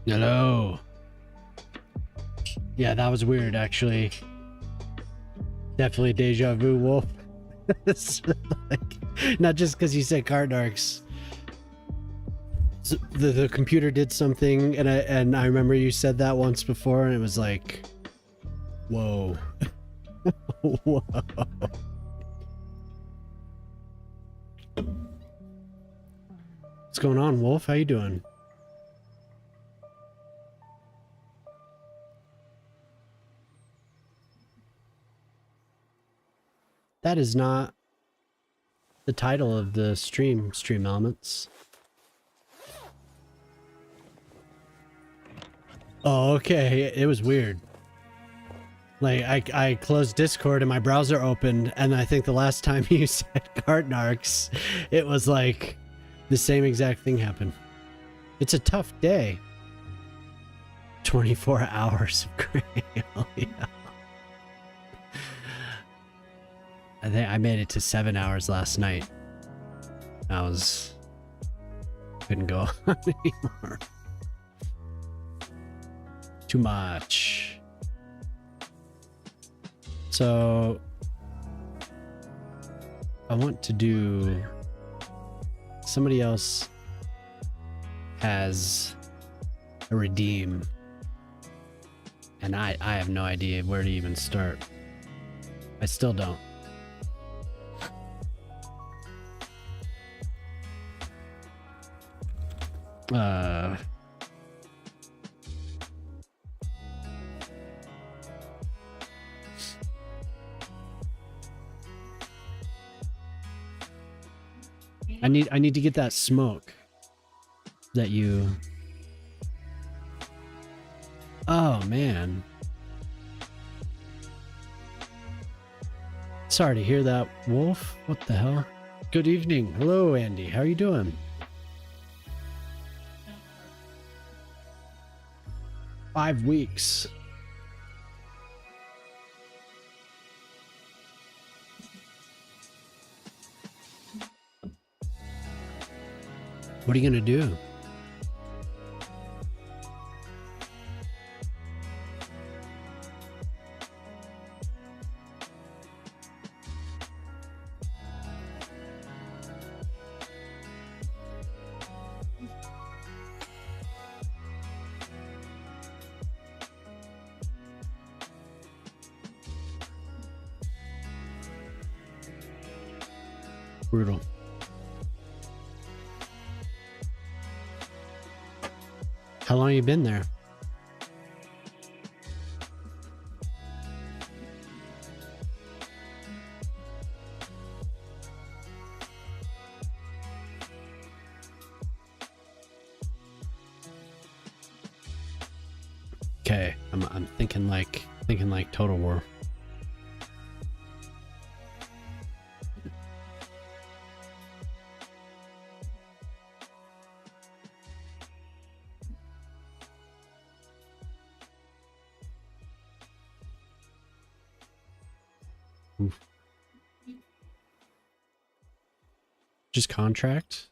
Hello. Yeah, that was weird, actually. Definitely deja vu, Wolf. Like, not just because you said card narcs. So the computer did something, and I remember you said that once before, and it was like, whoa. Whoa. What's going on, Wolf? How you doing? That is not the title of the stream elements. Oh, okay. It was weird. Like, I closed Discord and my browser opened, and I think the last time you said cart narcs, it was like the same exact thing happened. It's a tough day. 24 hours of grail. Yeah. I think I made it to 7 hours last night. Couldn't go on anymore. Too much. So I want to do, somebody else has a redeem, and I have no idea where to even start. I still don't. I need to get that smoke that you... Oh, man. Sorry to hear that, Wolf. What the hell? Good evening. Hello, Andy. How are you doing? Five weeks. What are you gonna do? Brutal. How long have you been there? Okay, I'm thinking like Total War. Oof. Just contract?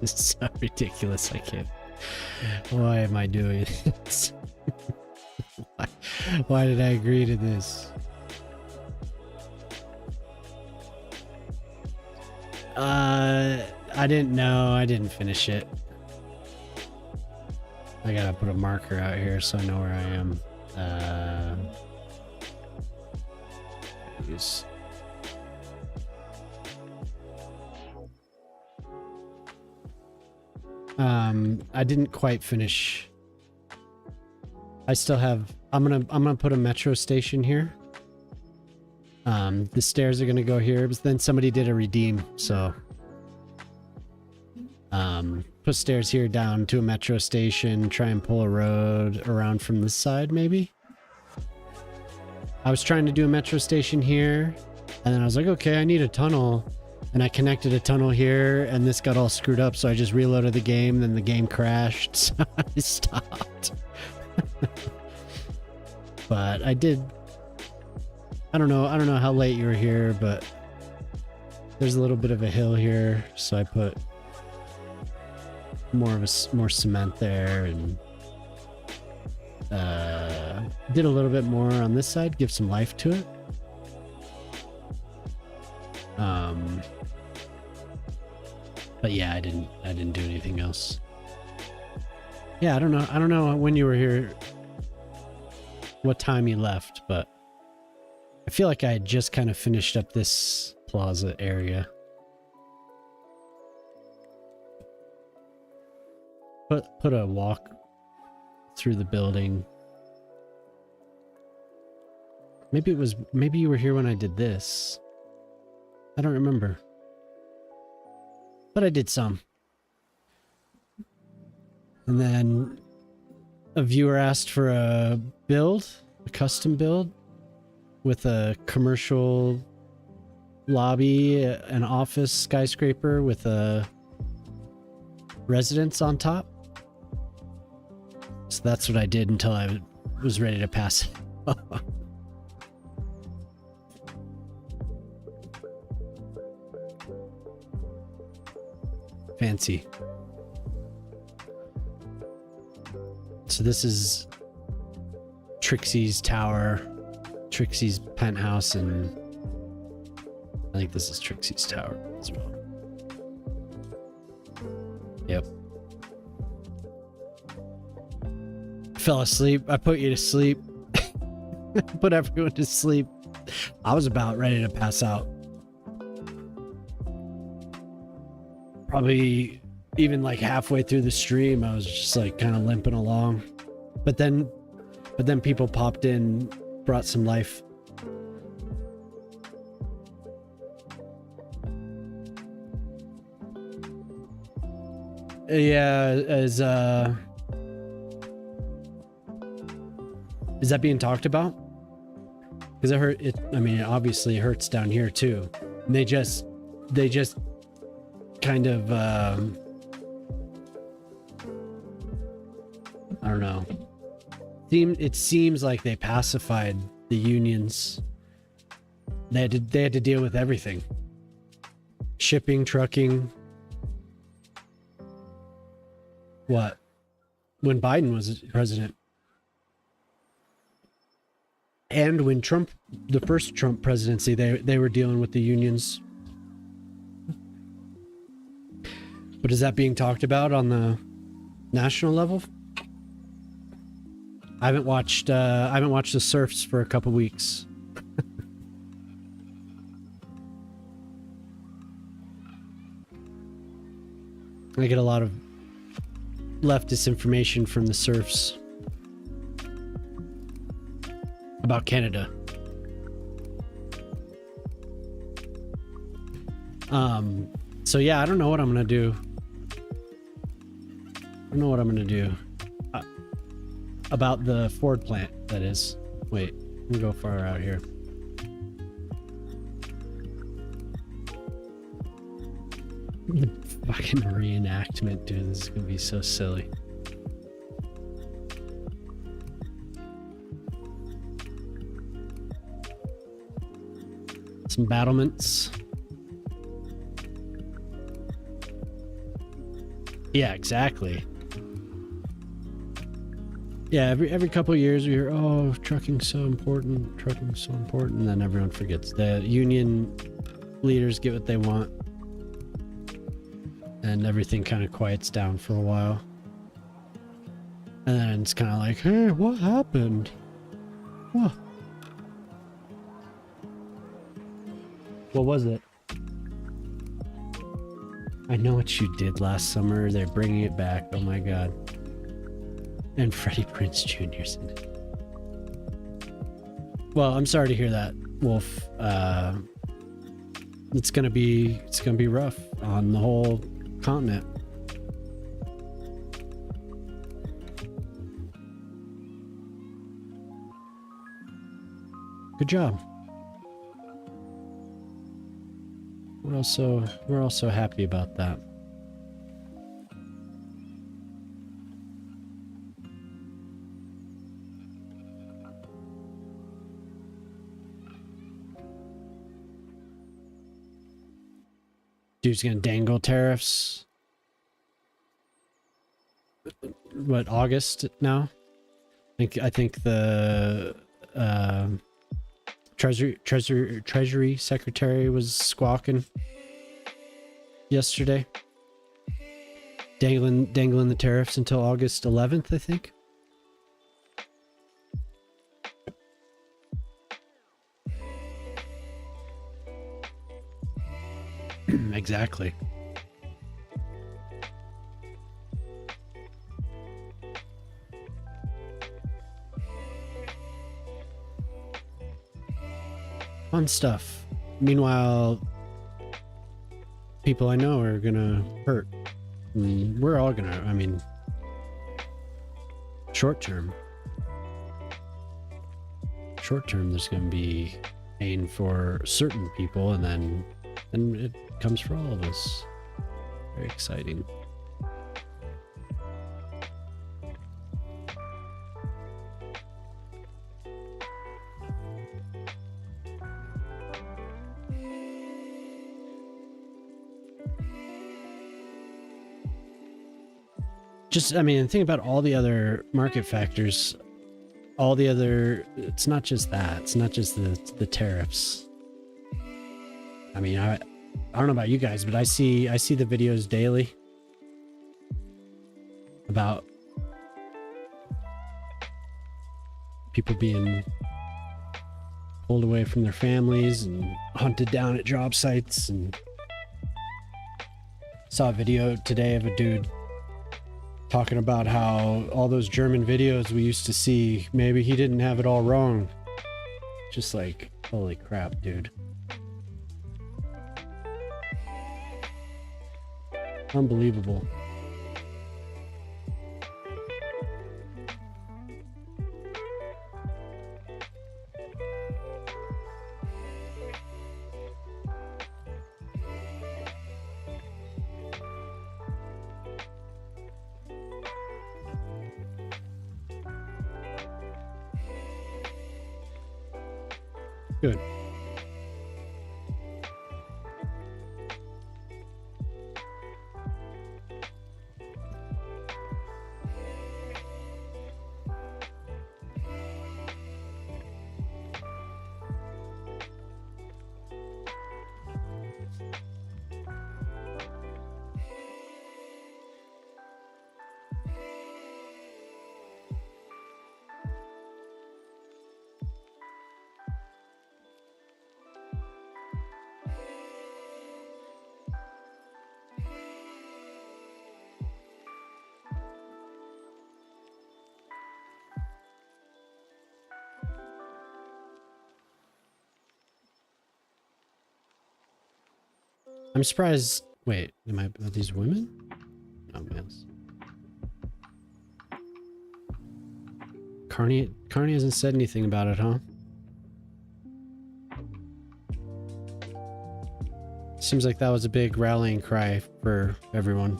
This is so ridiculous. I can't. Why am I doing this? Why did I agree to this? I didn't know. I didn't finish it. I gotta put a marker out here so I know where I am. Use. I didn't quite finish. I still have I'm gonna put a metro station here. The stairs are gonna go here, but then somebody did a redeem, so put stairs here down to a metro station, try and pull a road around from this side maybe. I was trying to do a metro station here, and then I was like, okay, I need a tunnel, and I connected a tunnel here, and this got all screwed up, so I just reloaded the game, then the game crashed, so I stopped. But I did, I don't know how late you were here, but there's a little bit of a hill here, so I put more cement there, and did a little bit more on this side, give some life to it. But yeah, I didn't do anything else. Yeah, I don't know when you were here, what time you left, but I feel like I had just kind of finished up this plaza area. Put a walk through the building. Maybe you were here when I did this. I don't remember. But I did some. And then a viewer asked for a custom build with a commercial lobby, an office skyscraper with a residence on top. So that's what I did until I was ready to pass it. Fancy. So this is Trixie's tower, Trixie's penthouse, and I think this is Trixie's tower as well. Yep. Fell asleep. I put you to sleep. Put everyone to sleep. I was about ready to pass out. Probably even like halfway through the stream, I was just like kind of limping along. But then people popped in, brought some life. Yeah, is that being talked about? Because it obviously hurts down here too. And they just kind of I don't know. It seems like they pacified the unions. They had to deal with everything. Shipping, trucking. What? When Biden was president. And when the first Trump presidency, they were dealing with the unions. But is that being talked about on the national level? I haven't watched the surfs for a couple weeks. I get a lot of leftist information from the surfs about Canada. So yeah, I don't know what I'm gonna do. I don't know what I'm gonna do about the Ford plant, that is. Wait, let me go far out here. The fucking reenactment, dude. This is gonna be so silly. Some battlements. Yeah, exactly. Yeah, every couple of years we hear, oh, trucking's so important, and then everyone forgets. The union leaders get what they want, and everything kind of quiets down for a while. And then it's kind of like, hey, what happened? What? What was it? I know what you did last summer. They're bringing it back. Oh my god. And Freddie Prinze Jr.'s in it. Well, I'm sorry to hear that, Wolf. It's gonna be rough on the whole continent. Good job. We're also happy about that. Dude's gonna dangle tariffs. What, August now? I think the Treasury Secretary was squawking yesterday, dangling the tariffs until August 11th, I think. Exactly. Fun stuff. Meanwhile, people I know are gonna hurt. We're all gonna, I mean, short term, there's gonna be pain for certain people, and then it comes for all of us. Very exciting. Just, I mean, think about all the other market factors, all the other, it's not just that, it's not just the tariffs. I mean, I don't know about you guys, but I see the videos daily about people being pulled away from their families and hunted down at job sites. And saw a video today of a dude talking about how all those German videos we used to see, maybe he didn't have it all wrong. Just like, holy crap, dude. Unbelievable. Good. I'm surprised. Wait, are these women? No, males. Carney hasn't said anything about it, huh? Seems like that was a big rallying cry for everyone.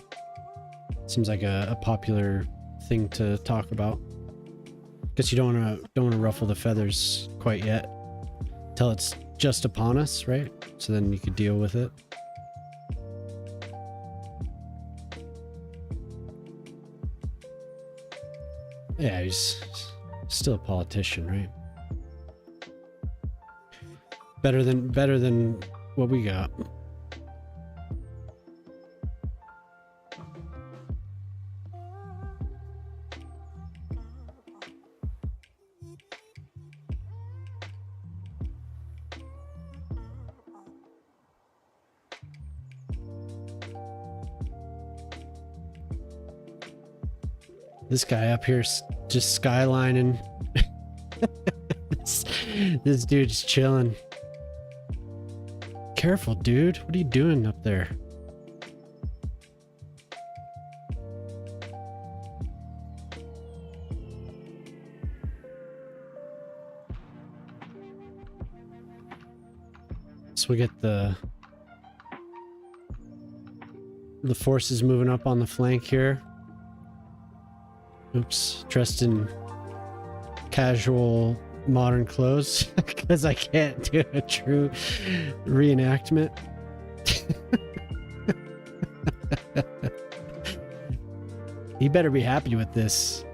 Seems like a popular thing to talk about. Guess you don't want to ruffle the feathers quite yet, till it's just upon us, right? So then you could deal with it. Yeah, he's still a politician, right? Better than what we got. This guy up here just skylining. This dude's chilling. Careful, dude. What are you doing up there? So we get the forces moving up on the flank here. Oops, dressed in casual modern clothes because I can't do a true reenactment. He better be happy with this.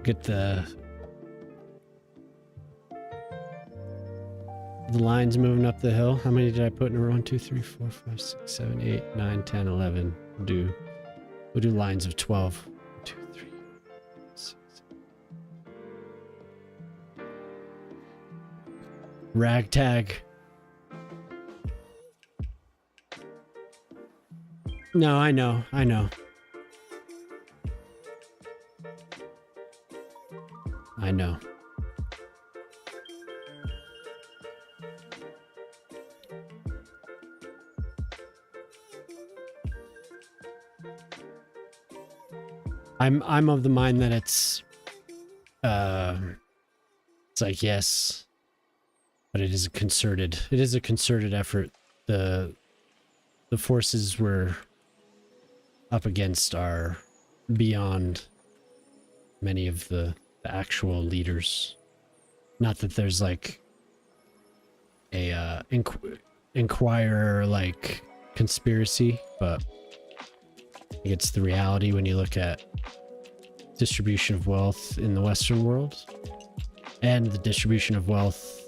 Get the lines moving up the hill. How many did I put in a row? 1, 2, 3, 4, 5, 6, 7, 8, 9, 10, 11. We'll do lines of 12. 1, 2, 3, 6. Ragtag. No, I know. I know. I'm of the mind that it's like, yes, but it is a concerted effort. The forces we're up against are beyond many of the actual leaders. Not that there's like a Inquirer like conspiracy, but it's the reality when you look at distribution of wealth in the Western world and the distribution of wealth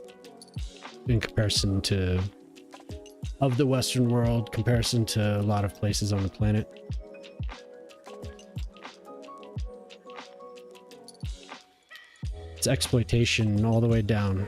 in comparison to of the Western world comparison to a lot of places on the planet. It's exploitation all the way down.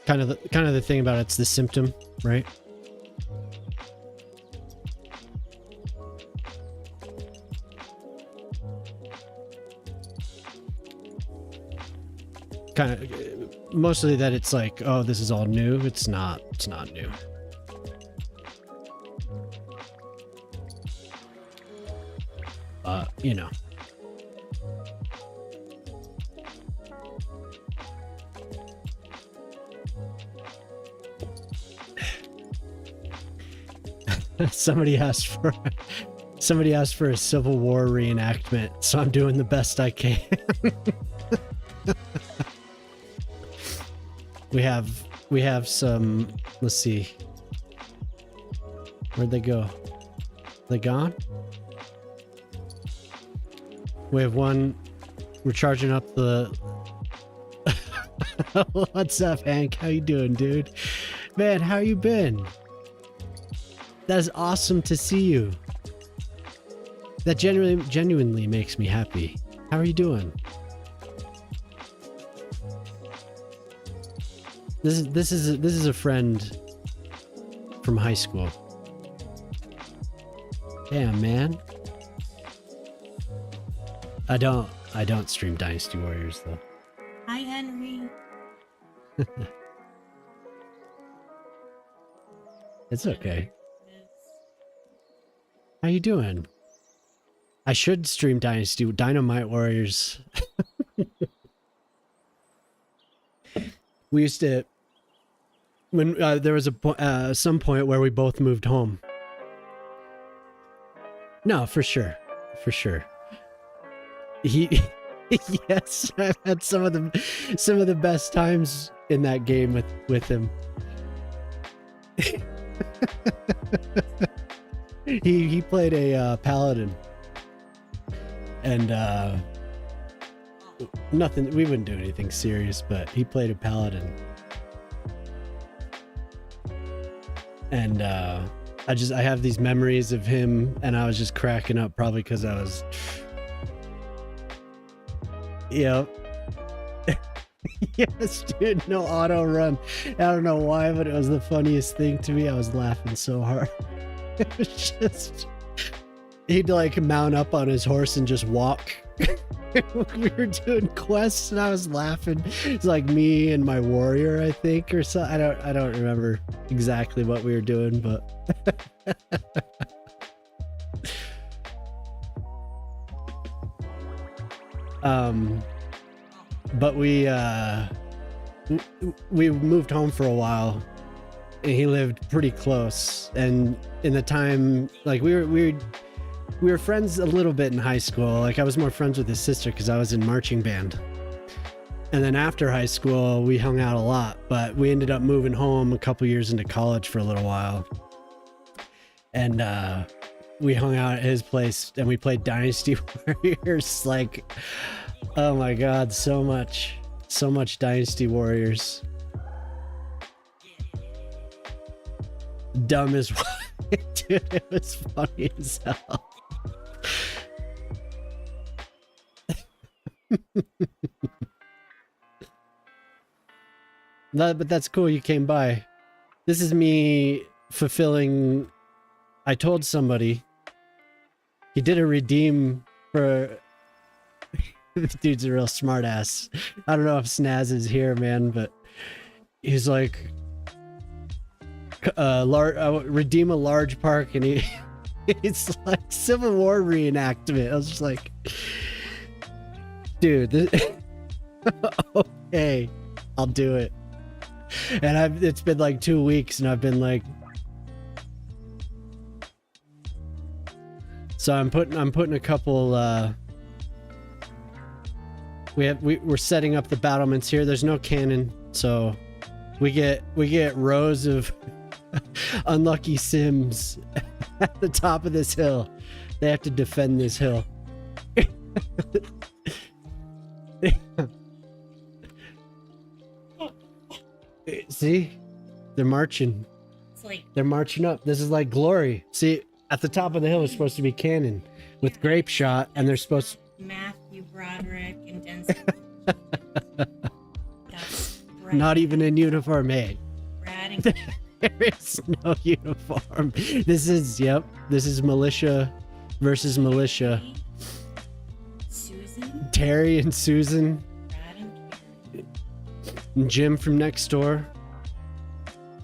Kind of the thing about it's the symptom, right? Kind of mostly that it's like, oh, this is all new. It's not new. You know. Somebody asked for a Civil War reenactment, so I'm doing the best I can. We have some, let's see. Where'd they go? They gone? We have one. We're charging up the What's up, Hank? How you doing, dude? Man, how you been? That's awesome to see you. That genuinely makes me happy. How are you doing? This is a friend from high school. Damn, man. I don't stream Dynasty Warriors though. Hi, Henry. It's okay. How you doing? I should stream Dynamite Warriors. We used to, when there was some point where we both moved home. No, for sure, for sure. He yes, I've had some of the best times in that game with him. He played a paladin, and nothing. We wouldn't do anything serious, but he played a paladin, and I have these memories of him, and I was just cracking up, probably because I was, yep. Yes, dude, no auto run. I don't know why, but it was the funniest thing to me. I was laughing so hard. It was just, he'd like mount up on his horse and just walk. We were doing quests and I was laughing. It's like me and my warrior, I think, or so. I don't remember exactly what we were doing, but but we moved home for a while, and he lived pretty close. And in the time, like we were friends a little bit in high school. Like I was more friends with his sister because I was in marching band. And then after high school, we hung out a lot. But we ended up moving home a couple years into college for a little while. And we hung out at his place and we played Dynasty Warriors. Like, oh my God, so much Dynasty Warriors. Dumb as dude, it was funny as hell. No, but that's cool you came by. This is me fulfilling. I told somebody he did a redeem for. This dude's a real smart ass. I don't know if Snaz is here, man, but he's like, redeem a large park, and it's like Civil War reenactment. I was just like, dude, okay, I'll do it. And it's been like 2 weeks, and I've been like, so I'm putting a couple. We're setting up the battlements here. There's no cannon, so we get rows of unlucky Sims at the top of this hill. They have to defend this hill. See, they're marching. It's like they're marching up. This is like glory. See, at the top of the hill is supposed to be cannon with grape shot, and they're supposed to... Matthew, Broderick, and Denzel. That's right. Not even in uniform, hey. Brad and There is no uniform. This is militia versus militia. Susan, Terry and Susan. Brad and Karen. And Jim from next door.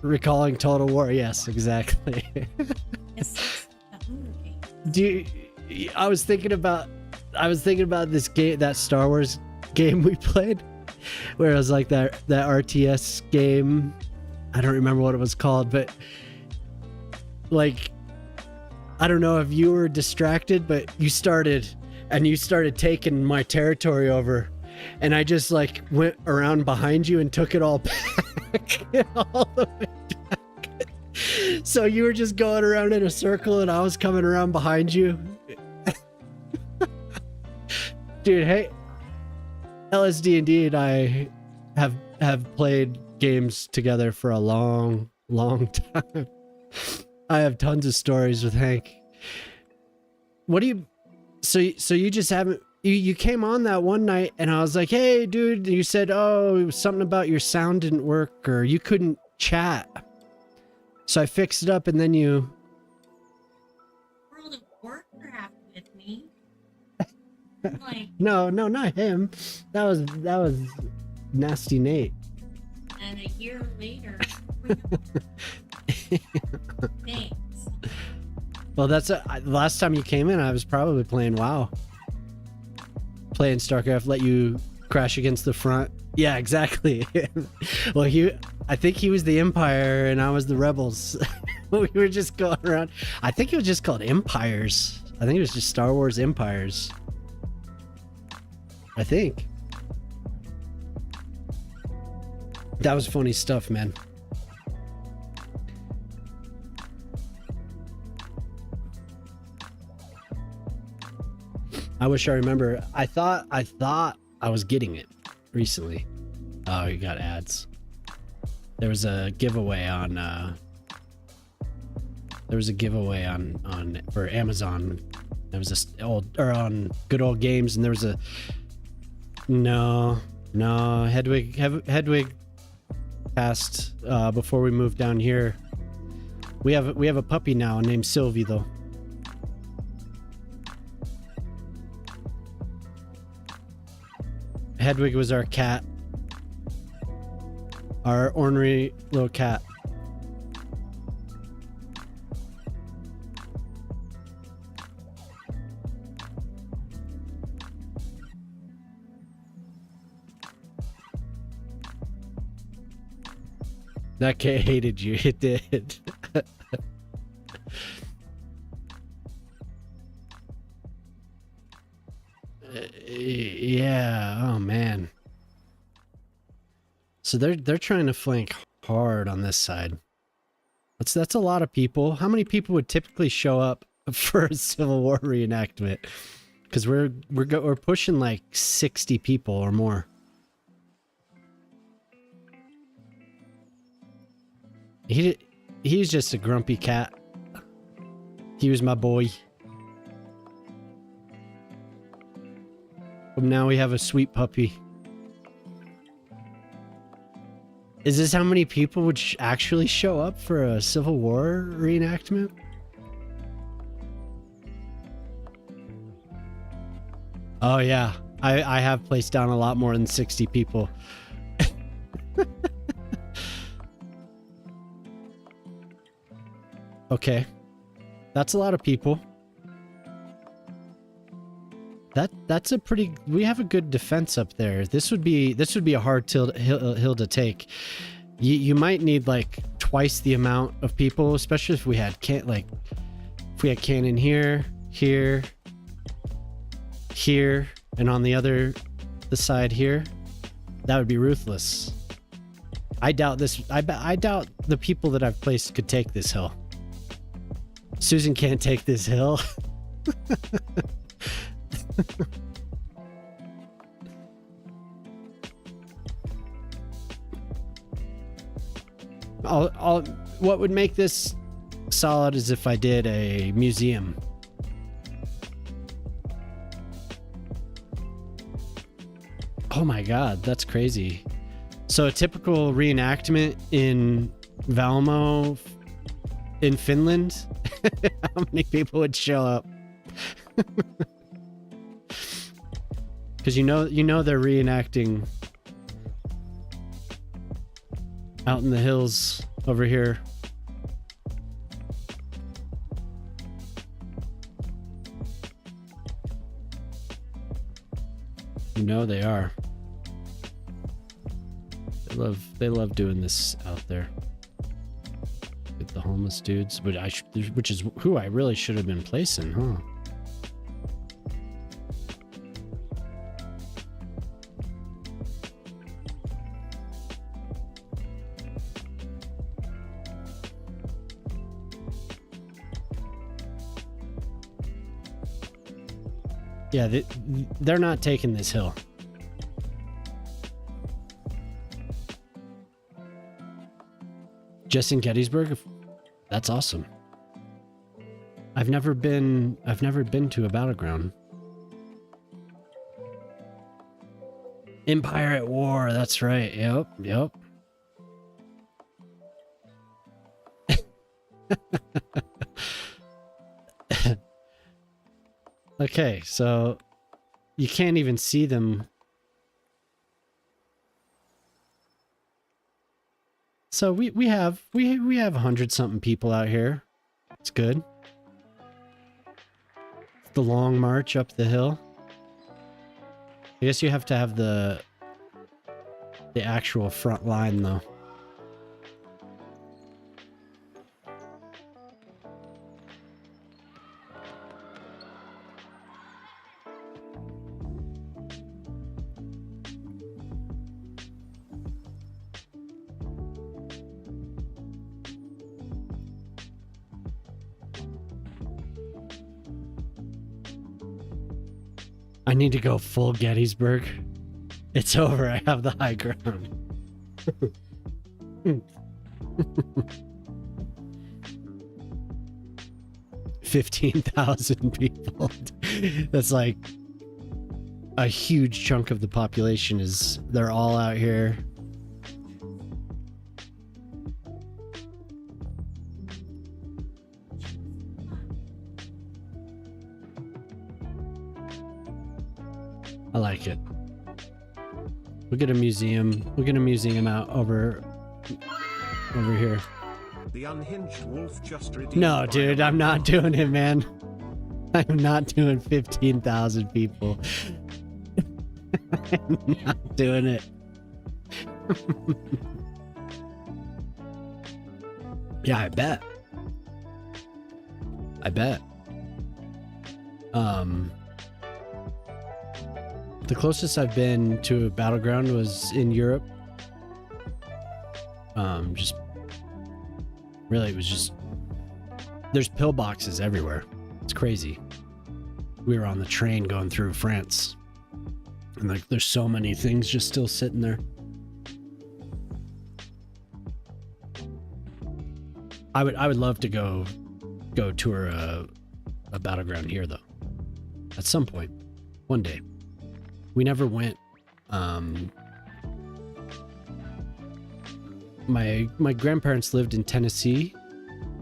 Recalling Total War. Yes, exactly. It's the Hunger Games. I was thinking about this game, that Star Wars game we played, where it was like that RTS game. I don't remember what it was called, but like, I don't know if you were distracted, but you started taking my territory over, and I just like went around behind you and took it all back. All the way back. So you were just going around in a circle and I was coming around behind you. Dude, hey, LSD&D and I have played games together for a long time. I have tons of stories with Hank. What do you... So you just haven't... You came on that one night and I was like, hey, dude, you said, oh, it was something about your sound didn't work or you couldn't chat. So I fixed it up and then you... World of Warcraft with me. Like, No, not him. That was Nasty Nate. and a year later, thanks. Well, that's the last time you came in, I was probably playing WoW. Playing StarCraft, let you crash against the front. Yeah, exactly. Well, I think he was the Empire and I was the Rebels. We were just going around. I think it was just called Empires. I think it was just Star Wars Empires. I think. That was funny stuff, man. I wish I remember. I thought I was getting it recently. Oh, you got ads. There was a giveaway on for Amazon. There was this on Good Old Games, and there was a no Hedwig passed before we moved down here. We have a puppy now named Sylvie though. Hedwig was our cat. Our ornery little cat. That cat hated you. It did. Yeah. Oh man. So they're trying to flank hard on this side. That's a lot of people. How many people would typically show up for a Civil War reenactment? Because we're pushing like 60 people or more. He's just a grumpy cat. He was my boy. But now we have a sweet puppy. Is this how many people would actually show up for a Civil War reenactment? Oh yeah, I have placed down a lot more than 60 people. Okay, that's a lot of people. That's a pretty. We have a good defense up there. This would be a hard hill to take. You might need like twice the amount of people, especially if we had cannon here, and on the side here. That would be ruthless. I doubt this. I doubt the people that I've placed could take this hill. Susan can't take this hill. What would make this solid is if I did a museum. Oh my god, that's crazy. So a typical reenactment in Valmo in Finland, how many people would show up? Because you know they're reenacting out in the hills over here. You know they are. They love doing this out there with the homeless dudes, which is who I really should have been placing, huh? Yeah, they're not taking this hill. Just in Gettysburg? That's awesome. I've never been to a battleground. Empire at War, that's right. Yep. Okay, so you can't even see them. So we have 100-something people out here. It's good. The long march up the hill. I guess you have to have the actual front line though. I need to go full Gettysburg. It's over. I have the high ground. 15,000 people. That's like a huge chunk of the population is they're all out here. I like it. We'll get a museum. We'll get a museum out over here. The unhinged wolf just redeemed. No, dude, I'm not doing it, man. I'm not doing 15,000 people. I'm not doing it. Yeah, I bet. The closest I've been to a battleground was in Europe. Just really, it was just there's pillboxes everywhere. It's crazy. We were on the train going through France, and like there's so many things just still sitting there. I would love to go tour a battleground here though. At some point, one day. We never went. My grandparents lived in Tennessee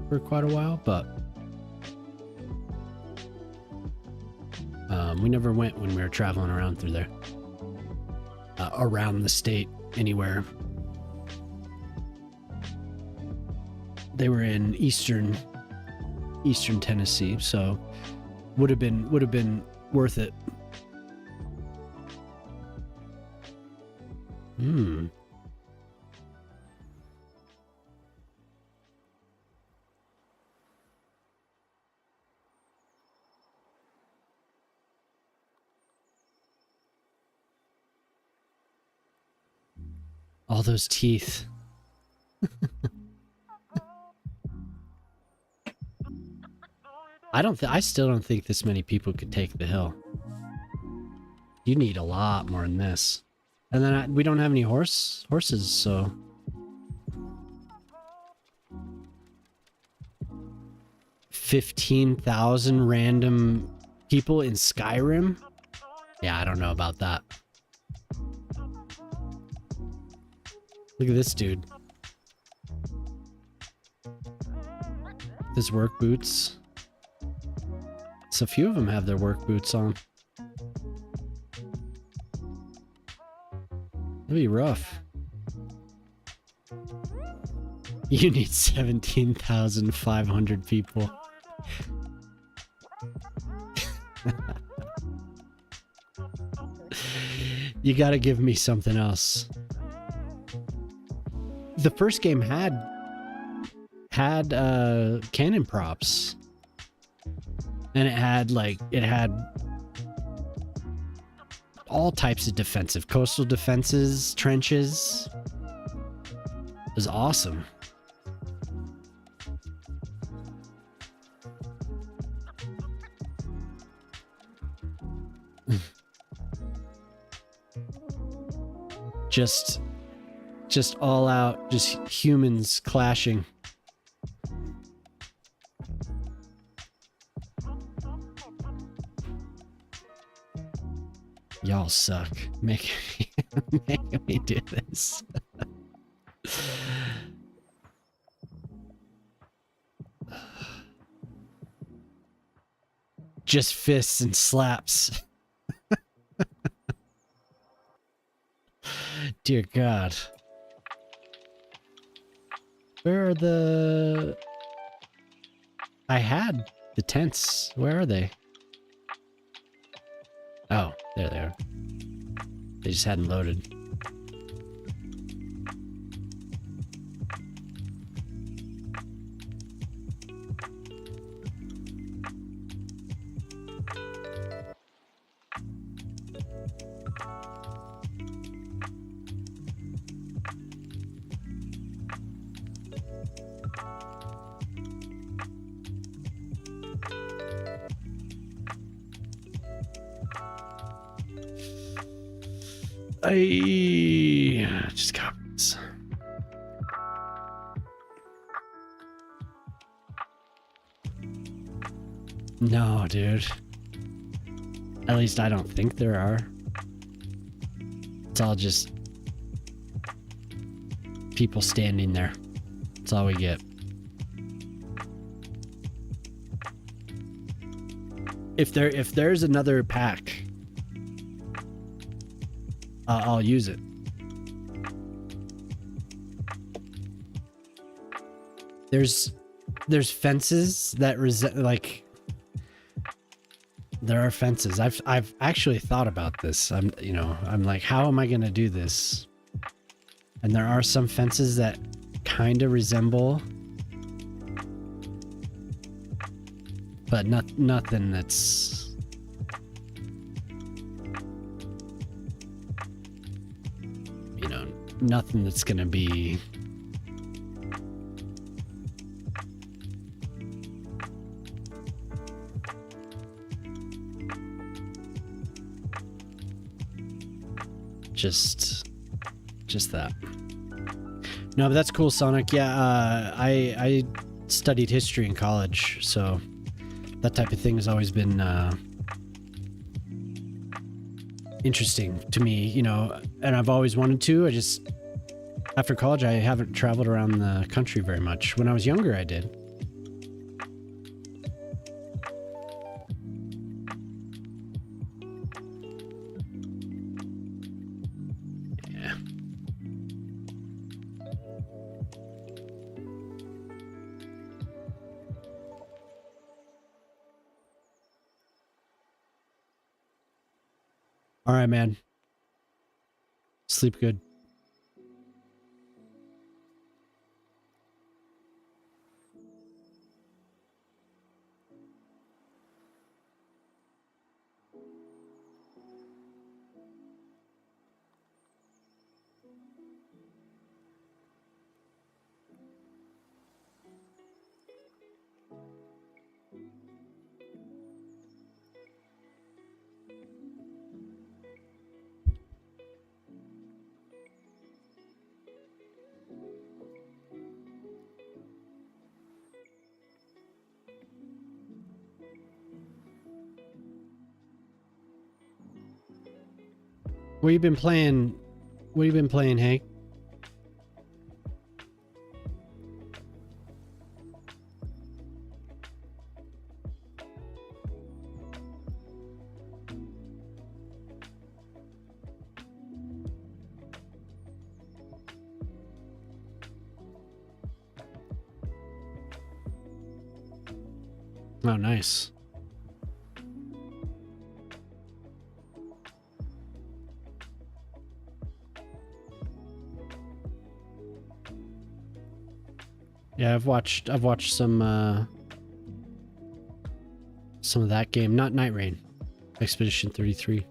for quite a while, but we never went when we were traveling around through there. Around the state, anywhere. They were in eastern Tennessee, so would have been worth it. All those teeth. I still don't think this many people could take the hill. You need a lot more than this. And then we don't have any horses, so 15,000 random people in Skyrim? Yeah, I don't know about that. Look at this dude. His work boots. So a few of them have their work boots on. That'd be rough. You need 17,500 people. You gotta give me something else. The first game had cannon props. And it had all types of defensive, coastal defenses, trenches. It was awesome. just all out, just humans clashing. Y'all suck. Making me do this. Just fists and slaps. Dear God. Where are the... I had the tents. Where are they? Oh, there they are. They just hadn't loaded. I just copy this. No, dude. At least I don't think there are. It's all just people standing there. That's all we get. If there's another pack, I'll use it. There's fences that like there are fences. I've actually thought about this. I'm like, how am I gonna do this? And there are some fences that kind of resemble, but nothing that's nothing that's gonna be just that. No, but that's cool, Sonic. Yeah, I studied history in college, so that type of thing has always been interesting to me, and I've always wanted to. After college, I haven't traveled around the country very much. When I was younger, I did. Yeah. All right, man. Sleep good. What you been playing? What you been playing, Hank? Oh, nice. Yeah, I've watched some of that game. Not Night Rain. Expedition 33.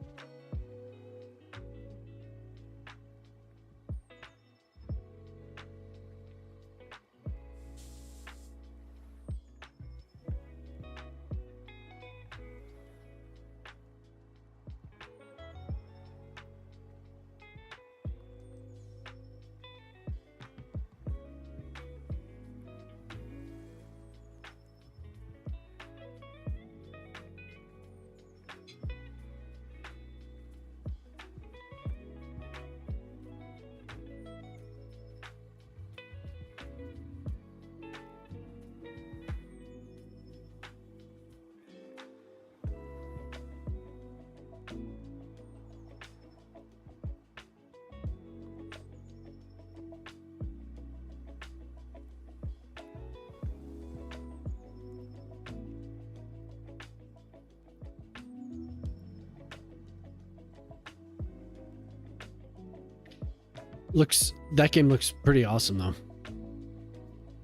That game looks pretty awesome though.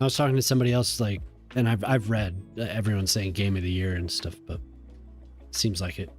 I was talking to somebody else, like, and I've read everyone saying game of the year and stuff, but seems like it.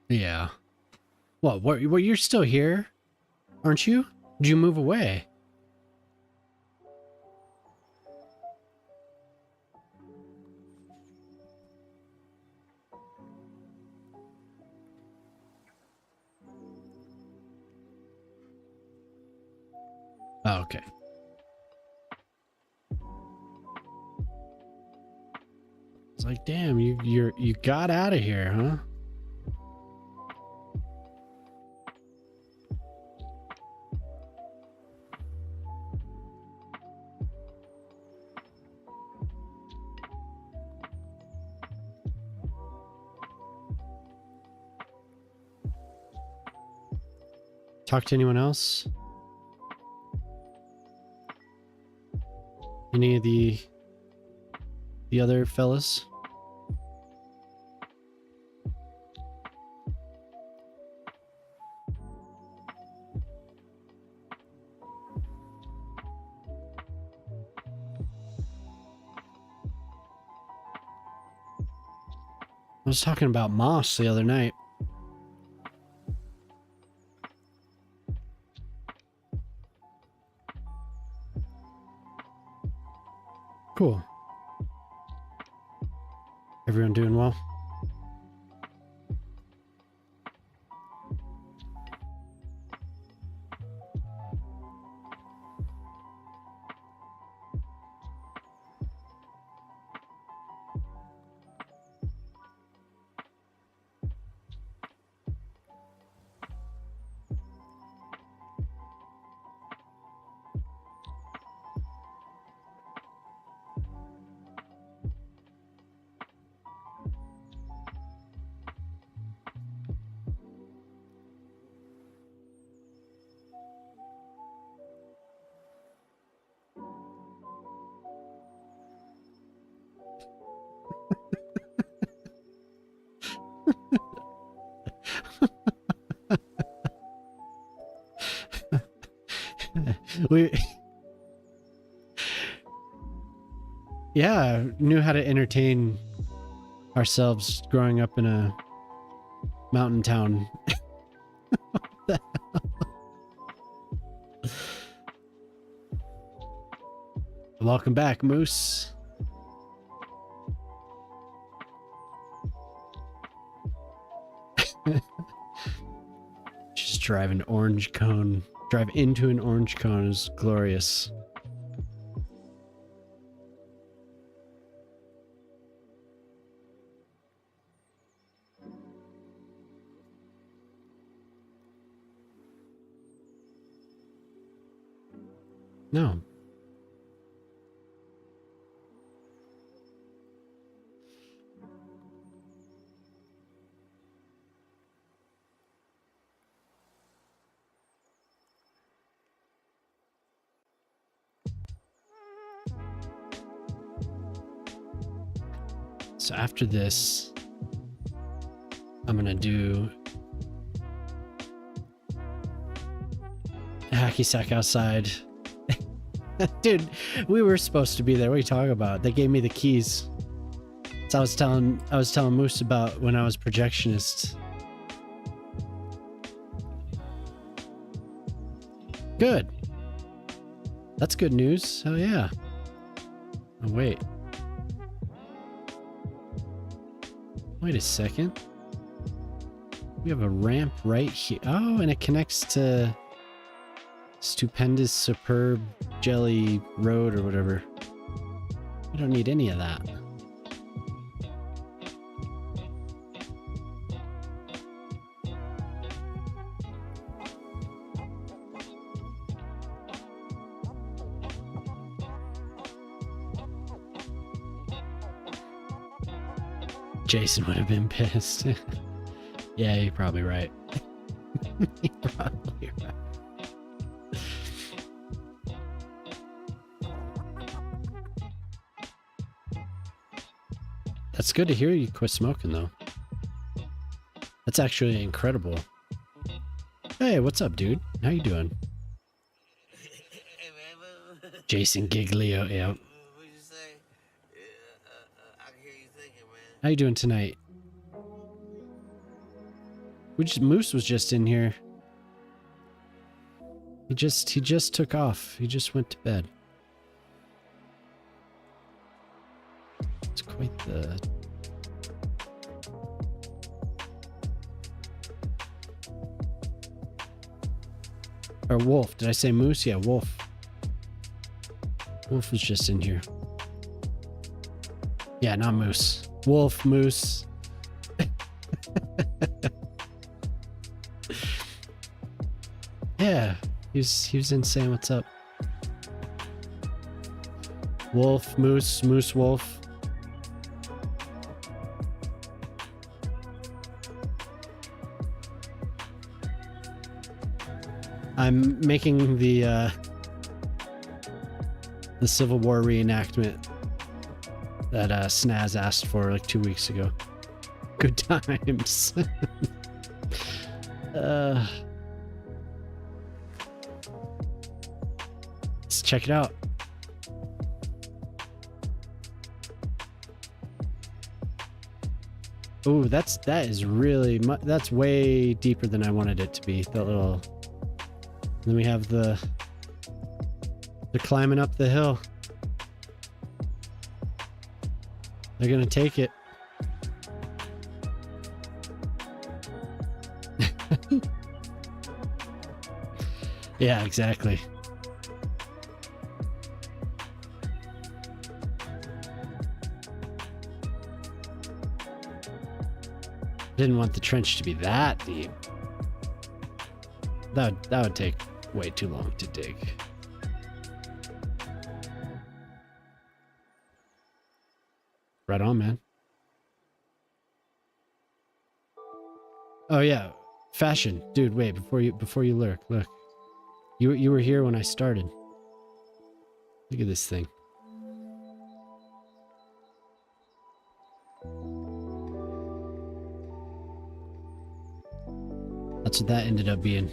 Yeah. What, you're still here, aren't you? Did you move away? Oh, okay. It's like, damn, you got out of here, huh? Talk to anyone else? Any of the other fellas? I was talking about Moss the other night. Cool. Everyone doing well? We yeah, knew how to entertain ourselves growing up in a mountain town. Welcome back, Moose. Just drive an orange cone. Drive into an orange cone is glorious. No. So after this, I'm gonna do a hacky sack outside. Dude, we were supposed to be there. What are you talking about? They gave me the keys. So I was telling Moose about when I was projectionist. Good. That's good news. Oh yeah. Oh wait. Wait a second. We have a ramp right here. Oh, and it connects to Stupendous Superb Jelly Road or whatever. We don't need any of that. Jason would have been pissed. Yeah, you're probably right. You're probably right. That's good to hear you quit smoking, though. That's actually incredible. Hey, what's up, dude? How you doing? Jason Giglio, yeah. What'd you say? I can hear you thinking, man. How you doing tonight? Moose was just in here. He just took off. He just went to bed. It's quite the... Or Wolf. Did I say Moose? Yeah, Wolf. Wolf was just in here. Yeah, not Moose. Wolf, Moose. Yeah, he was in saying what's up. Wolf, Moose, Moose, Wolf. I'm making the Civil War reenactment that Snaz asked for like 2 weeks ago. Good times. Let's check it out. Oh, that is really that's way deeper than I wanted it to be. That little. Then we have they're climbing up the hill. They're gonna take it. Yeah, exactly. Didn't want the trench to be that deep. That would take way too long to dig. Right on, man. Oh yeah, fashion, dude. Wait, before you look. You were here when I started. Look at this thing. That's what that ended up being.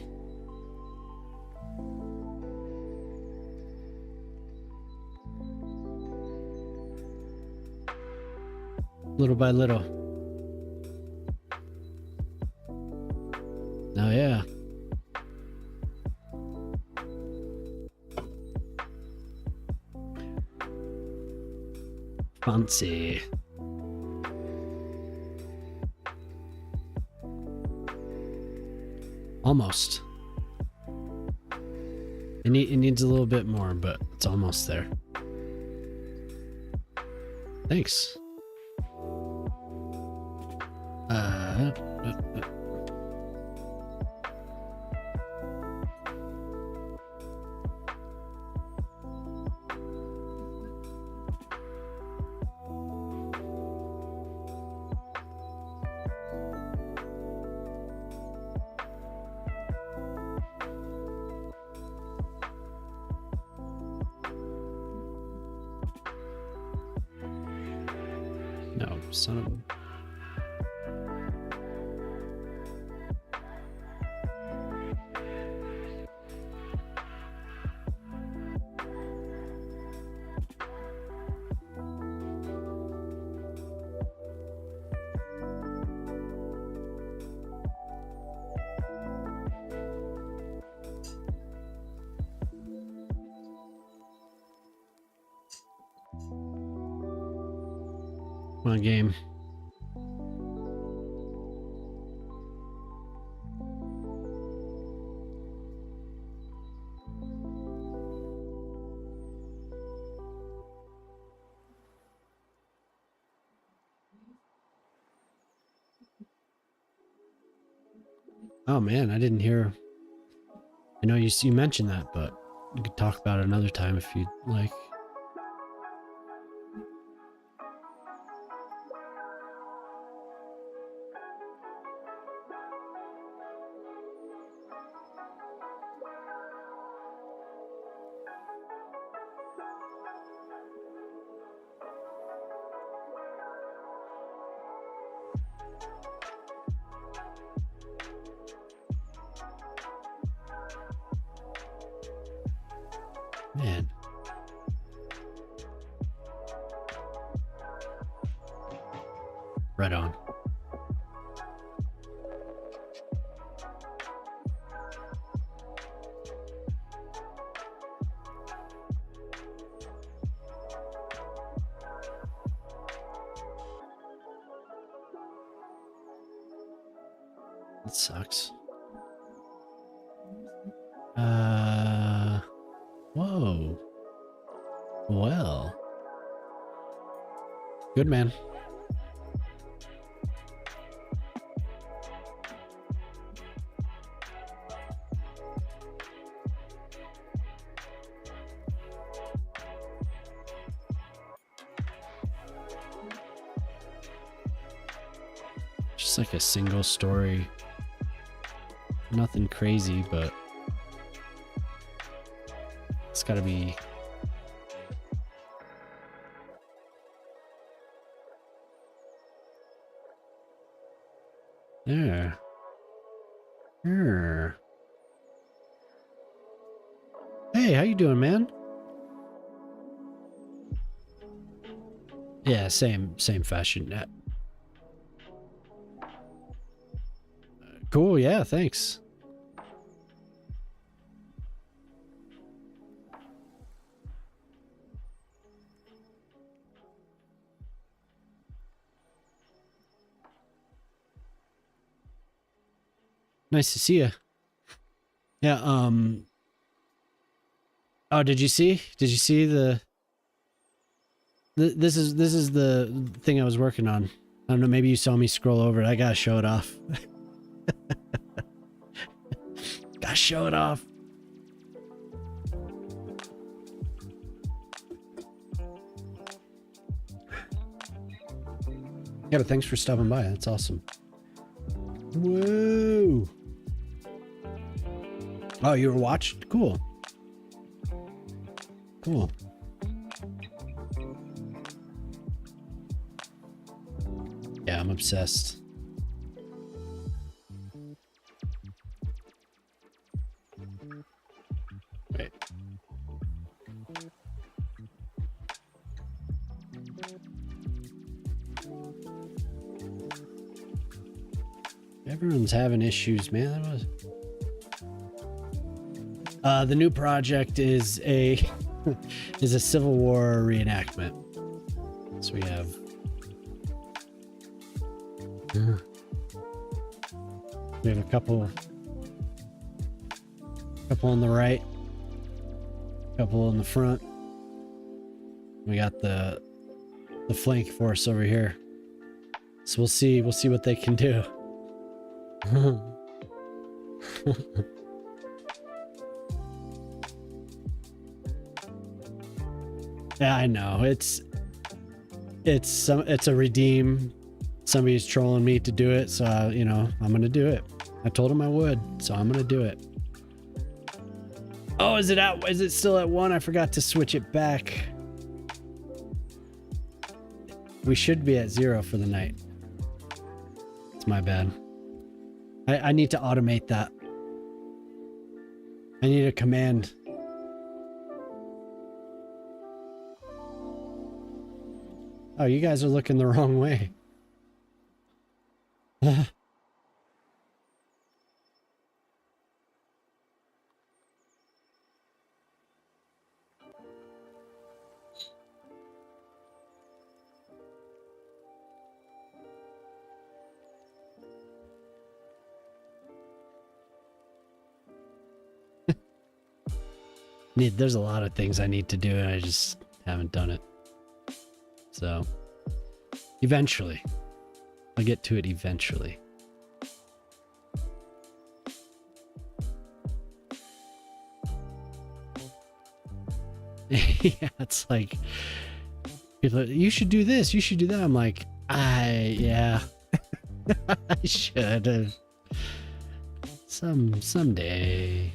Little by little. Oh yeah. Fancy. Almost. It needs a little bit more, but it's almost there. Thanks. No, son of a... Come on, game. Oh man, I didn't hear. I know you mentioned that, but we could talk about it another time if you'd like. Man. Right on. That sucks. Whoa. Well. Good man. Just like a single story. Nothing crazy, but it's gotta be. There. There. Hey, how you doing, man? Yeah, same fashion. Cool, yeah, thanks. Nice to see you. Yeah, oh, did you see? Did you see this is the thing I was working on. I don't know, maybe you saw me scroll over it. I gotta show it off. Gotta show it off. Yeah, but thanks for stopping by. That's awesome. Whoa. Oh, you were watched? Cool. Cool. Yeah, I'm obsessed. Wait. Everyone's having issues, man. That was... the new project is a is a Civil War reenactment. So we have a couple on the right, couple in the front. We got the flank force over here. So we'll see what they can do. Yeah, I know. It's a redeem. Somebody's trolling me to do it, so you know, I'm gonna do it. I told him I would, so I'm gonna do it. Oh, is it still at 1? I forgot to switch it back. We should be at 0 for the night. It's my bad. I need to automate that. I need a command. Oh, you guys are looking the wrong way. There's a lot of things I need to do and I just haven't done it. So eventually I'll get to it eventually. Yeah, it's like people are, you should do this, you should do that. I'm like, yeah. I should have someday.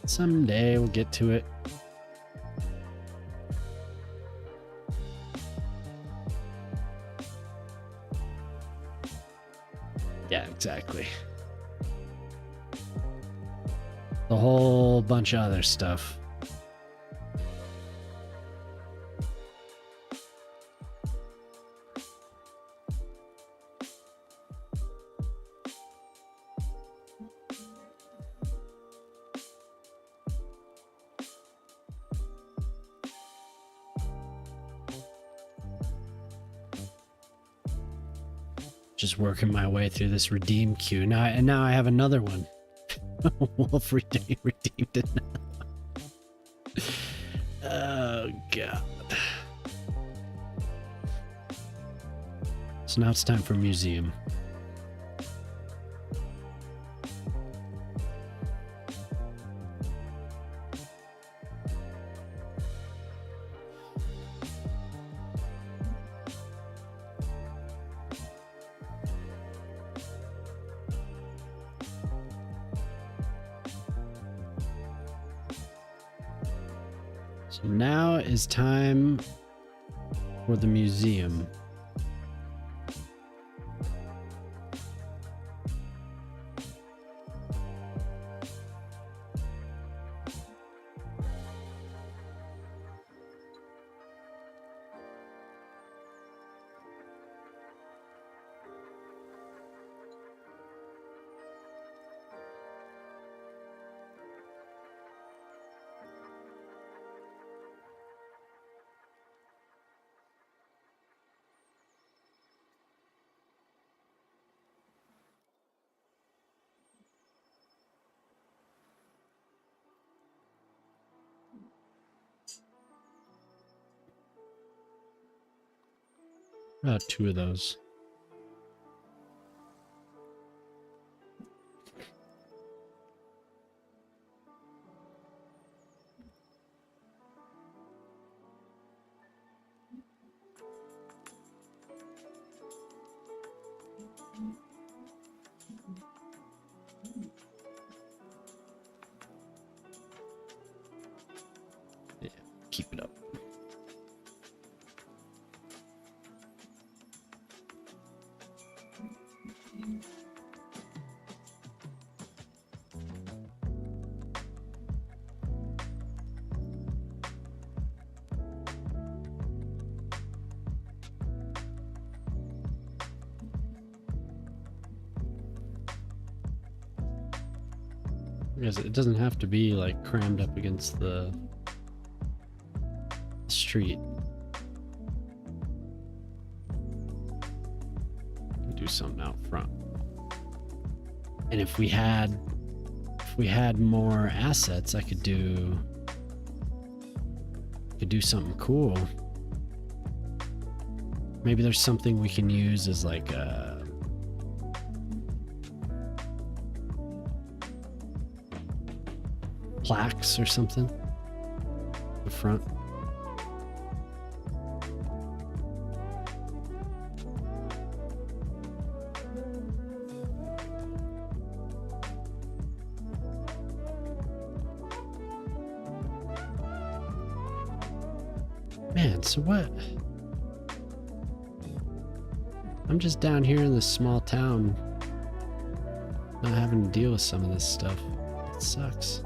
Someday we'll get to it. Yeah, exactly. A whole bunch of other stuff. Just working my way through this redeem queue. Now I have another one. Wolf redeemed it now. Oh god. So now it's time for museum. So now is time for the museum. About 2 of those. Yeah, keep it up. Because it doesn't have to be like crammed up against the street. Do something out front. And if we had more assets, I could do something cool. Maybe there's something we can use as like a plaques or something the front. Man, so what? I'm just down here in this small town, not having to deal with some of this stuff. It sucks.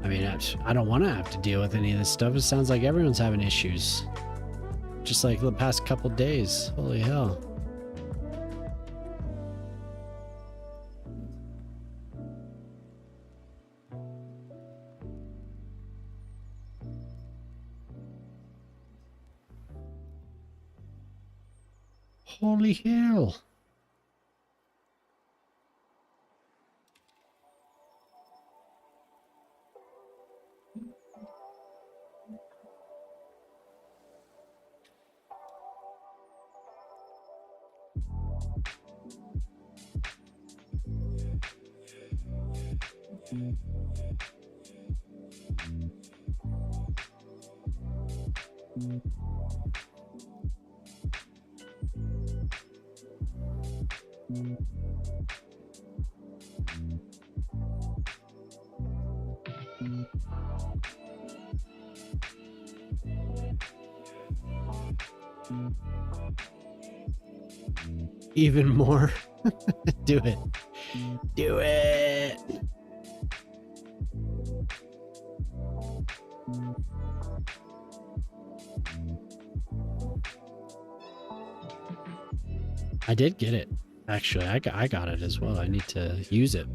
I mean, I don't want to have to deal with any of this stuff. It sounds like everyone's having issues. Just like the past couple days. Holy hell. Holy hell. Even more. Do it. Do it. I did get it. Actually, I got it as well. I need to use it.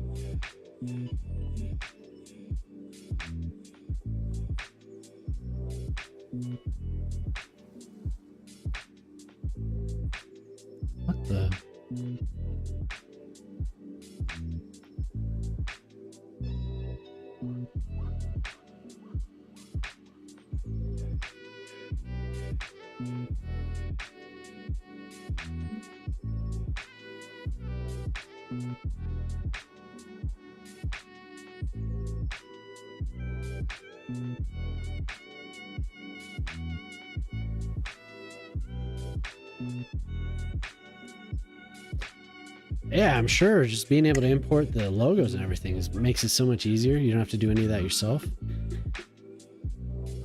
Yeah, I'm sure just being able to import the logos and everything makes it so much easier. You don't have to do any of that yourself.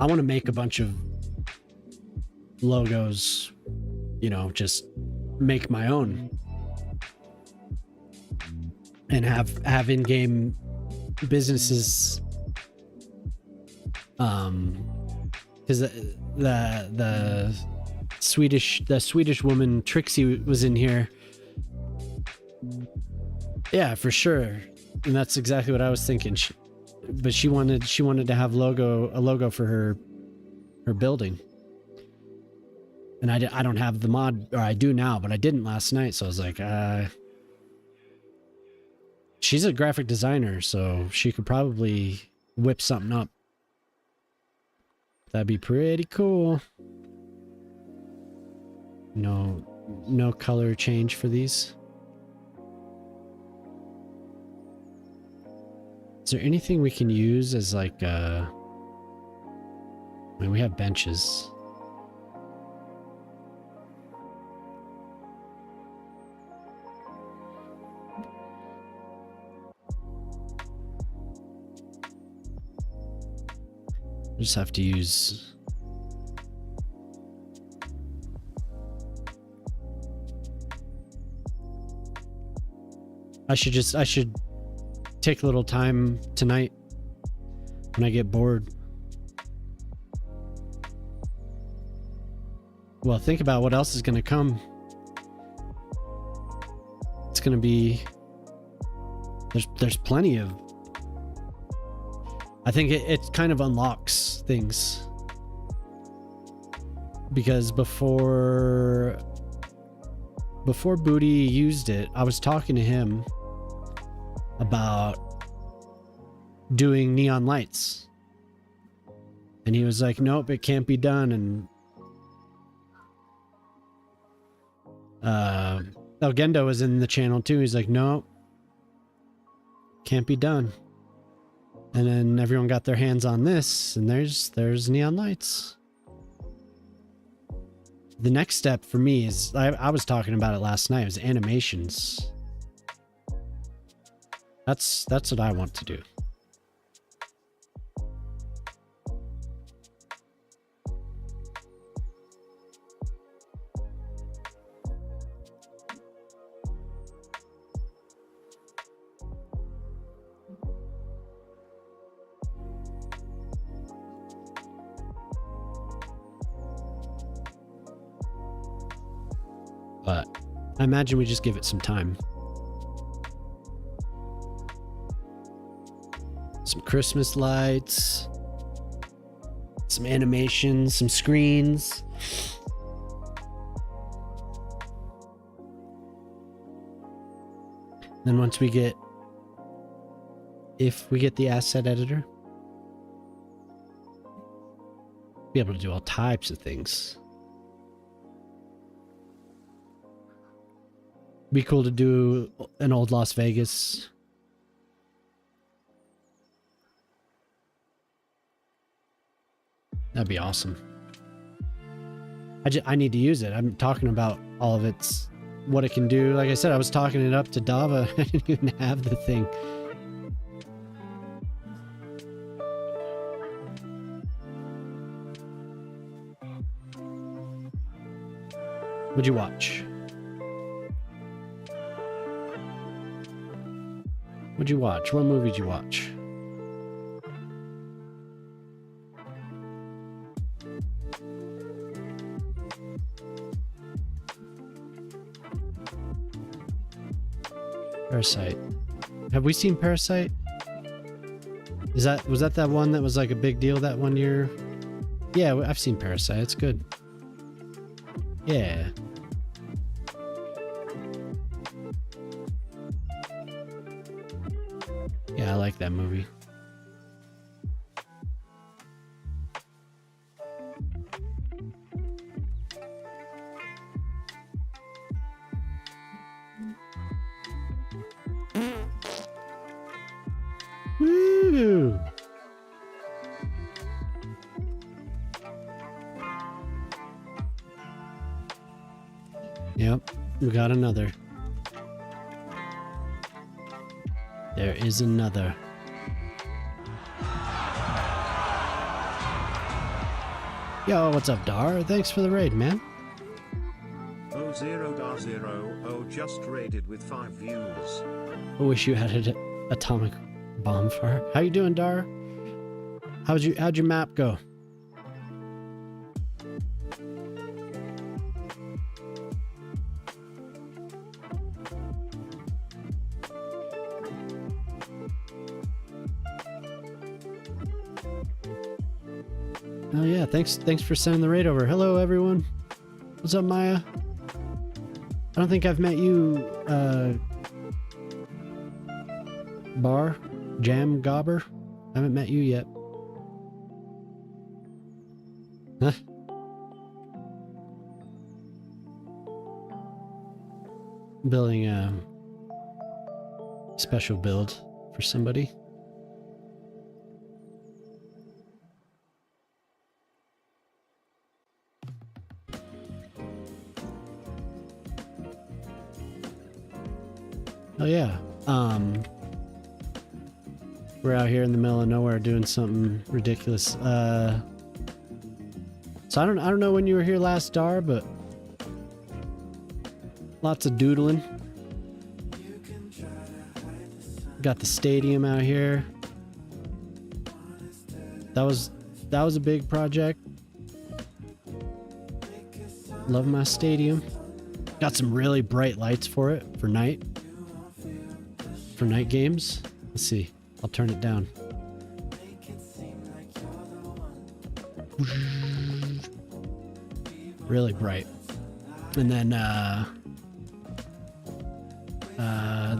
I want to make a bunch of logos, you know, just make my own and have in-game businesses. Because the Swedish woman Trixie was in here. Yeah, for sure, and that's exactly what I was thinking. But she wanted to have a logo for her building, and I don't have the mod, or I do now, but I didn't last night. So I was like, she's a graphic designer, so she could probably whip something up. That'd be pretty cool. No color change for these. Is there anything we can use as like, I mean, we have benches. I just have to use... I should take a little time tonight when I get bored. Well, think about what else is going to come. It's going to be... There's plenty of... I think it kind of unlocks things. Because before Booty used it, I was talking to him about doing neon lights, and he was like, nope, it can't be done. And Elgendo was in the channel too. He's like, no, can't be done. And then everyone got their hands on this, and there's neon lights. The next step for me is, I was talking about it last night, was animations. That's what I want to do. But I imagine we just give it some time. Some Christmas lights, some animations, some screens. Then once we get, if we get the asset editor, be able to do all types of things. Be cool to do an old Las Vegas. That'd be awesome. I need to use it. I'm talking about all of its, what it can do. Like I said, I was talking it up to Dava. I didn't even have the thing. What'd you watch? What'd you watch? What movie did you watch? Parasite. Have we seen Parasite? Was that one that was like a big deal that one year? Yeah, I've seen Parasite. It's good. Yeah. Yeah, I like that movie. Woo! Yep, we got another. There is another. Yo, what's up, Dar? Thanks for the raid, man. 0.0.0 just raided with 5 views. I wish you had an atomic bomb fire. How you doing, Dar? How'd your map go? Oh yeah, thanks for sending the raid over. Hello everyone. What's up, Maya? I don't think I've met you, Bar Jam Gobber. I haven't met you yet. Huh? Building a special build for somebody. Oh yeah. We're out here in the middle of nowhere doing something ridiculous. So I don't know when you were here last, Dar, but lots of doodling. Got the stadium out here. That was a big project. Love my stadium. Got some really bright lights for it for night games. Let's see. I'll turn it down. Really bright. And then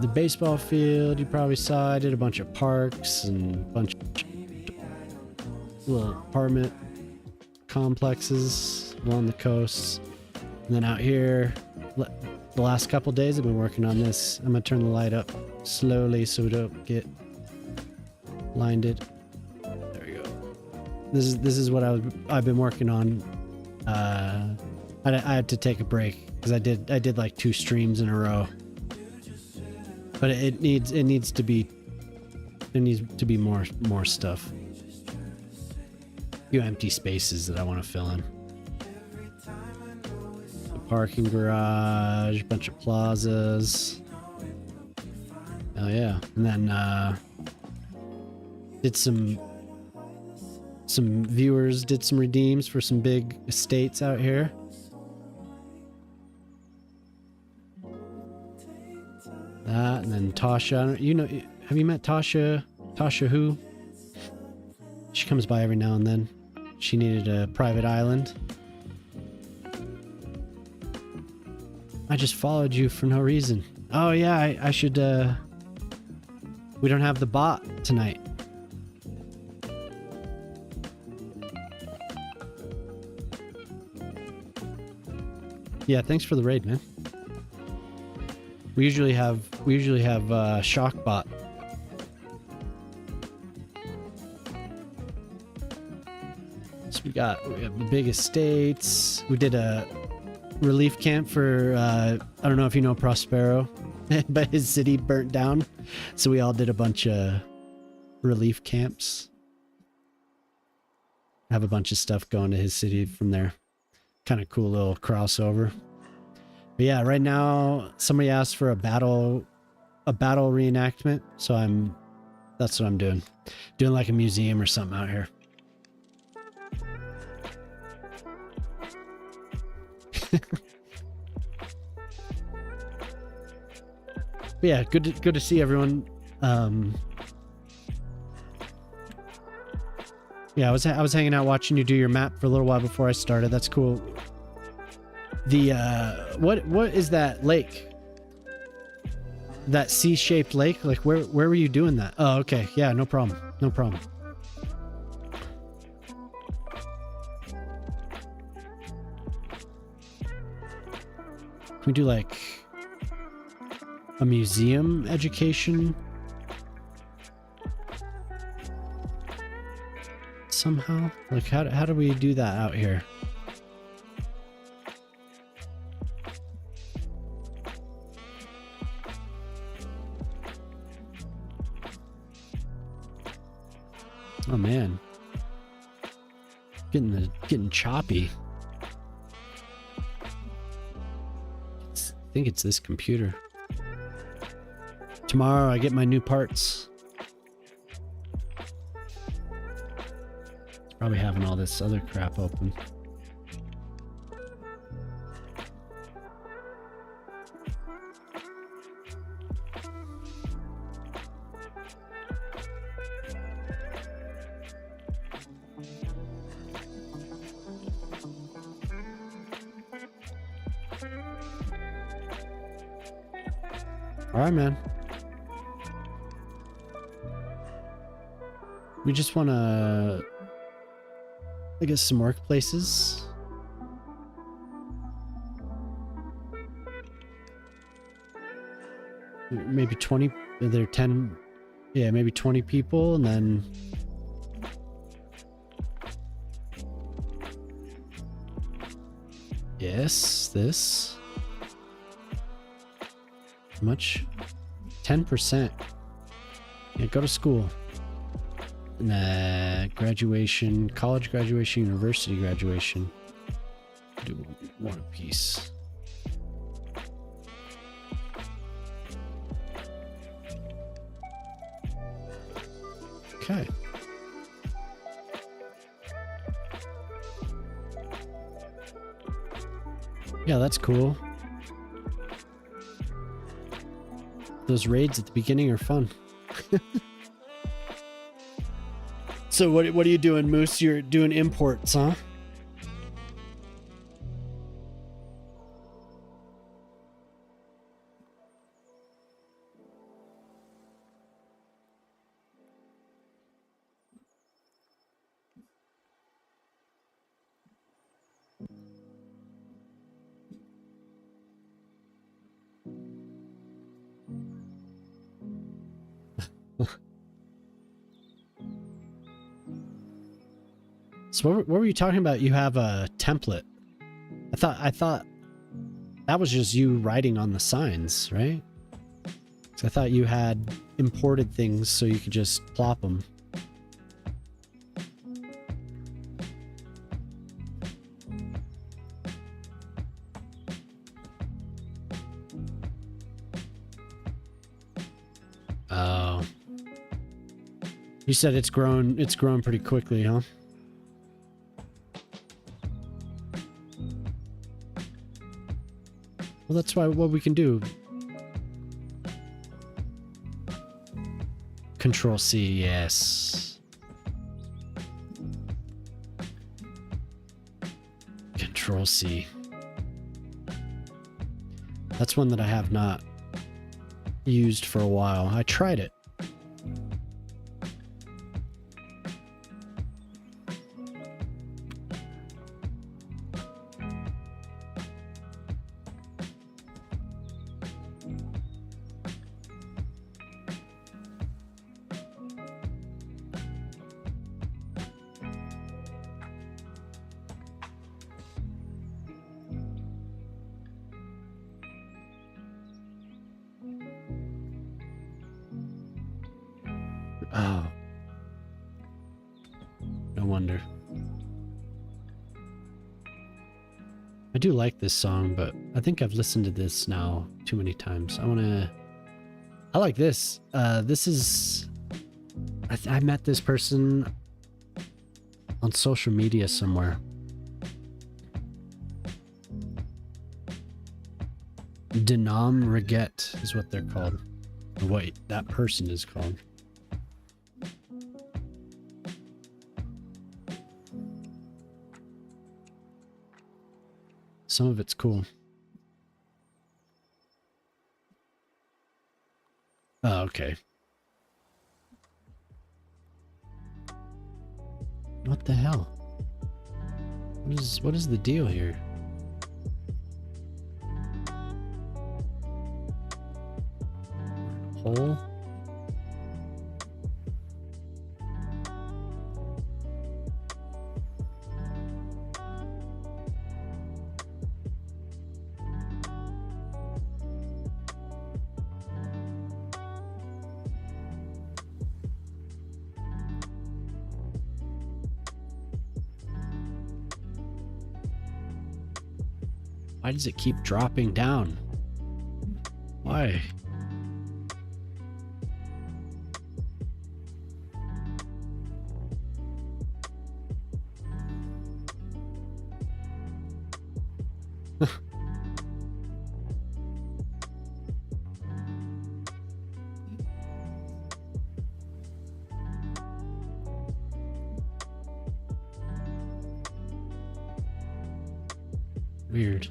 the baseball field you probably saw. I did a bunch of parks and a bunch of little apartment complexes along the coast. And then out here, the last couple days I've been working on this. I'm gonna turn the light up slowly so we don't get blinded. There we go. This is what I've been working on. I had to take a break because I did like 2 streams in a row. But it needs to be more stuff. A few empty spaces that I want to fill in. A parking garage, bunch of plazas. Oh yeah, and then did some viewers did some redeems for some big estates out here. That, and then Tasha, you know, have you met Tasha? Tasha who? She comes by every now and then. She needed a private island. I just followed you for no reason. Oh yeah, I should, we don't have the bot tonight. Yeah, thanks for the raid, man. We usually have Shockbot. So we have the big estates. We did a relief camp for I don't know if you know Prospero, but his city burnt down. So we all did a bunch of relief camps. Have a bunch of stuff going to his city from there. Kind of cool little crossover. But yeah, right now somebody asked for a battle reenactment, so that's what I'm doing. Doing like a museum or something out here. But yeah, good to see everyone. Yeah, I was hanging out watching you do your map for a little while before I started. That's cool. The what is that lake? That C-shaped lake? Like where were you doing that? Oh, okay. Yeah, no problem. No problem. Can we do like a museum education somehow? Like how do we do that out here? Oh man. Getting choppy. I think it's this computer. Tomorrow I get my new parts. It's probably having all this other crap open. All right, man. We just want to, I guess, some workplaces. Maybe 20, there are 10, yeah, maybe 20 people, and then yes, this. How much? 10%. Yeah, go to school. Graduation, college graduation, university graduation. Do one apiece. Okay. Yeah, that's cool. Those raids at the beginning are fun. So what are you doing, Moose? You're doing imports, huh? So what were you talking about? You have a template. I thought that was just you writing on the signs, right? So I thought you had imported things so you could just plop them. Oh. You said it's grown pretty quickly, huh? Well, that's what we can do. Control C, yes. Control C. That's one that I have not used for a while. I tried it. Oh. No wonder. I do like this song, but I think I've listened to this now too many times. I like this. This is... I met this person on social media somewhere. Denom Reget is what they're called. Or what that person is called. Some of it's cool. Oh, okay. What the hell? What is the deal here? Hole? Why does it keep dropping down? Why? Weird.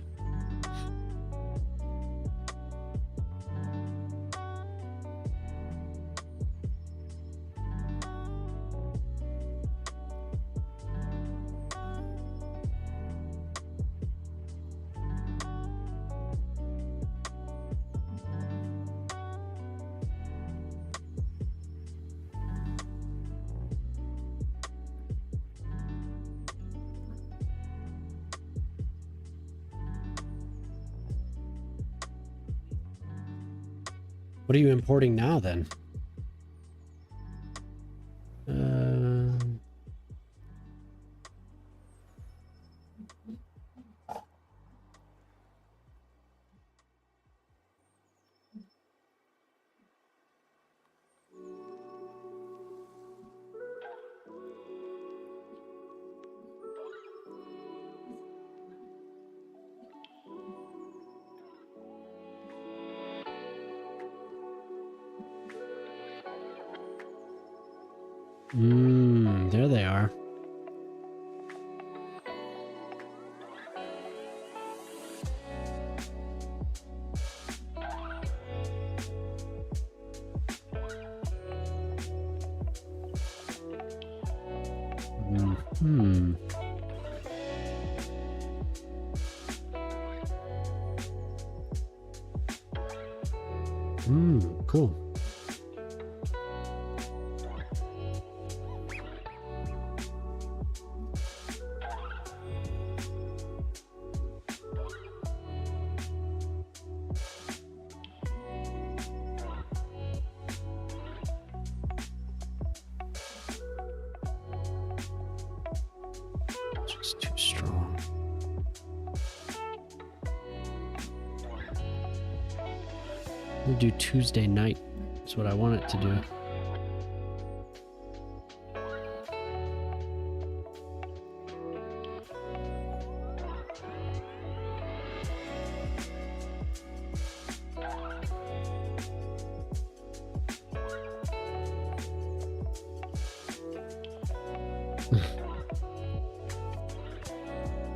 What are you importing now then? There they are. Cool. Just too strong. I'm gonna do Tuesday night. That's what I want it to do.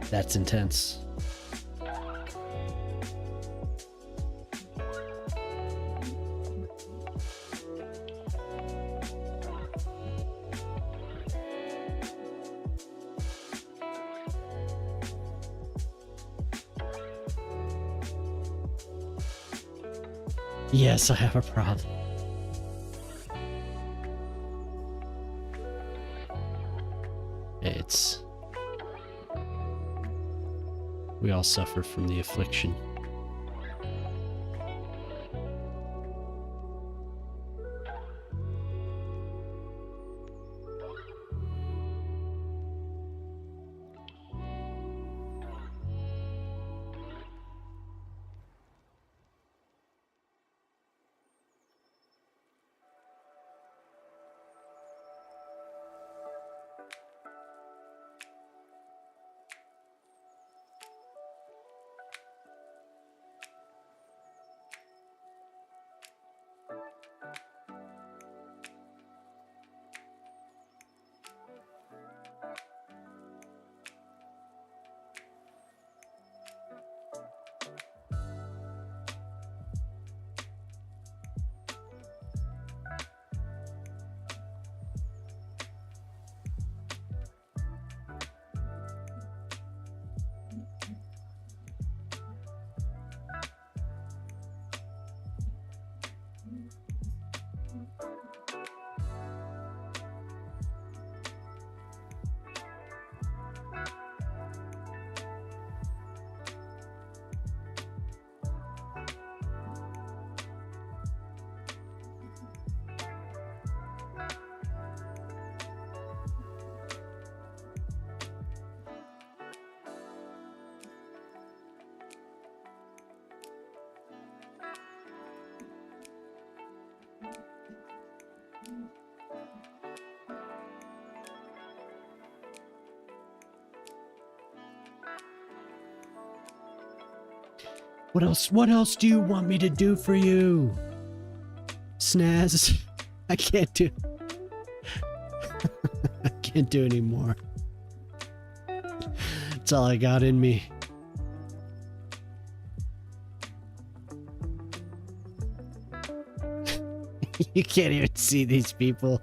That's intense. Yes, I have a problem. It's... We all suffer from the affliction. What else do you want me to do for you? Snaz. I can't do... I can't do anymore. That's all I got in me. You can't even see these people.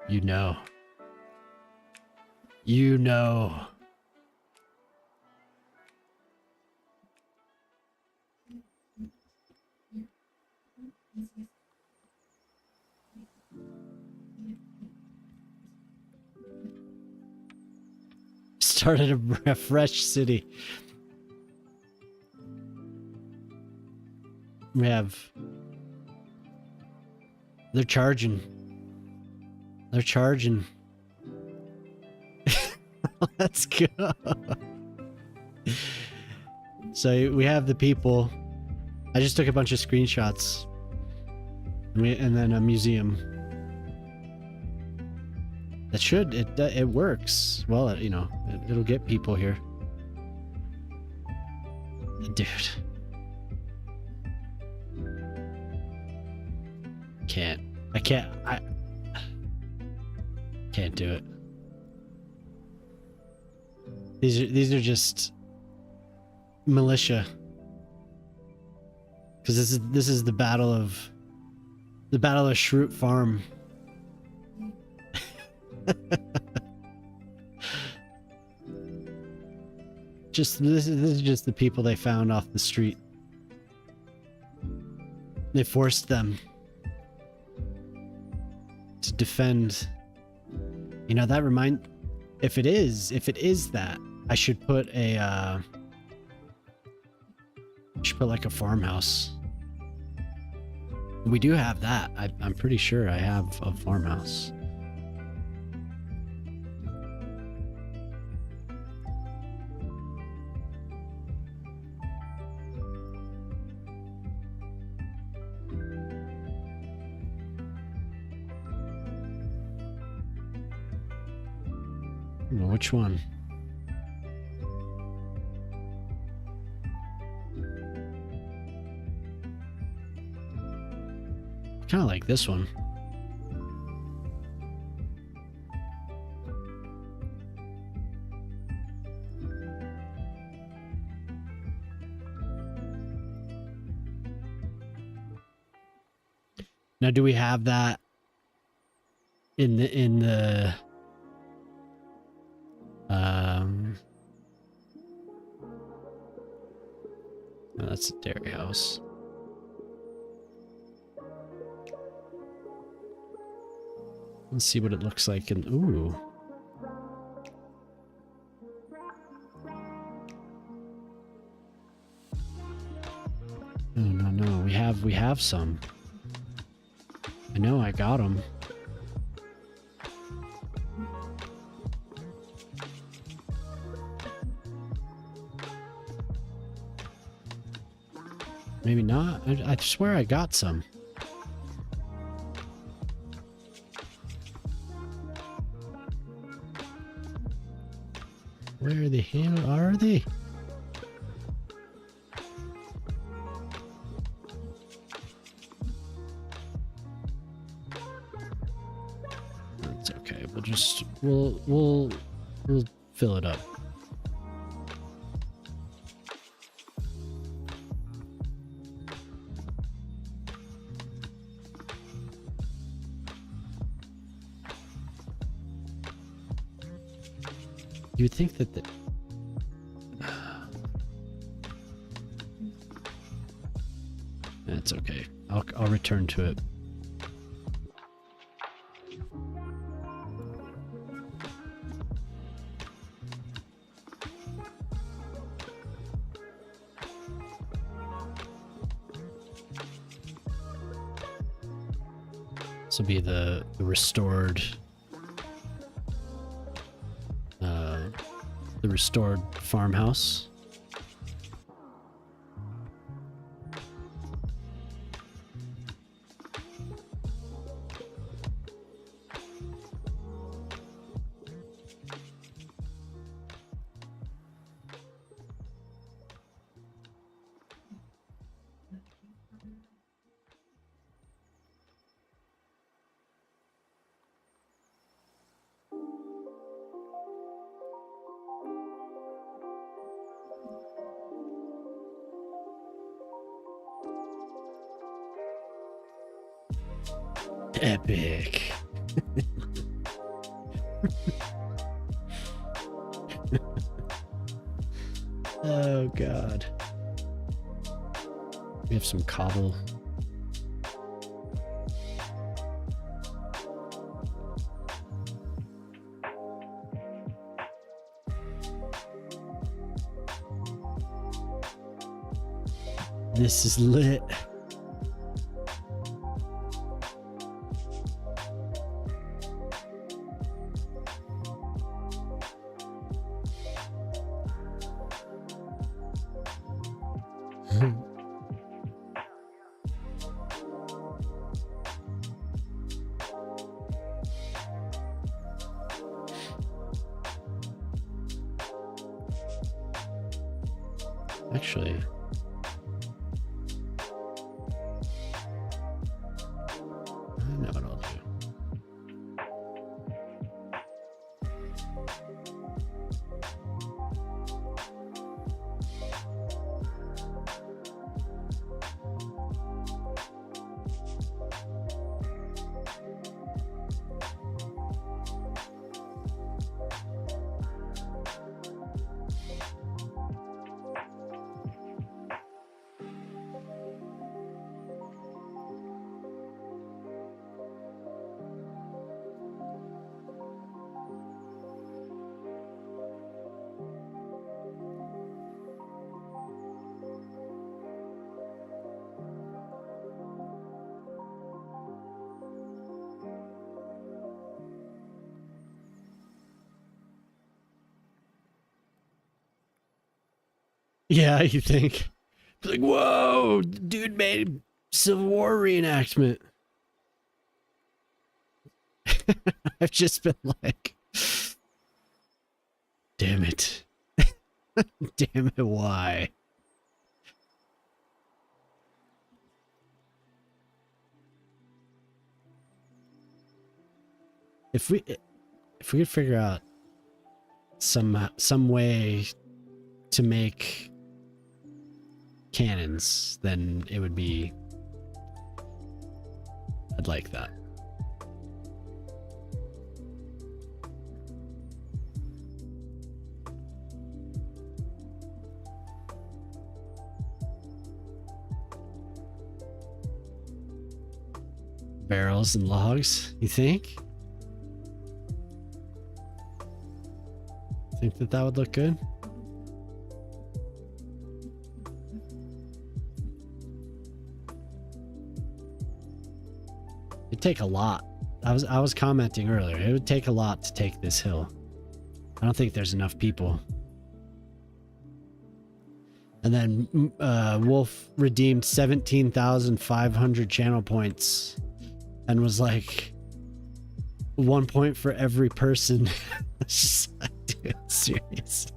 You know. You know. Started a fresh city. We have... They're charging. They're charging. Let's go. So we have the people. I just took a bunch of screenshots. And then a museum. That should, it works. Well, you know, it'll get people here. Dude. I can't do it. These are just militia. Because this is the battle of Shroot Farm. This is just the people they found off the street. They forced them to defend. You know, that if it is that, I should put like a farmhouse. We do have that. I'm pretty sure I have a farmhouse. Which one? Kind of like this one. Now, do we have that in the no, that's a dairy house. Let's see what it looks like in, ooh. No, we have some. I know, I got them. Maybe not. I swear I got some. Where the hell are they? That's okay. We'll fill it up. You would think that that's okay. I'll return to it. This will be the restored farmhouse. Epic. Oh god. We have some cobble. This is lit. Actually, I know what I'll do. Yeah, you think? Like, whoa, dude made Civil War reenactment. I've just been like, damn it. Damn it, why? If we could figure out some way to make cannons, then it would be, I'd like that. Barrels and logs, you think? Think that would look good? It'd take a lot. I was commenting earlier. It would take a lot to take this hill. I don't think there's enough people. And then Wolf redeemed 17,500 channel points and was like 1 point for every person. It's just like, dude, seriously.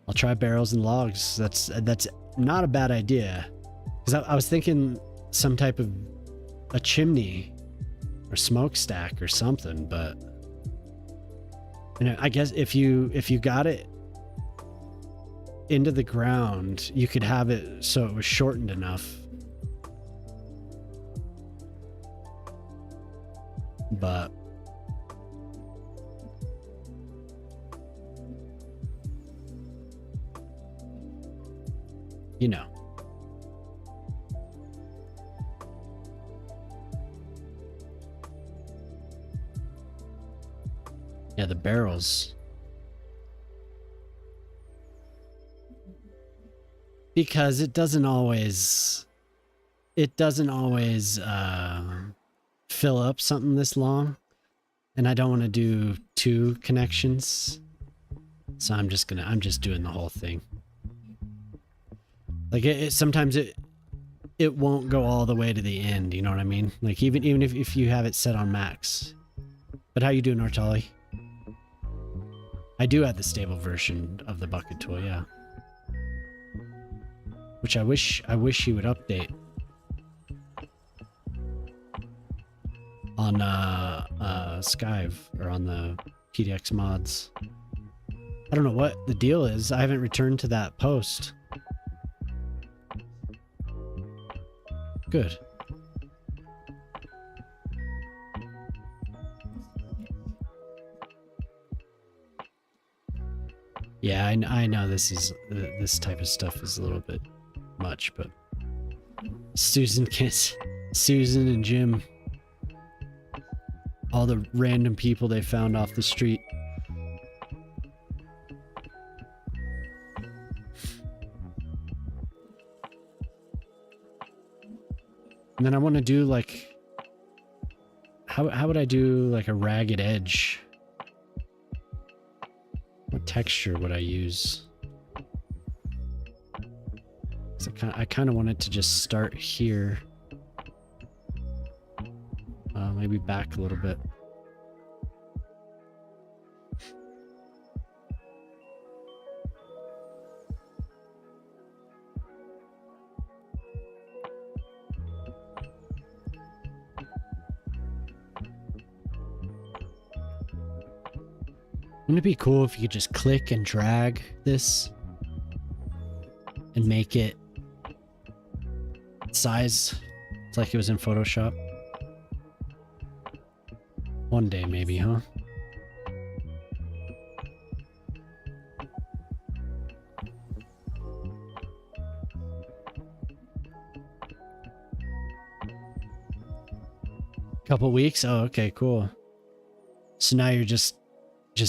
I'll try barrels and logs. That's not a bad idea. Because I was thinking some type of a chimney or smokestack or something, but you know, I guess if you got it into the ground, you could have it so it was shortened enough. But you know. Yeah, the barrels. Because it doesn't always fill up something this long, and I don't want to do 2 connections. So I'm just doing the whole thing. Like sometimes it won't go all the way to the end, you know what I mean? Like even if you have it set on max. But how you doing, Nortali? I do have the stable version of the bucket tool, yeah. Which I wish he would update on Skive or on the PDX mods. I don't know what the deal is. I haven't returned to that post. Good. Yeah, I know this type of stuff is a little bit much, but Susan and Jim, all the random people they found off the street. And then I want to do like, how would I do like a ragged edge? What texture would I use? I kind of want it to just start here. Maybe back a little bit. Wouldn't it be cool if you could just click and drag this and make it size? It's like it was in Photoshop. One day maybe, huh? Couple weeks? Oh, okay, cool. So now you're just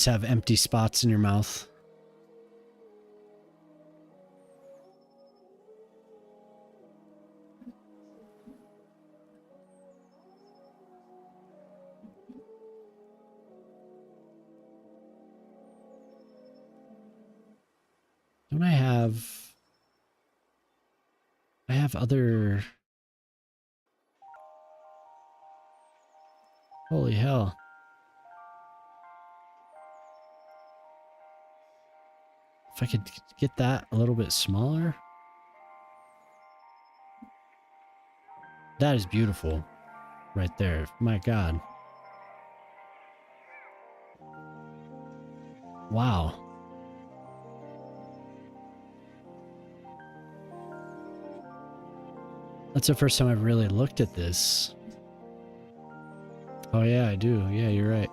have empty spots in your mouth. Don't I have other... Holy hell. If I could get that a little bit smaller. That is beautiful. Right there. My God. Wow. That's the first time I've really looked at this. Oh yeah, I do. Yeah, you're right.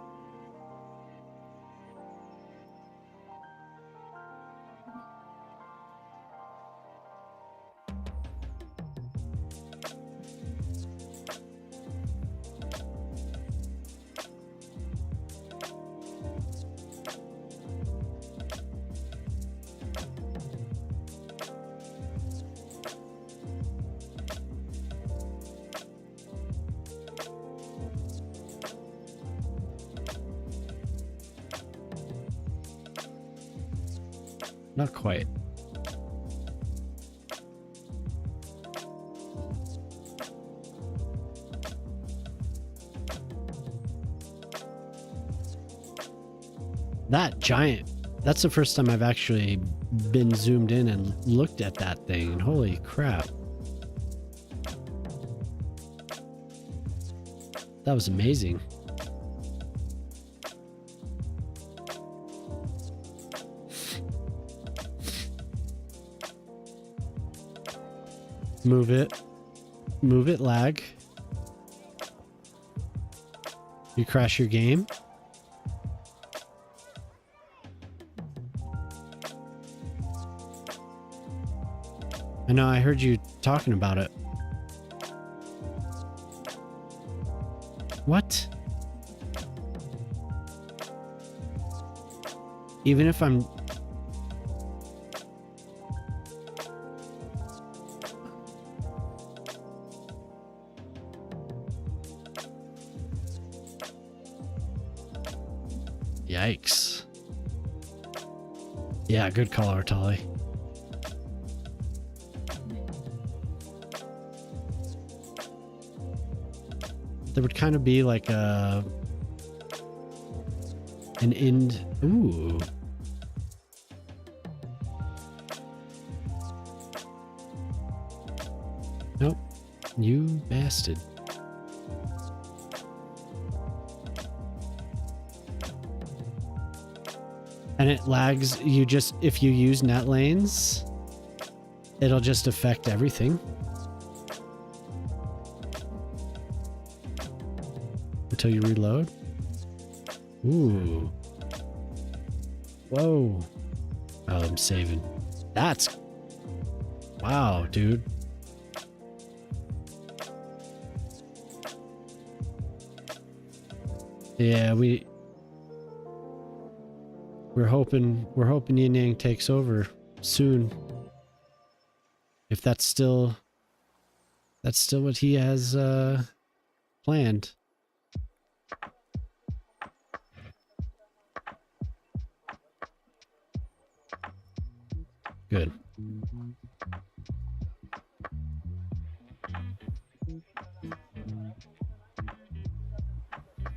Not quite. That giant. That's the first time I've actually been zoomed in and looked at that thing. And holy crap. That was amazing. Move it. Move it, lag. You crash your game? I know, I heard you talking about it. What? Even if I'm... Yikes. Yeah, good call, Artali. There would kind of be like an end. Ooh. Nope. You bastard. And it lags. You just, if you use net lanes, it'll just affect everything. Until you reload. Ooh. Whoa. Oh, I'm saving. That's... Wow, dude. Yeah, we're hoping Yin Yang takes over soon. If that's still what he has planned. Good.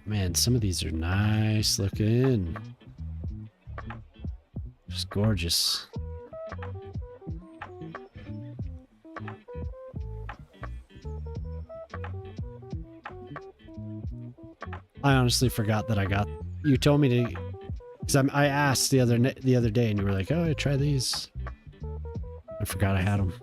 Man, some of these are nice looking. Just gorgeous. I honestly forgot that I got... You told me to... Because I asked the other day and you were like, oh, try these. I forgot I had them.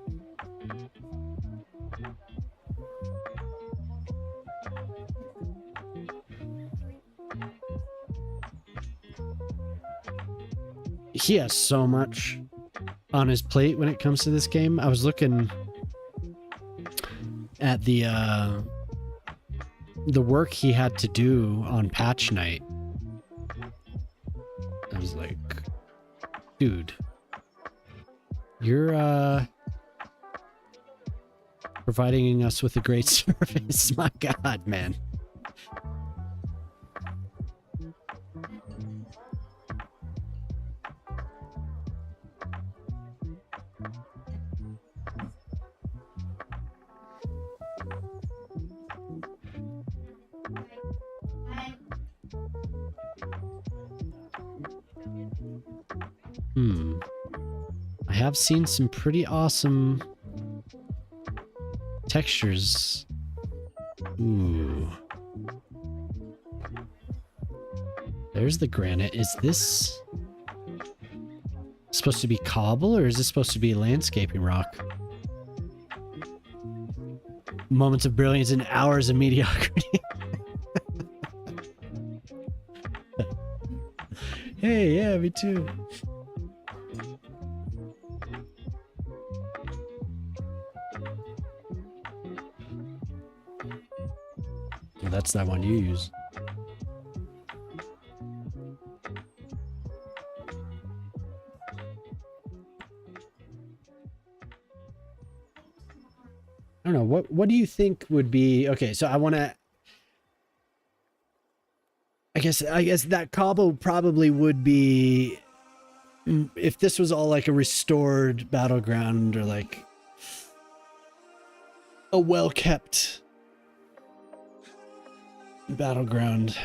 He has so much on his plate when it comes to this game. I was looking at the work he had to do on patch night. I was like, dude, you're providing us with a great service. My God, man. I have seen some pretty awesome textures. Ooh. There's the granite. Is this supposed to be cobble or is this supposed to be landscaping rock? Moments of brilliance and hours of mediocrity. Hey, yeah, me too. Well, that's that one you use. I don't know, what do you think would be okay, so I want to I guess that cobble probably would be if this was all like a restored battleground or like a well-kept battleground,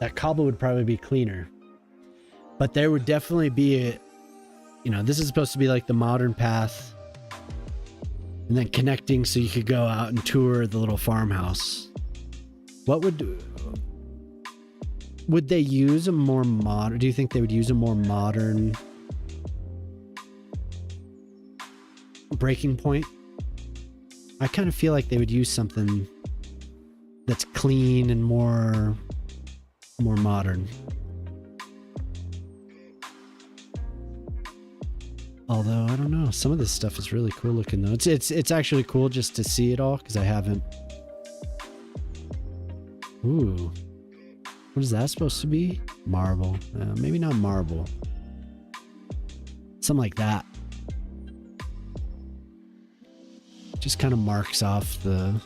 that cobble would probably be cleaner. But there would definitely be a, you know, this is supposed to be like the modern path, and then connecting so you could go out and tour the little farmhouse. What would they use a more modern, do you think they would use a more modern breaking point? I kind of feel like they would use something that's clean and more modern. Although I don't know, some of this stuff is really cool looking though. It's actually cool just to see it all because I haven't. Ooh, what is that supposed to be? Marble? Maybe not marble. Something like that. Just kind of marks off the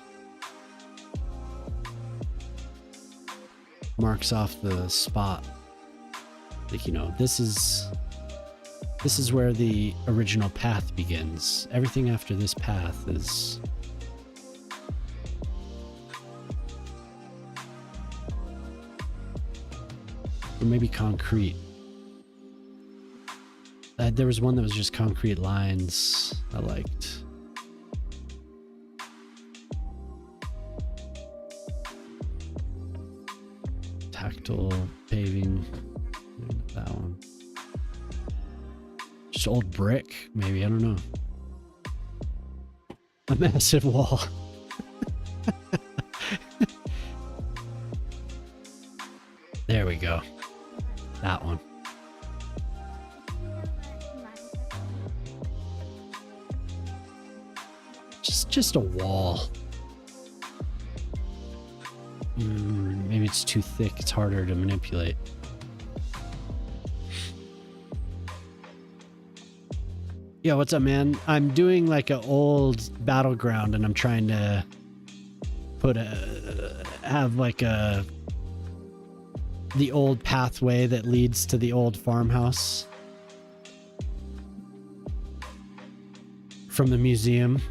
spot. Like, you know, this is where the original path begins. Everything after this path is or maybe concrete. There was one that was just concrete lines I liked. Tactile paving, that one. Just old brick, maybe, I don't know. A massive wall. There we go. That one. Just a wall. Maybe it's too thick, it's harder to manipulate. Yo, what's up, man? I'm doing like an old battleground and I'm trying to have like the old pathway that leads to the old farmhouse from the museum.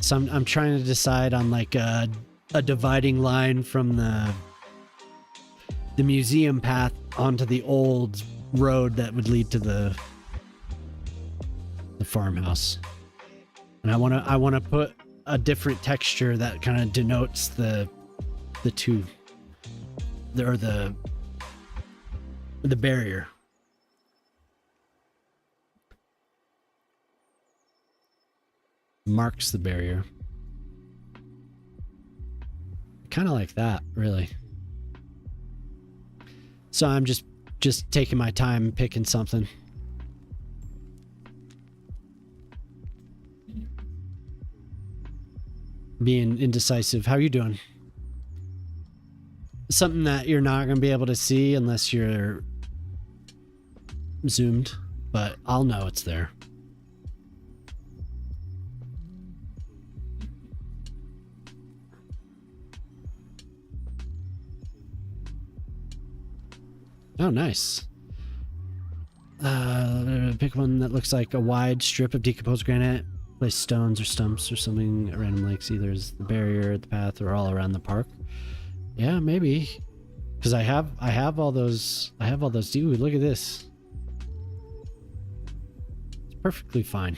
So I'm trying to decide on like a dividing line from the museum path onto the old road that would lead to the farmhouse. And I want to put a different texture that kind of denotes the two, or the barrier. Marks the barrier. Kind of like that, really. So I'm just taking my time picking something. Being indecisive. How are you doing? Something that you're not going to be able to see unless you're zoomed, but I'll know it's there. Oh, nice. Pick one that looks like a wide strip of decomposed granite. Place stones or stumps or something at random lakes, either as the barrier, the path, or all around the park. Yeah, maybe. Because I have all those. Dude, look at this. It's perfectly fine.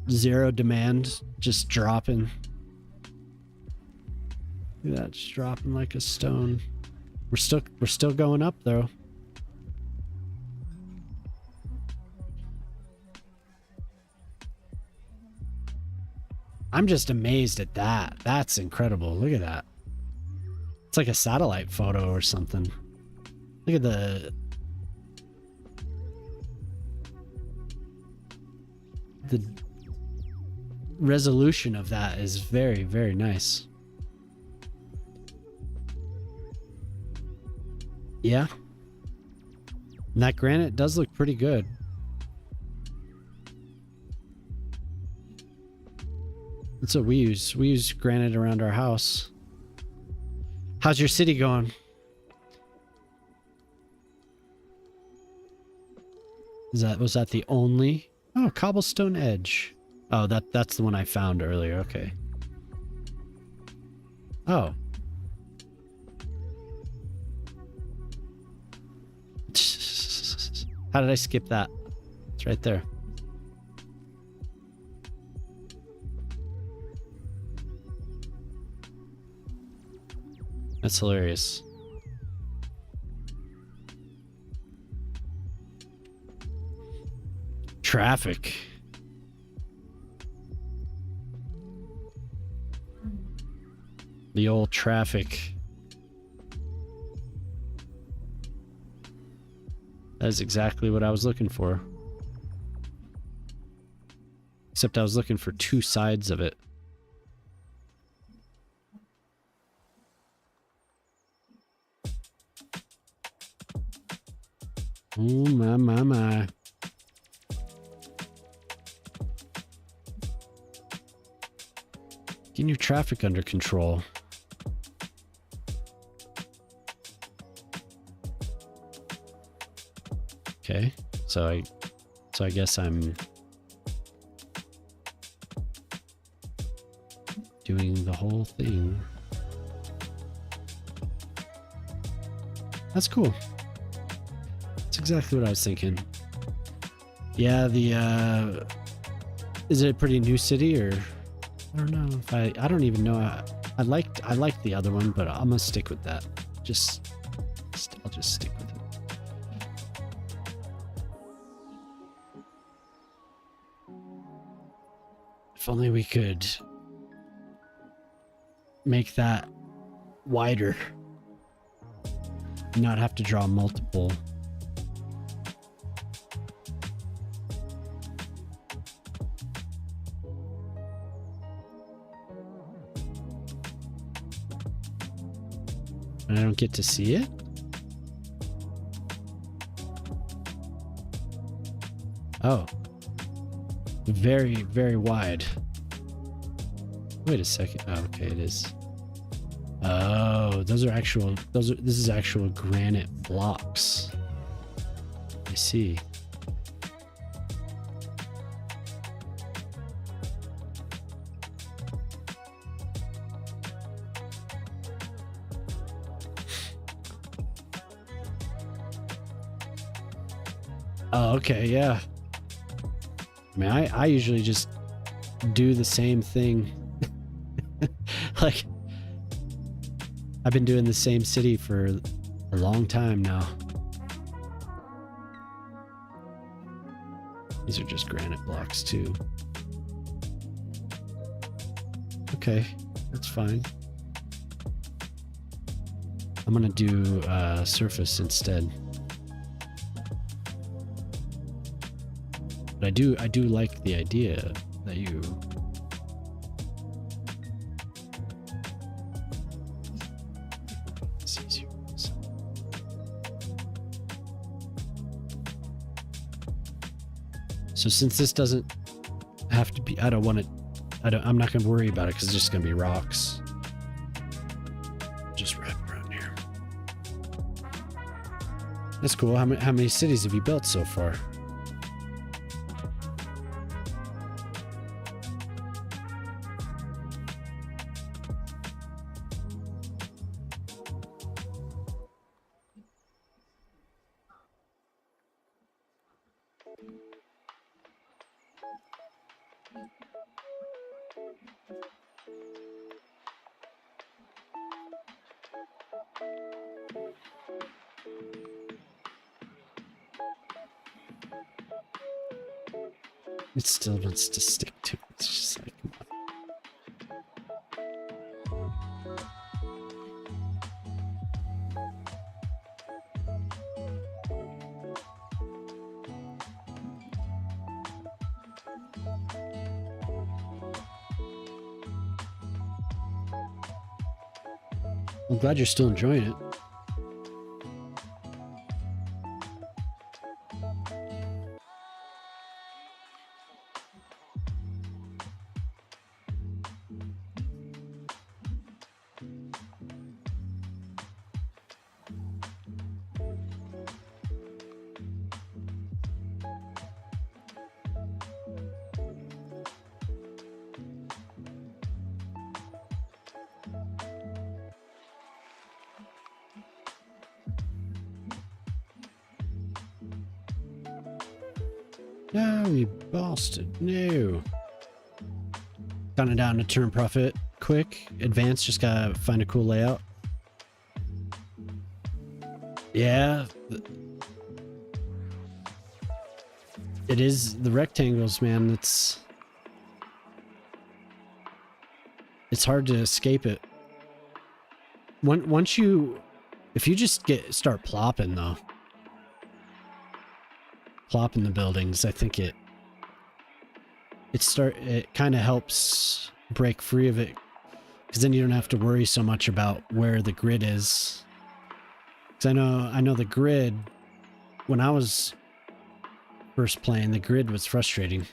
Zero demand, just dropping. Look at that, just dropping like a stone. We're still going up though. I'm just amazed at that. That's incredible. Look at that. It's like a satellite photo or something. Look at the resolution of that is very, very nice. Yeah. And that granite does look pretty good. That's what we use. We use granite around our house. How's your city going? Was that the only? Oh, cobblestone edge. Oh, that's the one I found earlier. Okay. Oh. How did I skip that? It's right there. That's hilarious. Traffic. The old traffic. That is exactly what I was looking for. Except I was looking for two sides of it. Oh my. Getting your traffic under control. Okay, so I guess I'm doing the whole thing. That's cool. That's exactly what I was thinking. Yeah, is it a pretty new city, or I don't know if I don't even know. I liked the other one, but I'm gonna stick with that. I'll just stick with it. If only we could make that wider. Not have to draw multiple. And I don't get to see it? Oh. Very, very wide. Wait a second. Oh, okay, it is. Oh, this is actual granite blocks. I see. Oh, okay, yeah. I mean, I usually just do the same thing. Like, I've been doing the same city for a long time now. These are just granite blocks too. Okay, that's fine. I'm gonna do surface instead. But I do like the idea that you So since this doesn't have to be, I'm not going to worry about it because it's just going to be rocks. Just wrap around here. That's cool. How many cities have you built so far? It still wants to stick to it. It's just like, come on. I'm glad you're still enjoying it. No, you bastard. No. Counting down to turn profit quick. Advance, just gotta find a cool layout. Yeah. It is the rectangles, man. It's hard to escape it. Once you, if you just start plopping though, plopping the buildings, I think it kind of helps break free of it, because then you don't have to worry so much about where the grid is. Because I know the grid, when I was first playing, the grid was frustrating.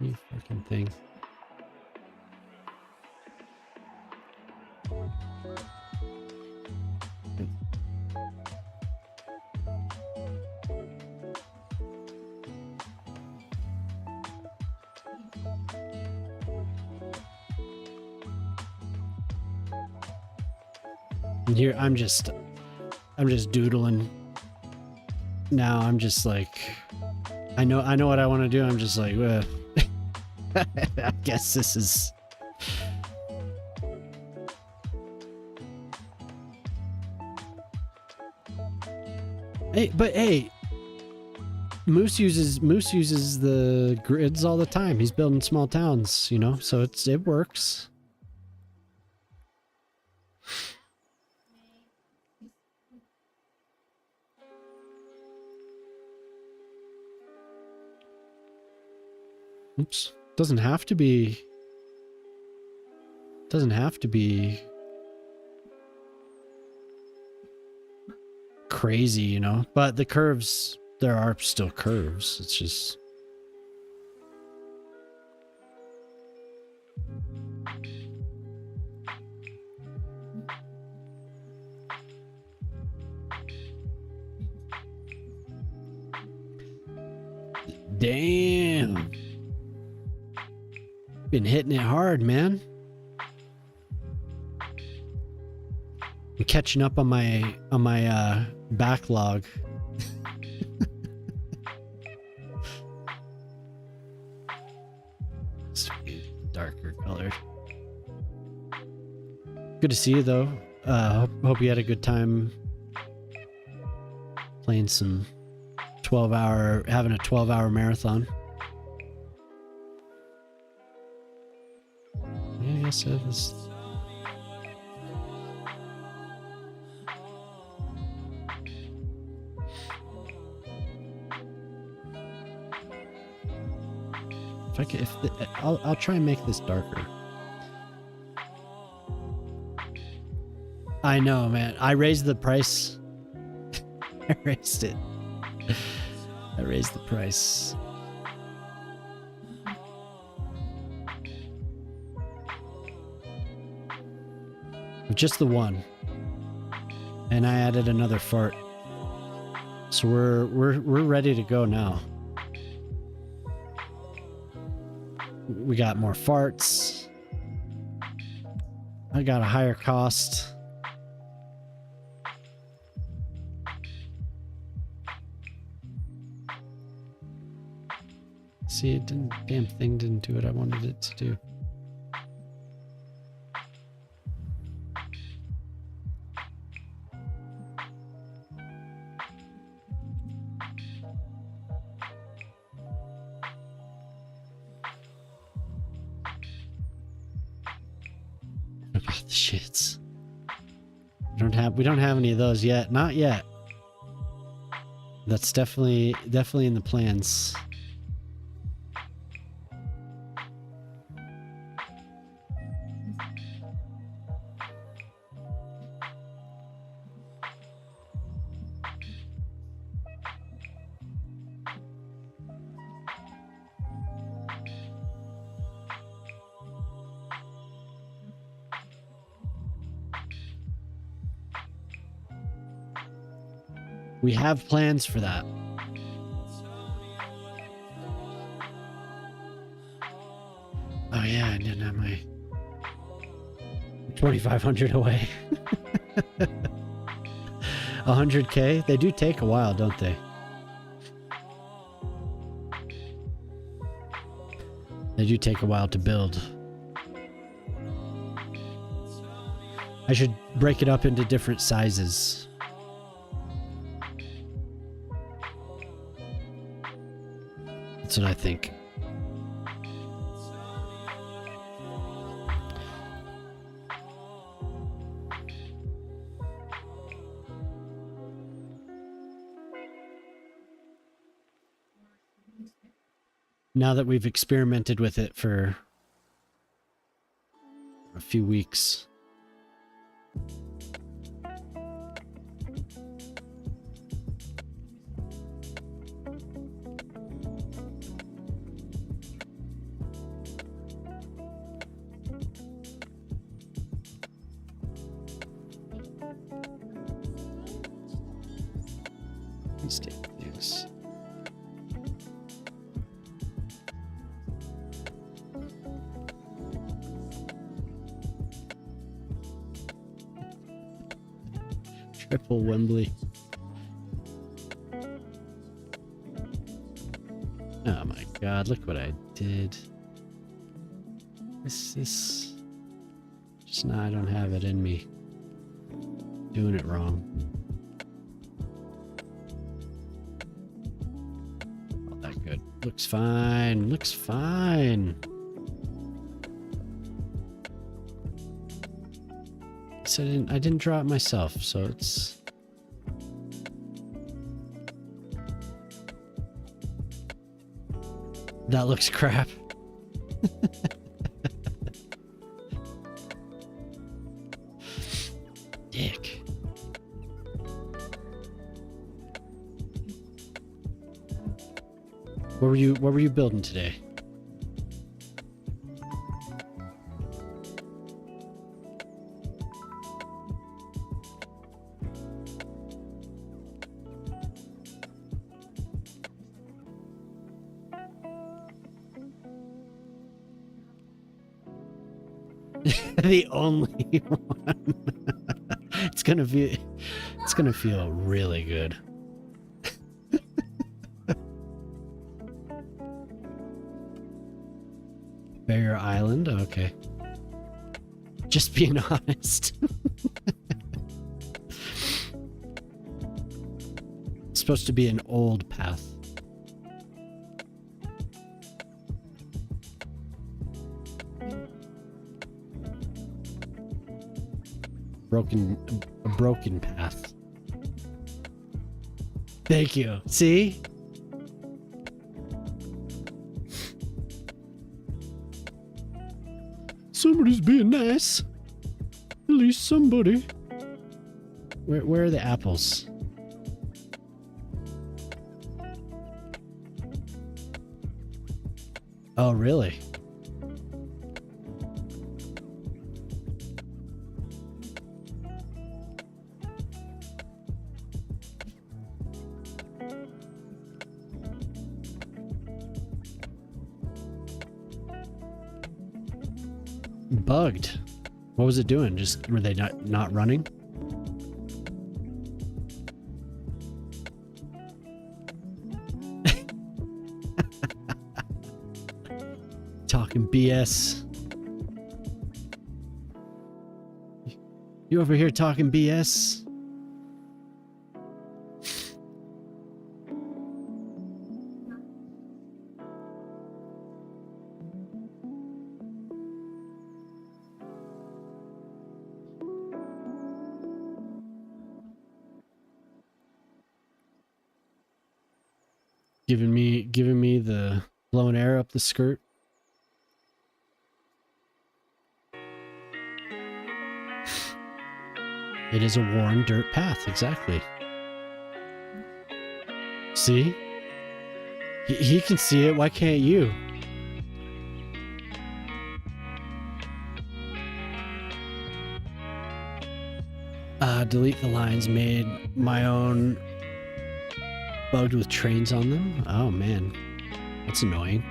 You fucking thing. And here I'm just doodling. Now I'm just like, I know what I want to do. I'm just like, I guess this is. Hey, Moose uses the grids all the time. He's building small towns, you know, so it works. Oops. Doesn't have to be crazy, you know, but the curves, there are still curves. It's just damn. Been hitting it hard, man. I'm catching up on my backlog. Sweet, darker colored. Good to see you though. Hope you had a good time playing some having a 12-hour marathon. Yeah, I guess it is. I'll try and make this darker. I know, man. I raised the price. I raised it. I raised the price. Just the one. And I added another fart. So we're ready to go now. We got more farts. I got a higher cost. See, it didn't, damn thing didn't do what I wanted it to do. About the shits. We don't have any of those yet. Not yet. That's definitely in the plans. We have plans for that. Oh yeah, I didn't have my 2,500 away. 100K? They do take a while, don't they? They do take a while to build. I should break it up into different sizes. That's what I think. Now that we've experimented with it for a few weeks. Let's take this. Triple Wembley. Oh my god, look what I did. This is just now I don't have it in me. Doing it wrong. Not that good. Looks fine. Looks fine. So I didn't draw it myself, so it's that looks crap. Dick. What were you building today? The only one. It's gonna feel really good. Barrier Island, okay. Just being honest. It's supposed to be an old path. A broken path. Thank you. See? Somebody's being nice. At least somebody. Where are the apples? Oh, really? Bugged. What was it doing? Just were they not running? Talking BS. You over here talking BS? Giving me the blowing air up the skirt. It is a worn dirt path, exactly. See? He can see it, why can't you? Delete the lines made my own. Bugged with trains on them? Oh man, that's annoying.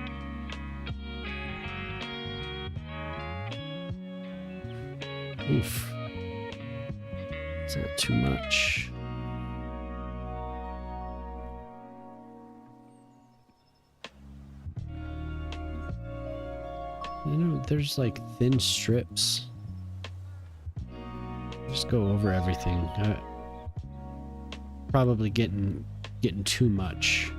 Oof. Is that too much? You know, there's like thin strips. Just go over everything. Probably getting too much.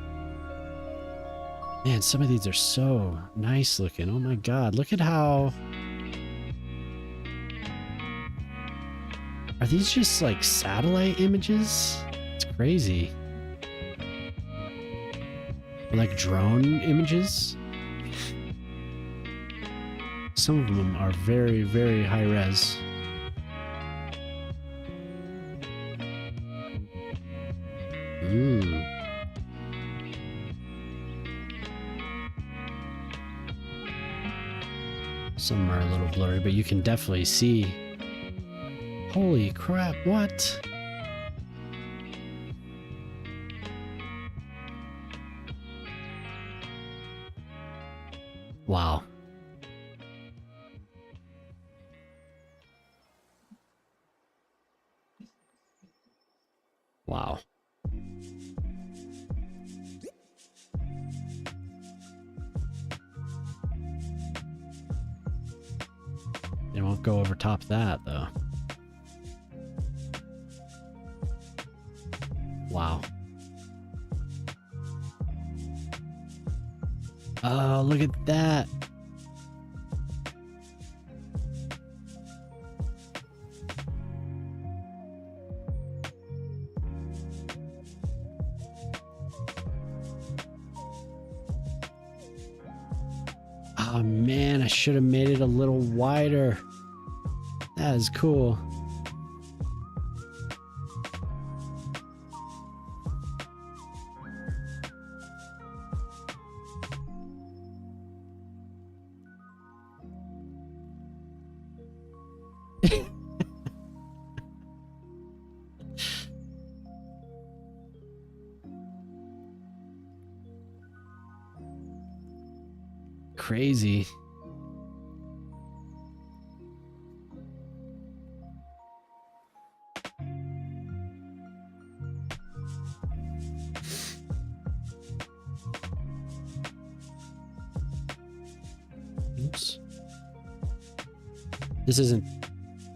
Man, some of these are so nice looking. Oh my god, look at how... Are these just like satellite images? It's crazy. Or like drone images? Some of them are very, very high res. Some are a little blurry, but you can definitely see. Holy crap, what? Wow. Wow. They won't go over top that, though. Wow. Oh, look at that. Oh man, I should have made it a little wider. That is cool. Crazy. Oops. This isn't...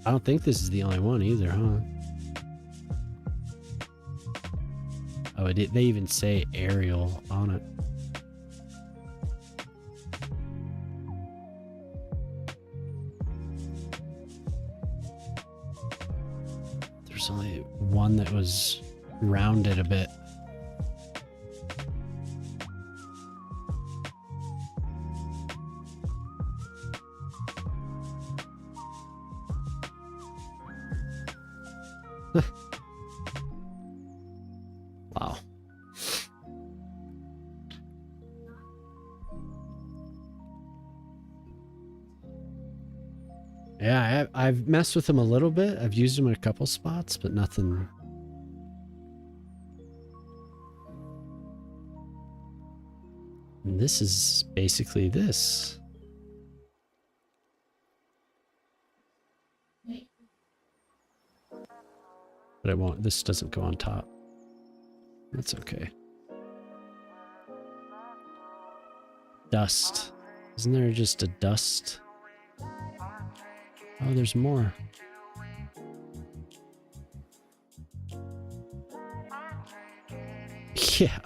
I don't think this is the only one either, huh? Oh, they even say aerial on it. There's only one that was rounded a bit. Wow. Yeah, I've messed with them a little bit. I've used them in a couple spots, but nothing. And this is basically this. But it won't, this doesn't go on top. That's okay. Dust. Isn't there just a dust? Oh, there's more. Yeah.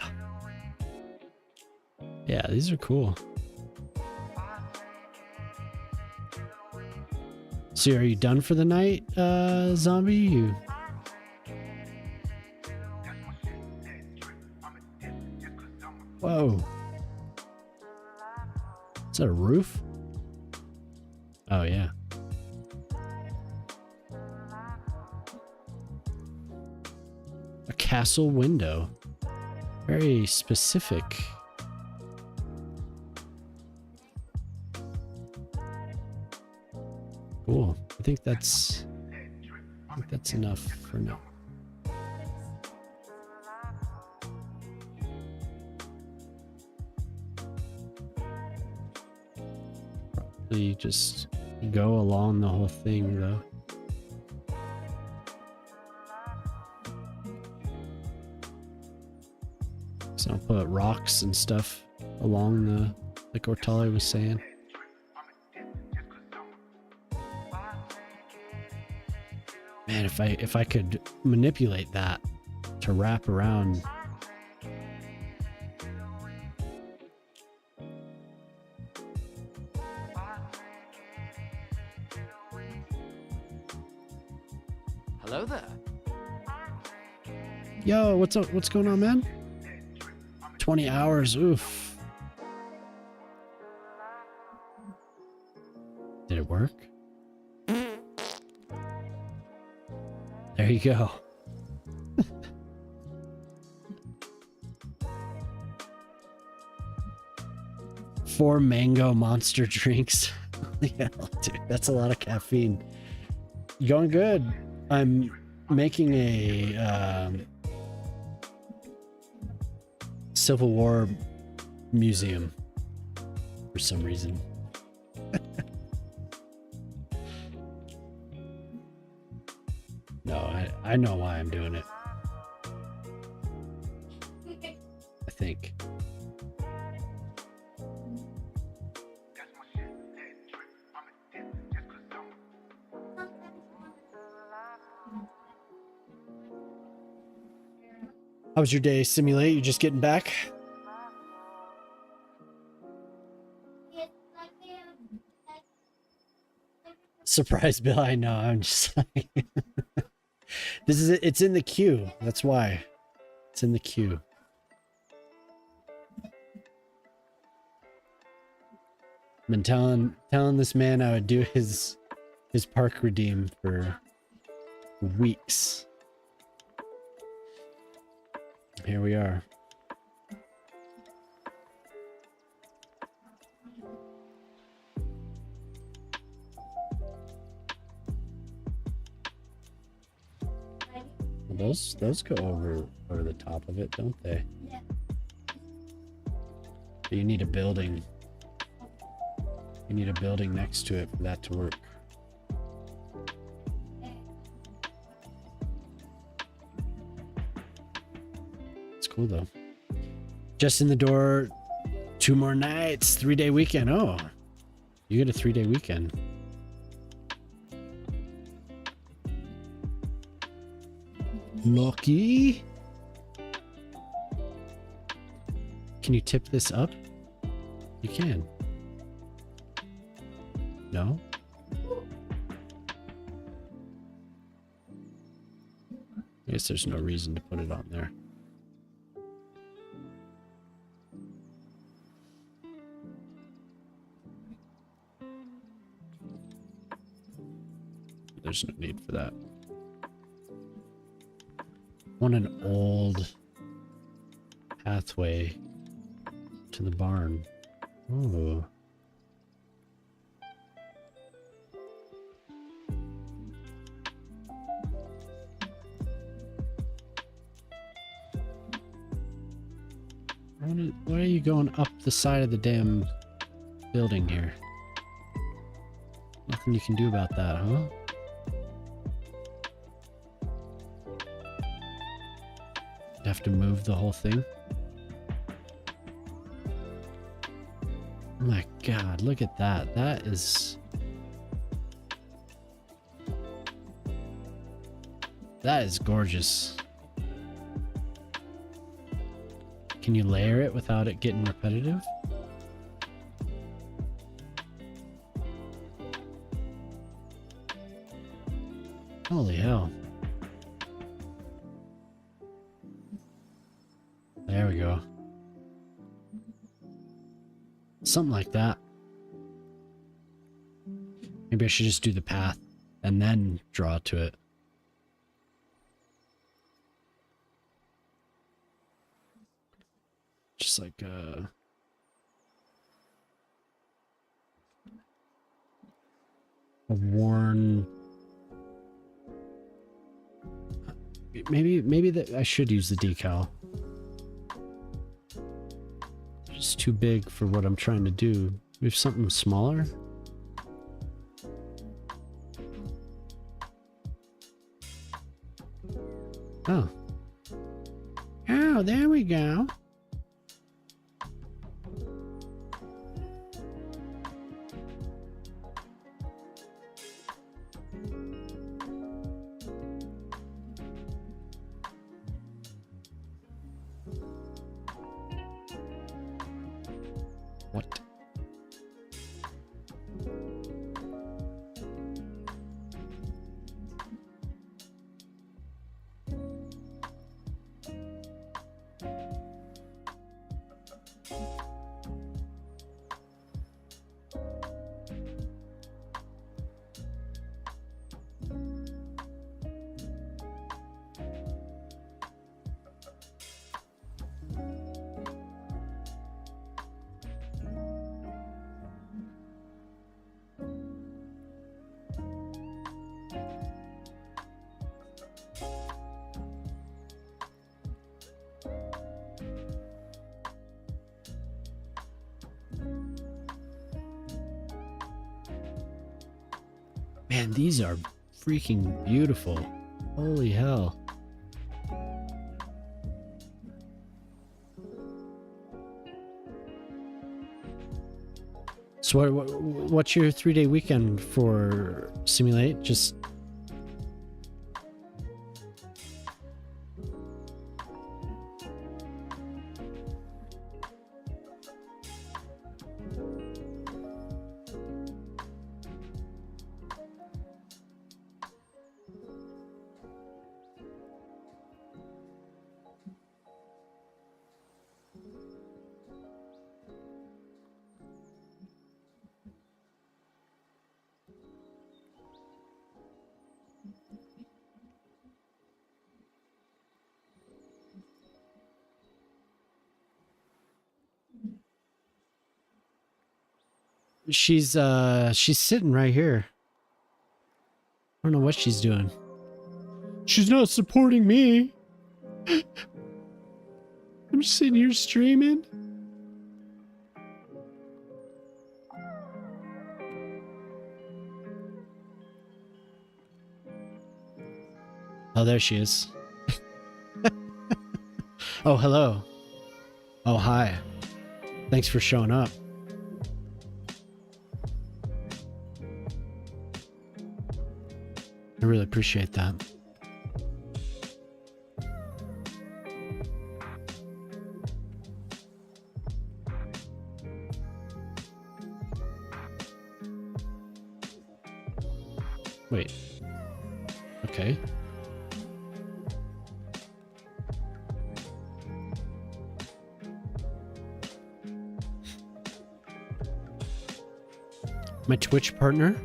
Yeah, these are cool. So are you done for the night, zombie? You... Whoa. Is that a roof? Oh, yeah. A castle window. Very specific. Cool. I think that's enough for now. Probably just go along the whole thing though. So I'll put rocks and stuff along the, like Ortali was saying. Man, if I could manipulate that to wrap around. Hello there. Yo, what's up? What's going on, man? 20 hours, oof. Did it work? There you go. 4 mango monster drinks. Yeah, dude, that's a lot of caffeine. Going good. I'm making a Civil War museum for some reason. No, I know why I'm doing it. I think. How was your day, Simulate? You just getting back? Surprise, Bill. I know. I'm just like, this is it. It's in the queue. That's why it's in the queue. Been telling this man I would do his park redeem for weeks. Here we are. Those go over the top of it, don't they? Yeah. You need a building. You need a building next to it for that to work. It's cool though. Just in the door, 2 more nights, 3-day weekend. Oh, you get a 3-day weekend. Lucky. Can you tip this up? You can. No? I guess there's no reason to put it on there. There's no need for that. I want an old pathway to the barn. Oh. Why are you going up the side of the damn building here? Nothing you can do about that, huh? You have to move the whole thing? Oh my god, look at that. That is gorgeous. Can you layer it without it getting repetitive? Holy hell. There we go. Something like that. Maybe I should just do the path and then draw to it. Just like a worn. Maybe that I should use the decal. It's too big for what I'm trying to do. We have something smaller. Oh. Oh, there we go. Man, these are freaking beautiful. Holy hell. So what's your 3-day weekend for Simulate? Just she's sitting right here. I don't know what she's doing. She's not supporting me. I'm just sitting here streaming. Oh, there she is. Oh, hello. Oh, hi. Thanks for showing up. I really appreciate that. Wait. Okay. My Twitch partner?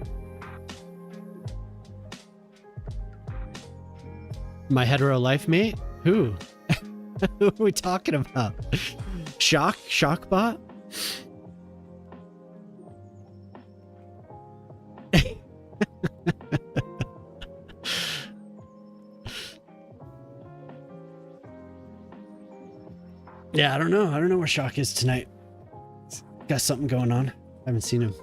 My hetero life mate? Who? Who are we talking about? Shockbot? Yeah, I don't know. I don't know where Shock is tonight. He's got something going on. I haven't seen him.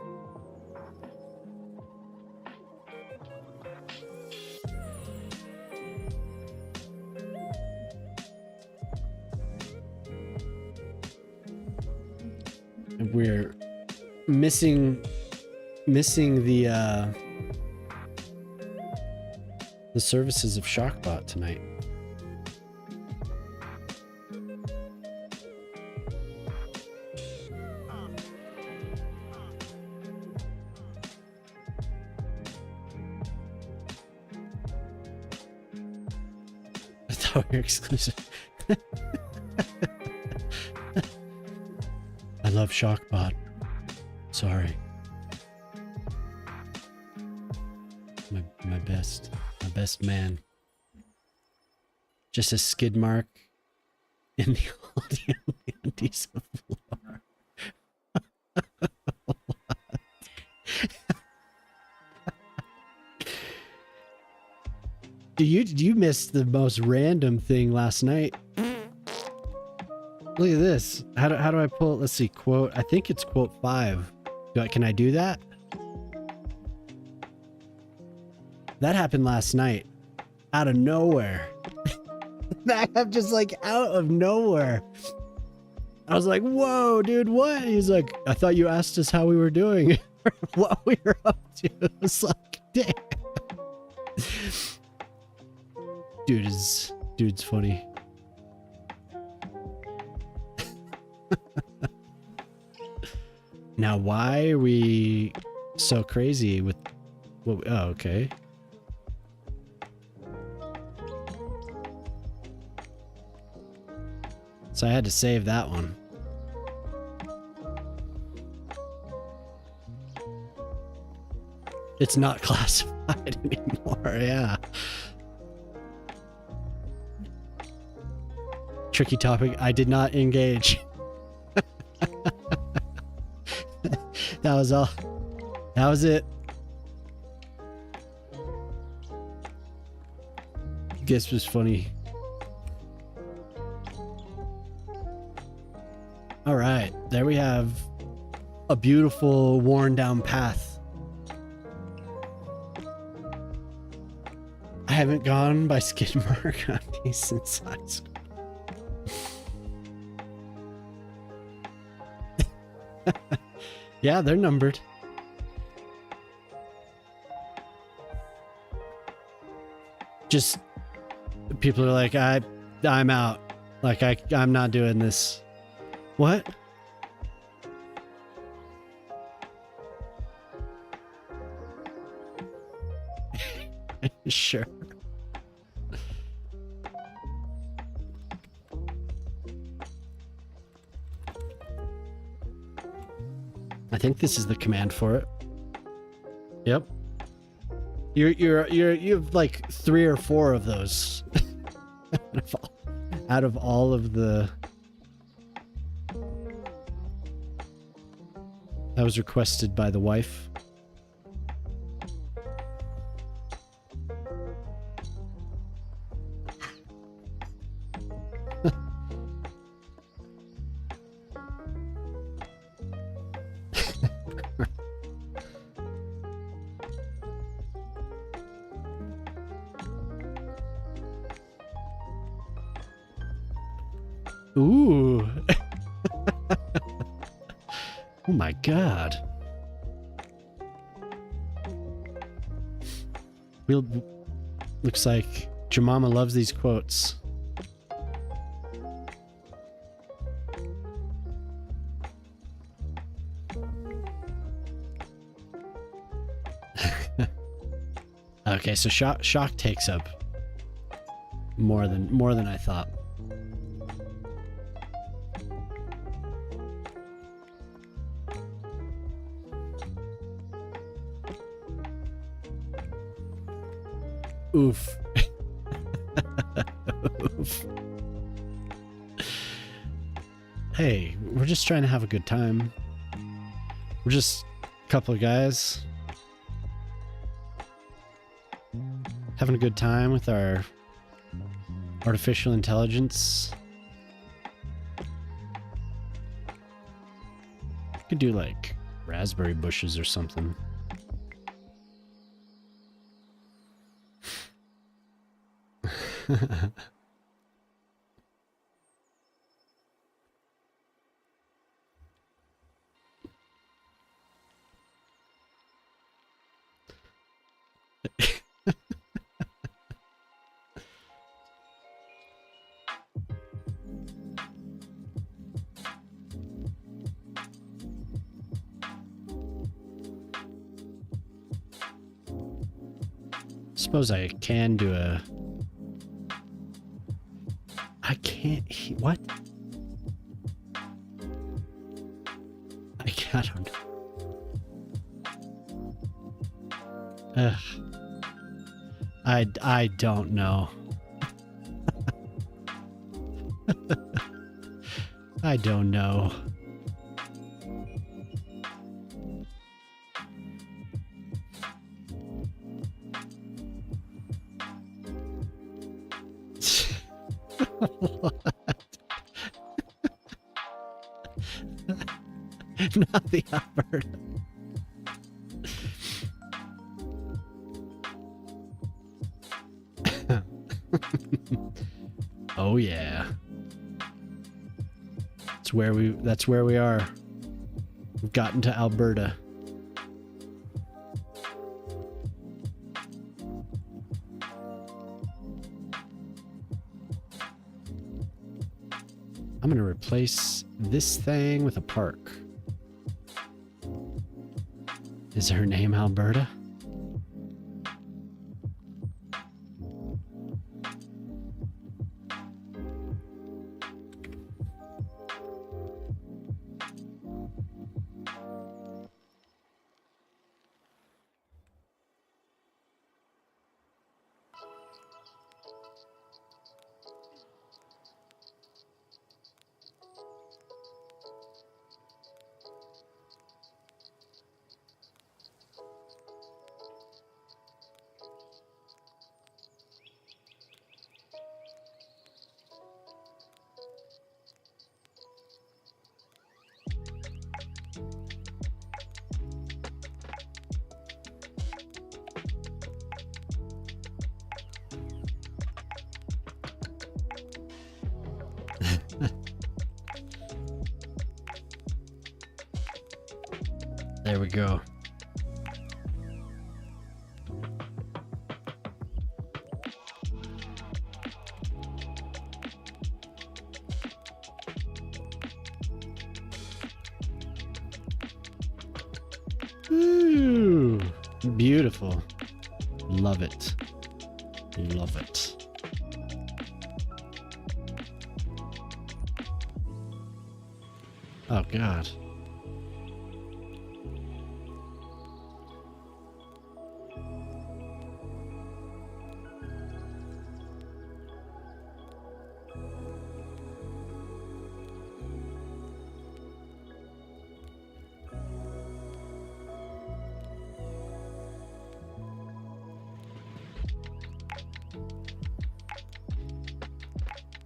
We're missing the services of Shockbot tonight. I thought we were exclusive. I love Shockbot. Sorry. My best man. Just a skid mark in the audio diesel floor. Do you miss the most random thing last night? Look at this. How do I pull it? Let's see, quote. I think it's quote 5. Can I do that? That happened last night. Out of nowhere. That happened just like out of nowhere. I was like, whoa, dude, what? He's like, I thought you asked us how we were doing. What we were up to. It was like, damn. Dude's funny. Now, why are we so crazy with what? Oh, okay. So I had to save that one. It's not classified anymore, yeah. Tricky topic. I did not engage. That was all. That was it. Guess was funny. All right, there we have a beautiful worn down path. haven't gone by skid mark on these since high school. Yeah, they're numbered. Just people are like, I'm out. Like I'm not doing this. What? Sure. I think this is the command for it. Yep. You have like 3 or 4 of those out of all of the. That was requested by the wife. Ooh. Oh my god. Looks like Jemima loves these quotes. Okay, so shock takes up more than I thought. Oof. Oof. Hey, we're just trying to have a good time. We're just a couple of guys having a good time with our artificial intelligence. Could do like raspberry bushes or something. Suppose I can do a... I can't... What? I don't know. I don't know. I don't know. What? Not the Alberta. Oh yeah. That's where we are. We've gotten to Alberta. I'm gonna replace this thing with a park. Is her name Alberta? There we go. Ooh, beautiful. Love it. Love it. Oh, God.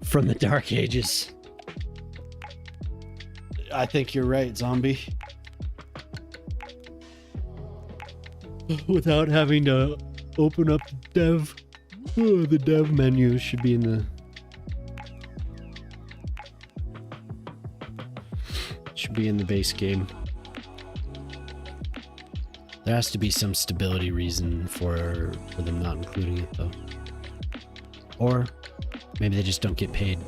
From the Dark Ages. I think you're right, zombie. Without having to open up dev. Oh, the dev menu should be in the... should be in the base game. There has to be some stability reason for them not including it, though. Or maybe they just don't get paid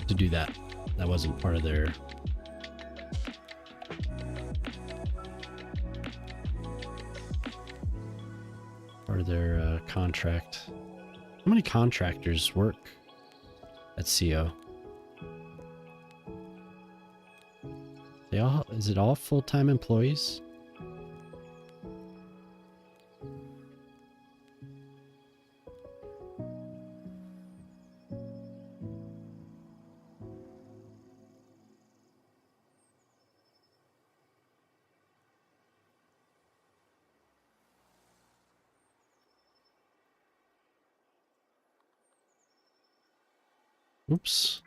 to do that. That wasn't part of their... contract. How many contractors work at CO? They all, is it all full-time employees? Oops.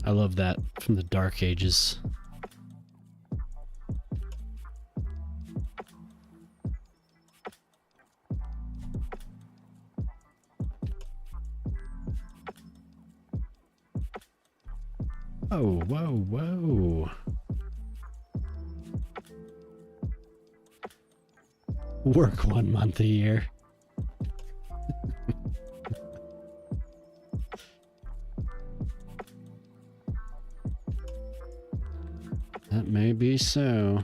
I love that from the Dark Ages. Oh, whoa, whoa. Work 1 month a year. That may be so.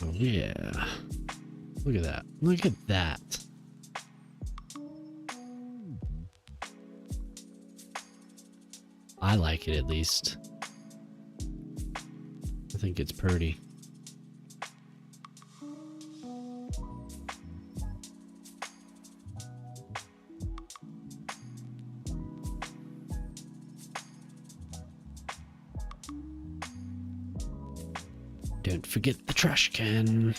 Oh, yeah. Look at that. Look at that. I like it, at least. I think it's pretty. Don't forget the trash can.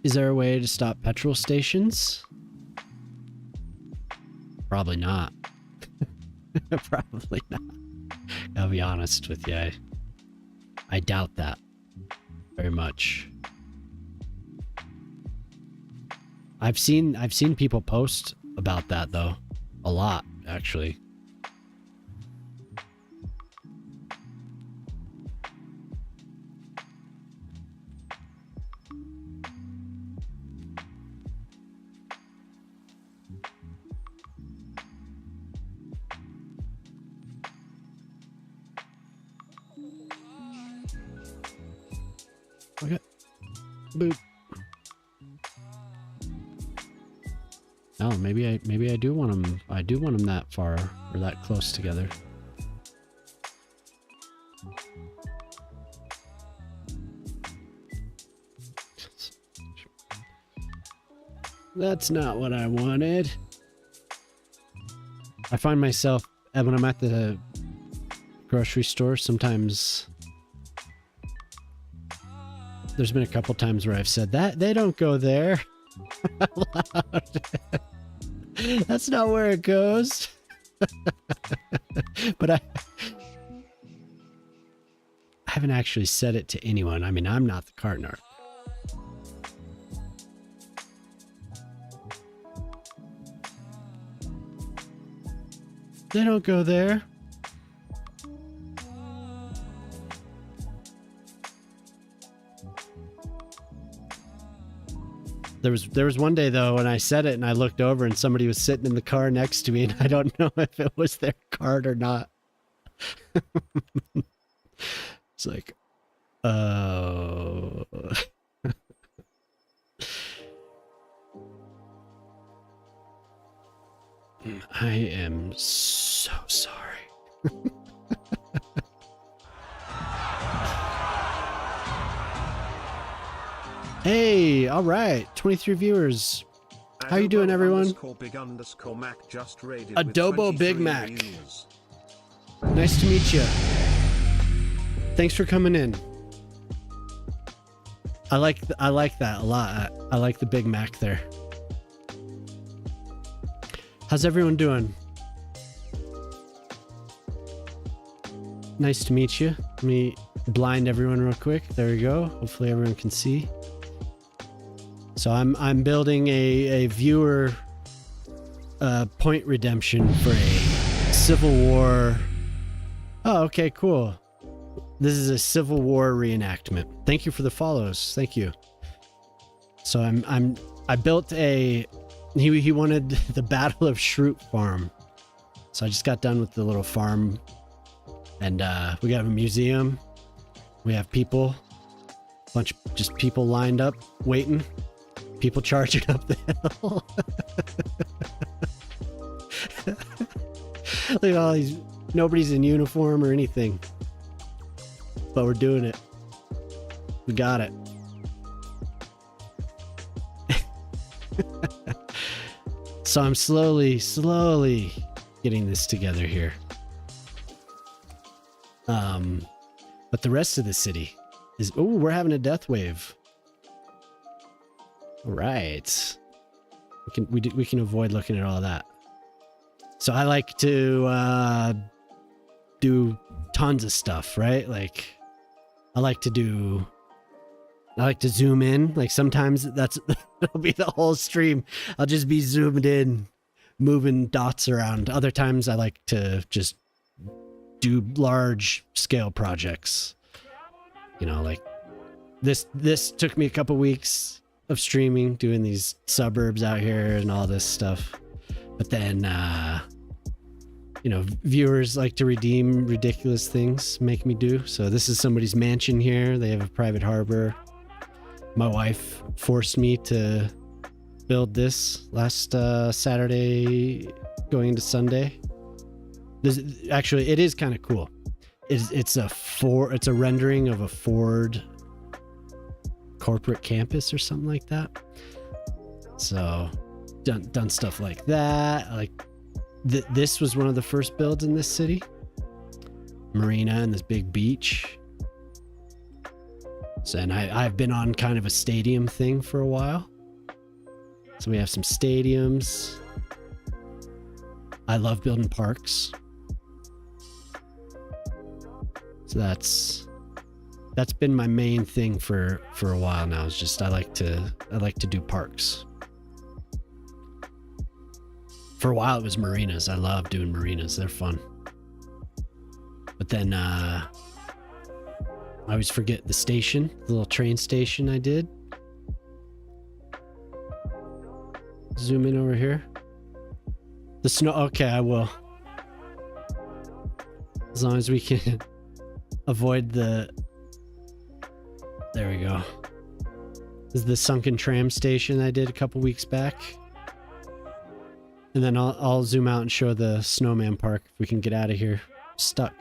Is there a way to stop petrol stations? Probably not. Probably not. I'll be honest with you. I doubt that very much. I've seen people post about that though. A lot, actually. Okay. Boop. Oh, maybe I do want them. I do want them that far or that close together. That's not what I wanted. I find myself when I'm at the grocery store, sometimes there's been a couple times where I've said that they don't go there. That's not where it goes. But I haven't actually said it to anyone. I mean, I'm not the cart narc. They don't go there. There was one day though when I said it and I looked over and somebody was sitting in the car next to me and I don't know if it was their cart or not. It's like, oh. I am so sorry. Hey, all right, 23 viewers. How you doing, everyone? Adobo Big Mac. Nice to meet you. Thanks for coming in. I like that a lot. I like the Big Mac there. How's everyone doing? Nice to meet you. Let me blind everyone real quick. There we go. Hopefully everyone can see. So I'm building a viewer point redemption for a Civil War. Oh, okay, cool. This is a Civil War reenactment. Thank you for the follows. Thank you. So I built a. He wanted the Battle of Shroot Farm, so I just got done with the little farm, and we got a museum. We have people, bunch of just people lined up waiting. People charging up the hill. Look at all these. Nobody's in uniform or anything, but we're doing it. We got it. So I'm slowly getting this together here. But the rest of the city is. Oh, we're having a death wave. All right. We can avoid looking at all that. So I like to do tons of stuff, right? Like I like to zoom in. Like sometimes that'll be the whole stream. I'll just be zoomed in, moving dots around. Other times I like to just do large scale projects. You know, like this took me a couple weeks of streaming, doing these suburbs out here and all this stuff. But then, you know, viewers like to redeem ridiculous things, make me do. So this is somebody's mansion here. They have a private harbor. My wife forced me to build this last Saturday going into Sunday. Actually, it is kind of cool. It's a rendering of a Ford corporate campus or something like that. So done stuff like that. Like this was one of the first builds in this city. Marina and this big beach. So, and I've been on kind of a stadium thing for a while. So we have some stadiums. I love building parks. So that's been my main thing for a while now. It's just I like to do parks. For a while it was marinas. I love doing marinas. They're fun. But then I always forget the station, the little train station I did. Zoom in over here. The snow. Okay, I will. As long as we can avoid the. There we go. This is the sunken tram station I did a couple weeks back. And then I'll zoom out and show the snowman park if we can get out of here. Stuck.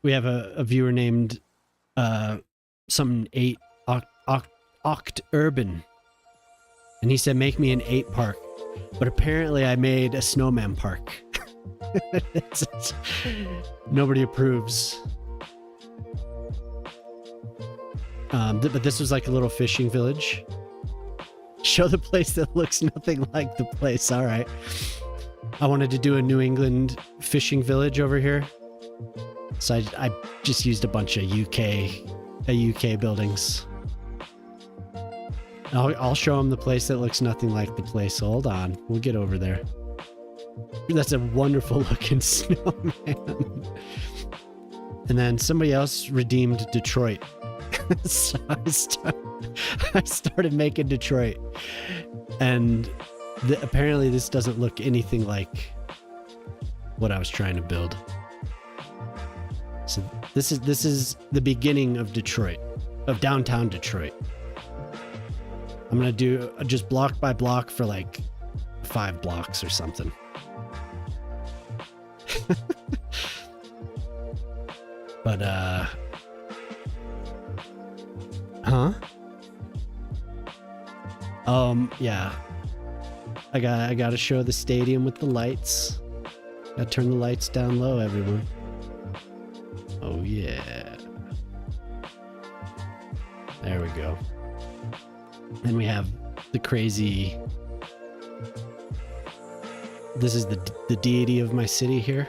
We have a viewer named some 8 Oct Urban, and he said make me an 8 park, but apparently I made a snowman park. Nobody approves. But this was like a little fishing village. Show the place that looks nothing like the place. All right. I wanted to do a New England fishing village over here. So I just used a bunch of UK buildings. I'll show them the place that looks nothing like the place. Hold on. We'll get over there. That's a wonderful looking snowman. And then somebody else redeemed Detroit. So I started making Detroit. And apparently this doesn't look anything like what I was trying to build. So this is the beginning of Detroit, of downtown Detroit. I'm gonna do just block by block for like 5 blocks or something. But yeah, I gotta show the stadium with the lights. Gotta turn the lights down low, everyone. Oh yeah. There we go. Then we have the crazy. This is the deity of my city here.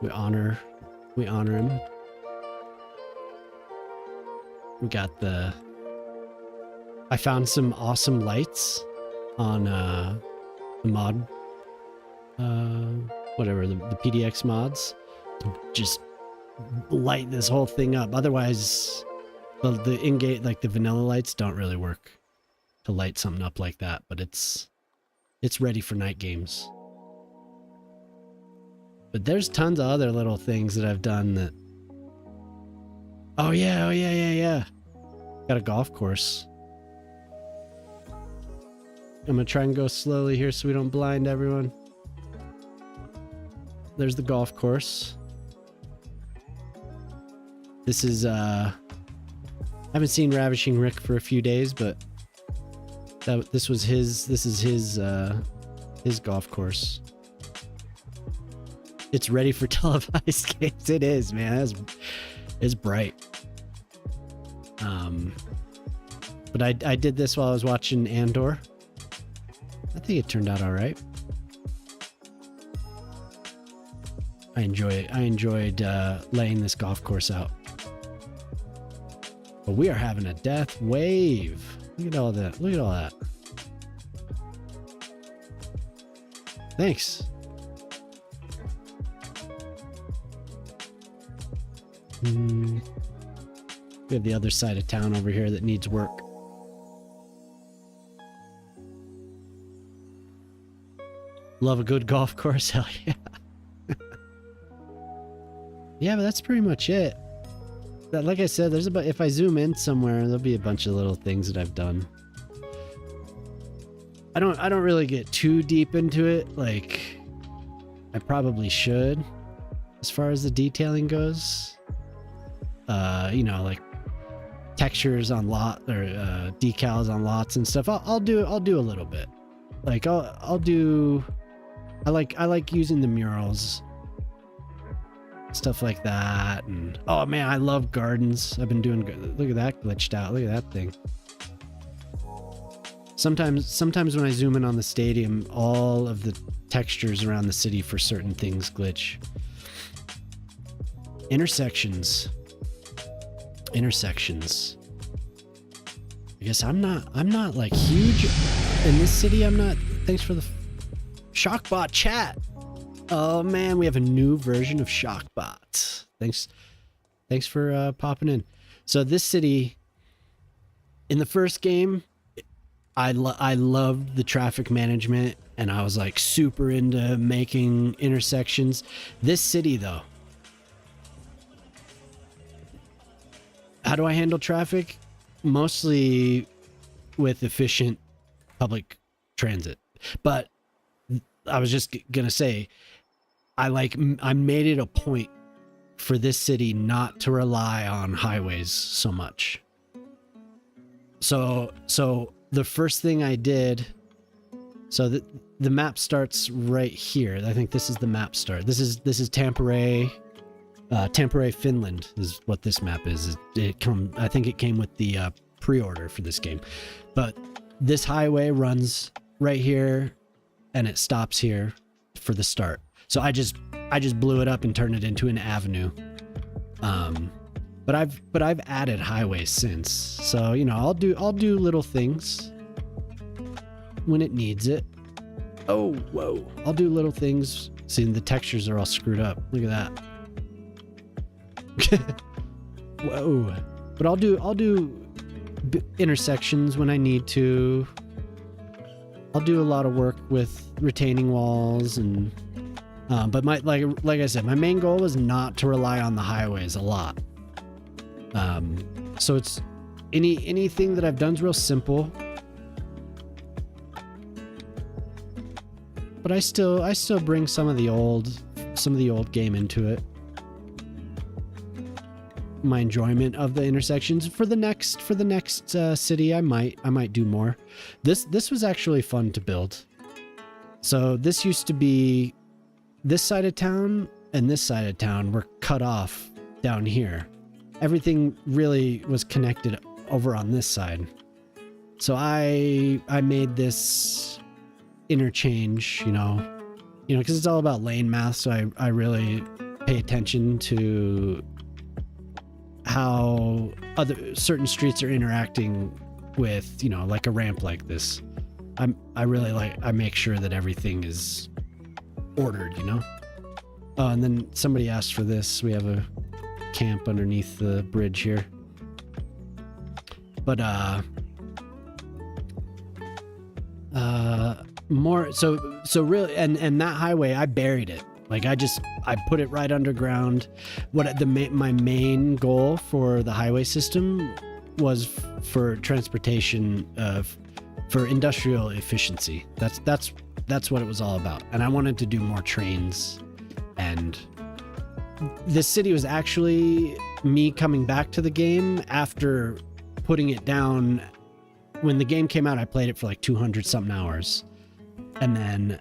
We honor him. We got I found some awesome lights on the mod, whatever, the PDX mods to just light this whole thing up. Otherwise, the in-game, like the vanilla lights don't really work to light something up like that, but it's ready for night games. But there's tons of other little things that I've done that. Oh yeah. Got a golf course. I'm gonna try and go slowly here so we don't blind everyone. There's the golf course. This is I haven't seen Ravishing Rick for a few days, but this is his golf course. It's ready for televised games. It is, man. It's bright. But I did this while I was watching Andor. I think it turned out all right. I enjoyed laying this golf course out. But we are having a death wave. Look at all that. Look at all that. Thanks. We have the other side of town over here that needs work. Love a good golf course, hell yeah. Yeah, but that's pretty much it. That, like I said, there's about, if I zoom in somewhere, there'll be a bunch of little things that I've done. I don't really get too deep into it, like I probably should, as far as the detailing goes. You know, like textures on lot or decals on lots and stuff. I'll do a little bit. Like I'll do. I like using the murals, stuff like that, and oh man, I love gardens. I've been doing. Look at that glitched out. Look at that thing. Sometimes when I zoom in on the stadium, all of the textures around the city for certain things glitch. Intersections. I guess I'm not like huge in this city. I'm not. Thanks for the Shockbot chat. Oh man, we have a new version of Shockbot. Thanks for popping in. So this city, in the first game, I loved the traffic management, and I was like super into making intersections. This city though, how do I handle traffic? Mostly with efficient public transit. But I was just gonna say, I made it a point for this city not to rely on highways so much. So the first thing I did, so the map starts right here. I think this is the map start. This is Tampere, Finland is what this map is. I think it came with the pre-order for this game, but this highway runs right here, and it stops here for the start. So I just blew it up and turned it into an avenue. But I've added highways since. So, you know, I'll do little things when it needs it. Oh, whoa. I'll do little things. See, the textures are all screwed up. Look at that. Whoa. But I'll do intersections when I need to. I'll do a lot of work with retaining walls, and but like I said, my main goal is not to rely on the highways a lot. So it's anything that I've done is real simple, but I still bring some of the old game into it. My enjoyment of the intersections for the next city, I might do more. This was actually fun to build. So this used to be, this side of town and this side of town were cut off down here. Everything really was connected over on this side. So I made this interchange, you know, because it's all about lane math. So I really pay attention to how certain streets are interacting with, you know, like a ramp like this. I make sure that everything is ordered, you know. Oh, and then somebody asked for this. We have a camp underneath the bridge here. But more so really, and that highway, I buried it. Like I put it right underground. My main goal for the highway system was for transportation, for industrial efficiency. That's what it was all about. And I wanted to do more trains. And this city was actually me coming back to the game after putting it down. When the game came out, I played it for like 200 something hours. And then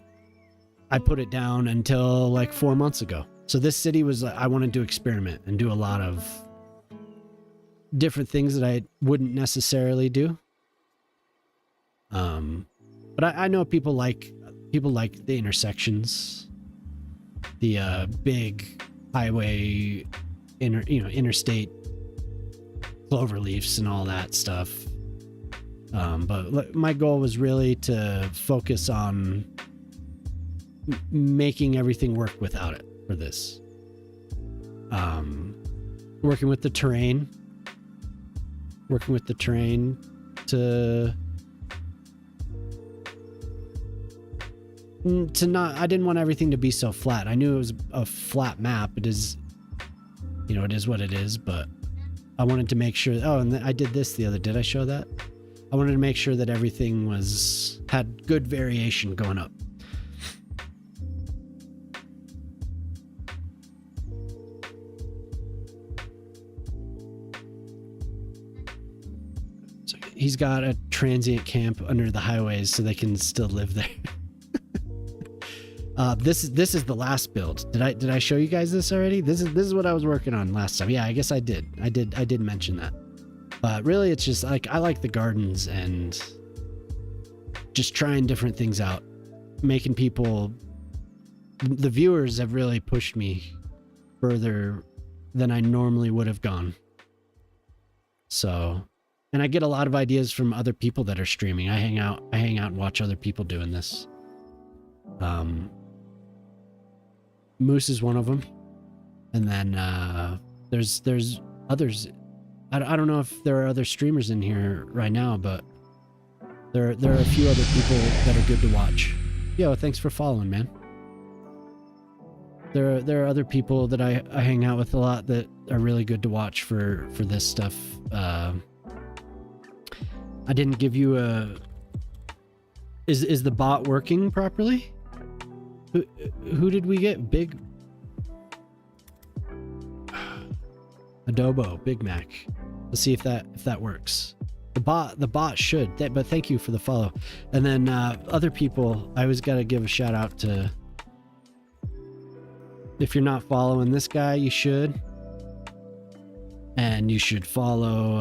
I put it down until like 4 months ago. So this city was, I wanted to experiment and do a lot of different things that I wouldn't necessarily do. But I know people like the intersections, the big highway, interstate cloverleafs and all that stuff. But my goal was really to focus on making everything work without it for this. Working with the terrain to not, I didn't want everything to be so flat. I knew it was a flat map. It is, it is what it is, but I wanted to make sure. Oh, and I did this the other, did I show that? I wanted to make sure that everything had good variation going up. he's got a transient camp under the highways so they can still live there. This is the last build. Did I show you guys this already? This is what I was working on last time. Yeah, I guess I did. I did mention that. But really, it's just like I like the gardens and just trying different things out, making people. The viewers have really pushed me further than I normally would have gone. So, and I get a lot of ideas from other people that are streaming. I hang out and watch other people doing this. Moose is one of them, and then there's others. I don't know if there are other streamers in here right now, but there are a few other people that are good to watch. Yo, thanks for following, man. There are other people that I hang out with a lot that are really good to watch for this stuff. I didn't give you a. Is the bot working properly? Who did we get? Big Adobo, Big Mac. Let's see if that works. The bot should. But thank you for the follow. And then other people, I always got to give a shout out to. If you're not following this guy, you should. And you should follow.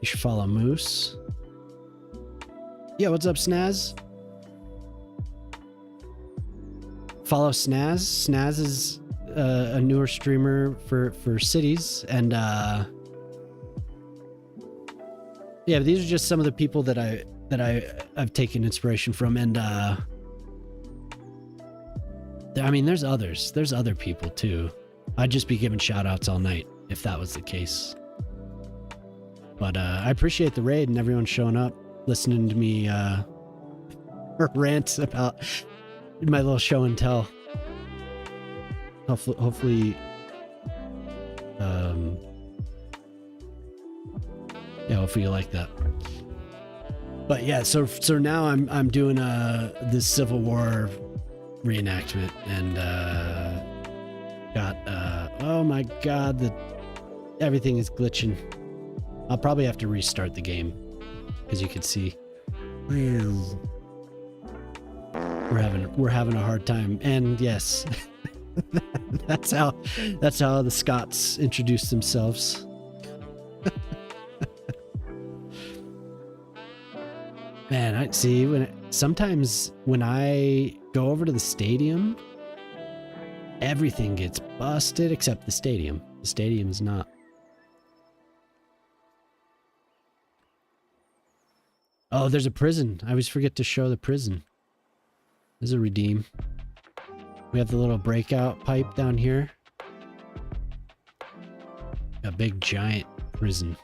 You should follow Moose. Yeah, what's up, Snaz? Follow Snaz. Snaz is a newer streamer for Cities, and yeah, these are just some of the people that I've taken inspiration from, and I mean, there's others. There's other people too. I'd just be giving shout outs all night if that was the case. But I appreciate the raid and everyone showing up, listening to me rant about my little show and tell. Hopefully, yeah, hopefully you like that. But yeah, so now I'm doing this Civil War reenactment, and got oh my god, everything is glitching. I'll probably have to restart the game, as you can see. We're having a hard time, and yes, that's how the Scots introduce themselves. Man, I see sometimes when I go over to the stadium, everything gets busted except the stadium. The stadium is not. Oh, there's a prison. I always forget to show the prison. There's a redeem. We have the little breakout pipe down here. A big giant prison.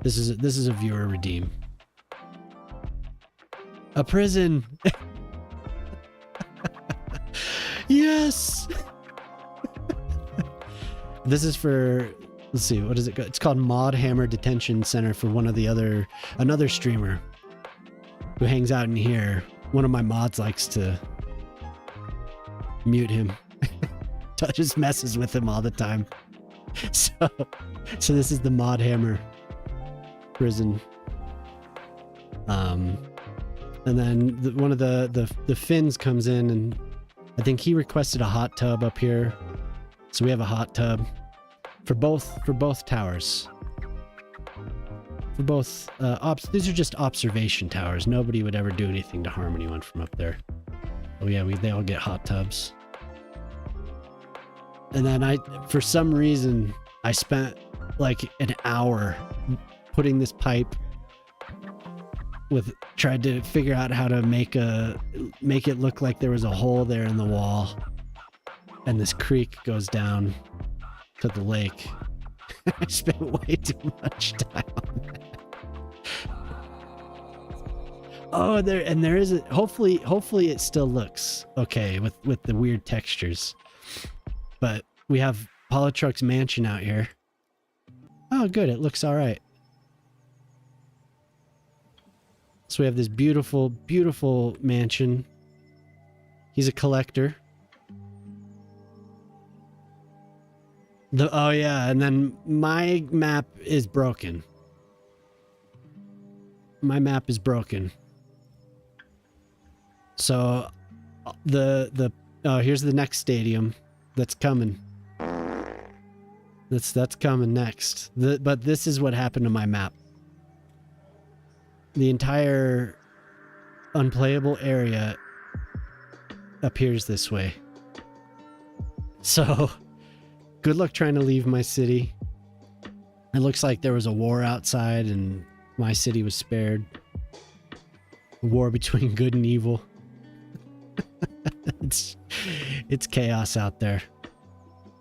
This is a viewer redeem. A prison. Yes. This is for, let's see, what is it? It's called Mod Hammer Detention Center for another streamer who hangs out in here. One of my mods likes to mute him. Just messes with him all the time. So this is the Mod Hammer prison. And then one of the Finns comes in, and I think he requested a hot tub up here. So we have a hot tub for both towers. For both these are just observation towers. Nobody would ever do anything to harm anyone from up there. Oh yeah, they all get hot tubs. And then for some reason, I spent like an hour putting this pipe tried to figure out how to make it look like there was a hole there in the wall, and this creek goes down to the lake. I spent way too much time on that. Oh, there is hopefully it still looks okay with the weird textures. But we have Polytruck's mansion out here. Oh, good, it looks all right. So we have this beautiful, beautiful mansion. He's a collector. Oh yeah, and then my map is broken. My map is broken. So here's the next stadium that's coming. That's coming next. But this is what happened to my map. The entire unplayable area appears this way. So, good luck trying to leave my city. It looks like there was a war outside and my city was spared. A war between good and evil. It's chaos out there.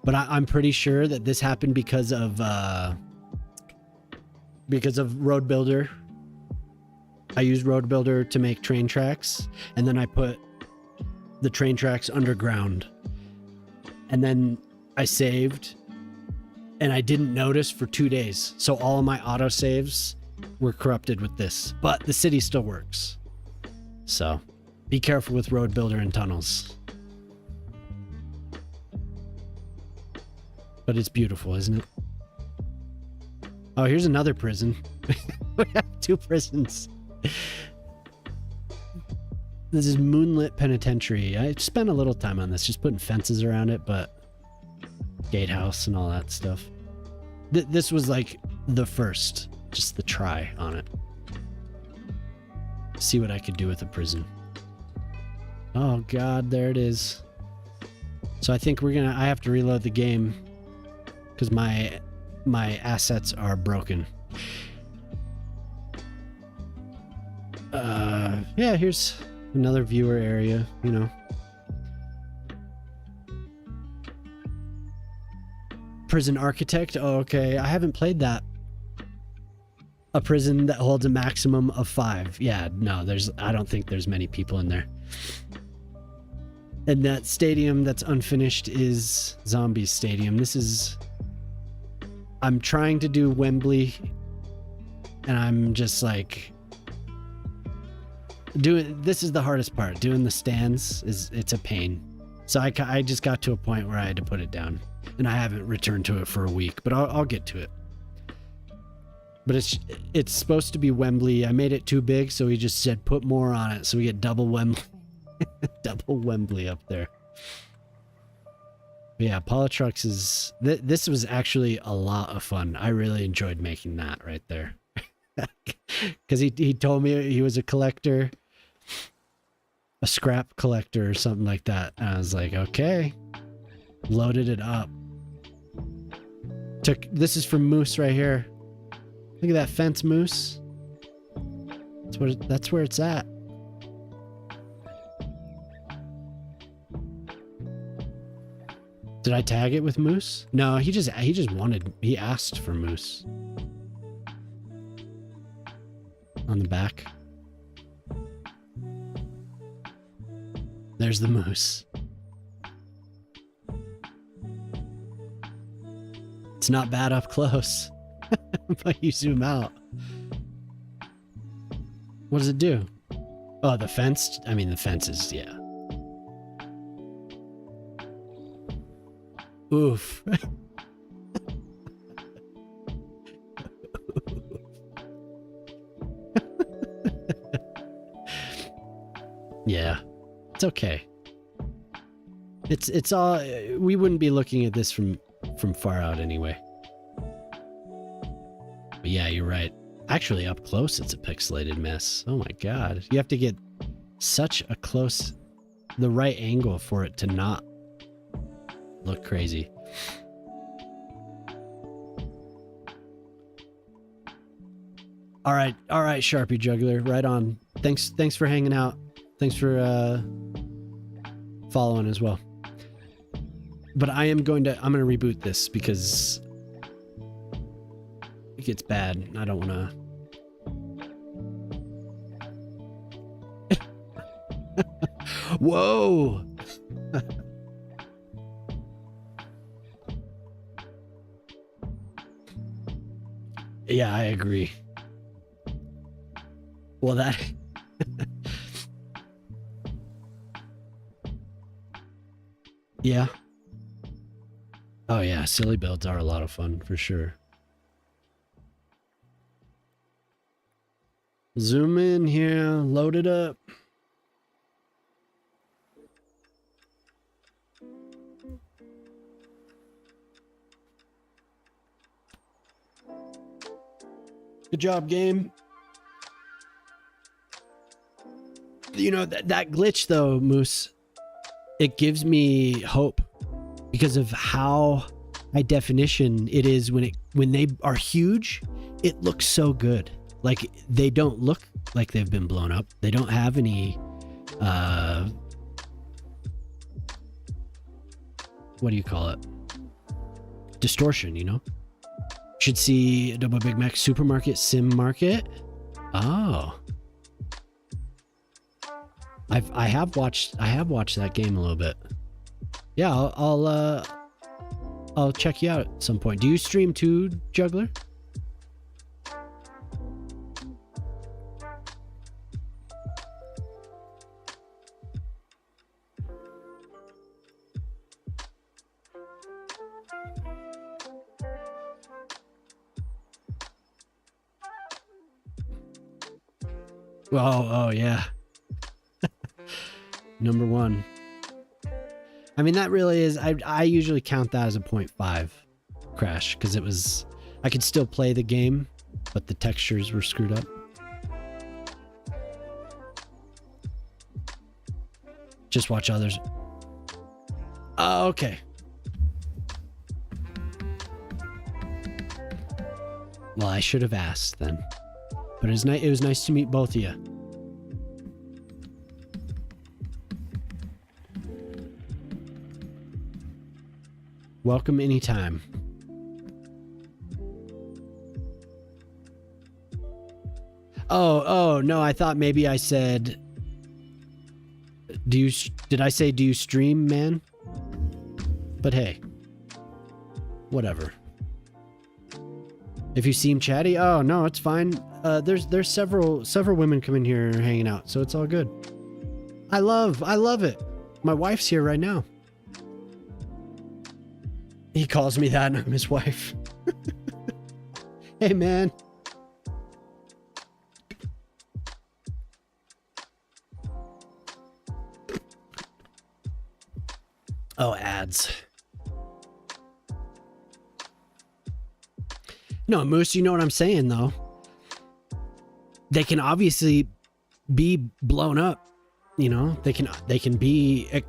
But I'm pretty sure that this happened because of Road Builder. I used Road Builder to make train tracks, and then I put the train tracks underground. And then I saved, and I didn't notice for 2 days. So all of my autosaves were corrupted with this. But the city still works. So be careful with Road Builder and tunnels. But it's beautiful, isn't it? Oh, here's another prison. We have 2 prisons. This is Moonlit Penitentiary. I spent a little time on this, just putting fences around it, but gatehouse and all that stuff. This was like the first, just the try on it. See what I could do with a prison. Oh God, there it is. So I think I have to reload the game because my assets are broken. Yeah, here's another viewer area, you know. Prison Architect. Oh, okay. I haven't played that. A prison that holds a maximum of 5. Yeah, no, I don't think there's many people in there. And that stadium that's unfinished is Zombies Stadium. I'm trying to do Wembley, and I'm just like this is the hardest part. Doing the stands it's a pain. So I just got to a point where I had to put it down, and I haven't returned to it for a week, but I'll get to it. But it's supposed to be Wembley. I made it too big, so he just said put more on it, so we get double Wembley. Double Wembley up there. But yeah, Polytrucks is this was actually a lot of fun. I really enjoyed making that right there. Because he told me he was a collector, a scrap collector or something like that. And I was like, okay. Loaded it up. This is from Moose right here. Look at that fence, Moose. That's where it's at. Did I tag it with Moose? No, he asked for Moose. On the back. There's the Moose. It's not bad up close. But you zoom out. What does it do? Oh, the fence? I mean, the fence is, yeah. Oof. Yeah, it's okay. It's all, we wouldn't be looking at this from far out anyway. But yeah, you're right. Actually, up close, it's a pixelated mess. Oh my God. You have to get such a the right angle for it to not look crazy. All right, Sharpie Juggler, right on. Thanks for hanging out. Thanks for following as well. But I'm going to reboot this because it gets bad. I don't want to. Whoa. Yeah, I agree. Well, that... Yeah. Oh yeah, silly builds are a lot of fun for sure. Zoom in here, load it up. Good job, game. You know, that glitch though, Moose, it gives me hope because of how high definition it is when they are huge. It looks so good. Like they don't look like they've been blown up. They don't have any what do you call it? Distortion, you know? Should see Double Big Mac Supermarket Sim Market. Oh. I have watched that game a little bit. Yeah, I'll check you out at some point. Do you stream too, Juggler? Oh yeah. Number one. I mean, that really is, I usually count that as a 0.5 crash because it was, I could still play the game, but the textures were screwed up. Just watch others. Oh, okay. Well, I should have asked then. But it was nice to meet both of you. Welcome anytime. Oh, no, I thought maybe I said, did I say do you stream, man? But hey, whatever. If you seem chatty, oh no, it's fine. There's several women coming here hanging out, so it's all good. I love it. My wife's here right now. He calls me that and I'm his wife. Hey man. Oh, ads. No, Moose, you know what I'm saying though. They can obviously be blown up, you know? They can be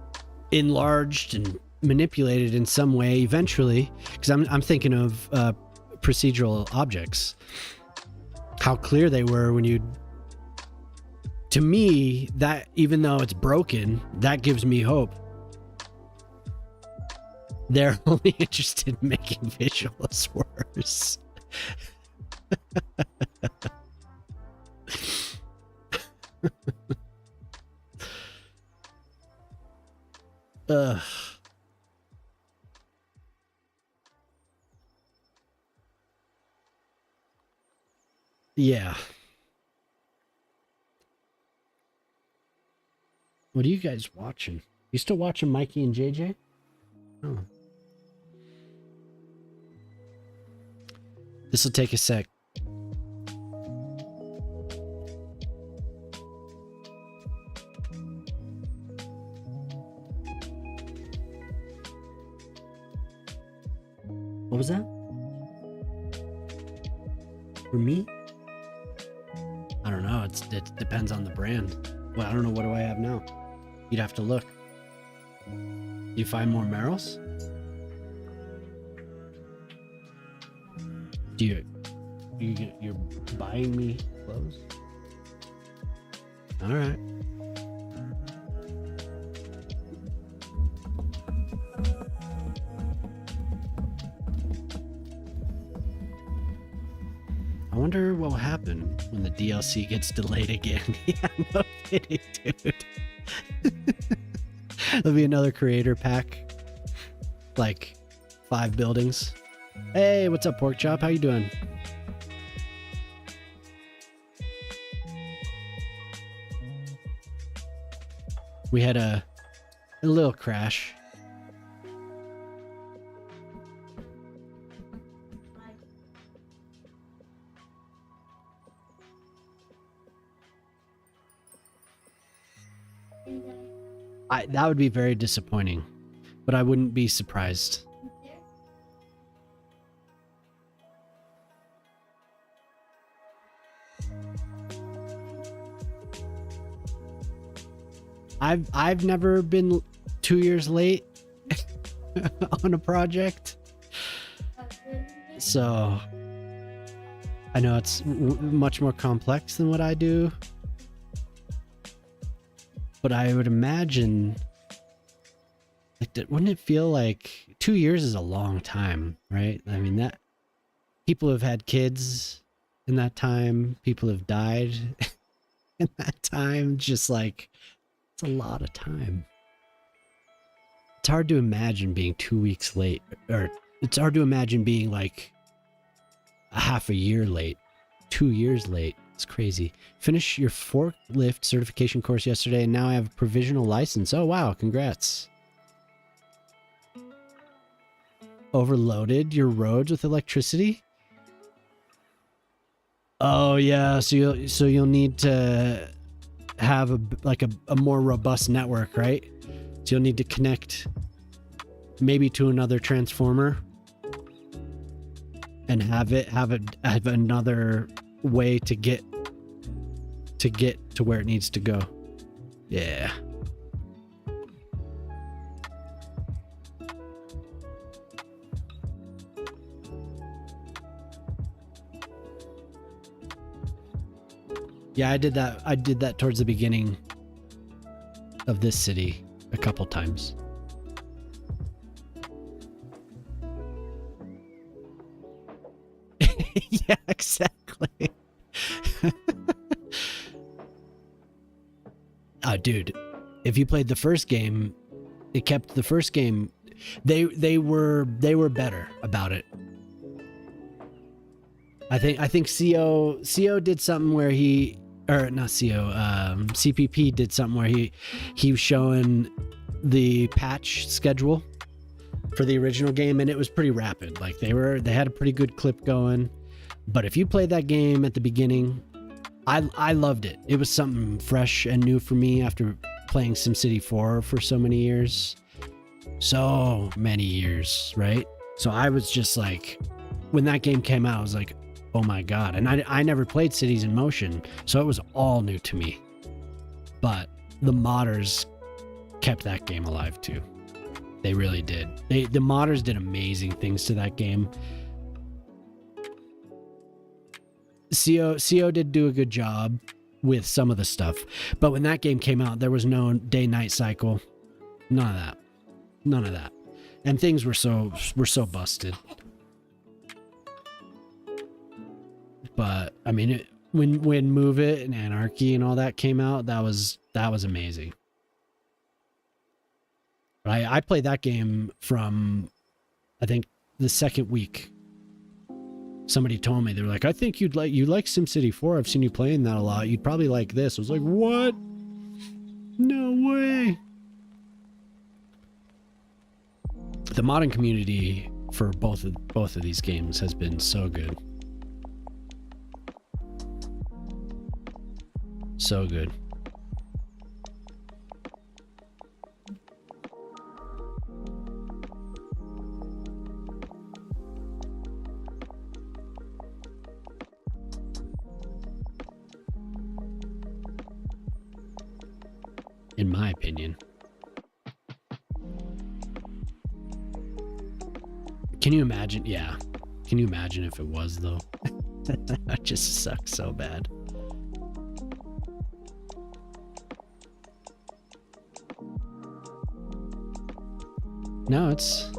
enlarged and manipulated in some way eventually, because I'm thinking of procedural objects. How clear they were when you, to me, that even though it's broken, that gives me hope. They're only interested in making visuals worse. Ugh. Yeah. What are you guys watching? You still watching Mikey and JJ? Oh. This will take a sec. What was that? For me? I don't know. It depends on the brand. Well, I don't know. What do I have now? You'd have to look. You find more Merrills? You're buying me clothes? All right. I wonder what will happen when the DLC gets delayed again. Yeah, no kidding, dude. There'll be another creator pack. Like 5 buildings. Hey, what's up, Pork Chop? How you doing? We had a little crash. That would be very disappointing, but I wouldn't be surprised. I've never been 2 years late on a project, so I know it's much more complex than what I do, but I would imagine, like, wouldn't it feel like 2 years is a long time, right? I mean, that people have had kids in that time, people have died in that time, just like, it's a lot of time. It's hard to imagine being 2 weeks late, or it's hard to imagine being like a half a year late, 2 years late. It's crazy. Finish your forklift certification course yesterday, and now I have a provisional license. Oh, wow. Congrats. Overloaded your roads with electricity? Oh, yeah. So you'll need to have a more robust network, right? So you'll need to connect maybe to another transformer and have another way to get to where it needs to go. Yeah. Yeah, I did that towards the beginning of this city a couple times. Yeah, exactly. Dude, if you played the first game, it kept the first game. They were better about it. I think CO did something where he, or not CO, CPP did something where he was showing the patch schedule for the original game, and it was pretty rapid. Like they had a pretty good clip going. But if you played that game at the beginning, I loved it. It was something fresh and new for me after playing SimCity 4 for so many years. So many years, right? So I was just like, when that game came out, I was like, oh my God. And I never played Cities in Motion, so it was all new to me. But the modders kept that game alive too. They really did. The modders did amazing things to that game. CO did do a good job with some of the stuff, but when that game came out, there was no day-night cycle. None of that. And things were so busted. But I mean, when Move It and Anarchy and all that came out, that was amazing. I played that game from, I think, the second week. Somebody told me, they were like, I think you like SimCity 4. I've seen you playing that a lot. You'd probably like this. I was like, what? No way. The modding community for both of these games has been so good. So good. In my opinion. Can you imagine? Yeah. Can you imagine if it was, though? That just sucks so bad. No, it's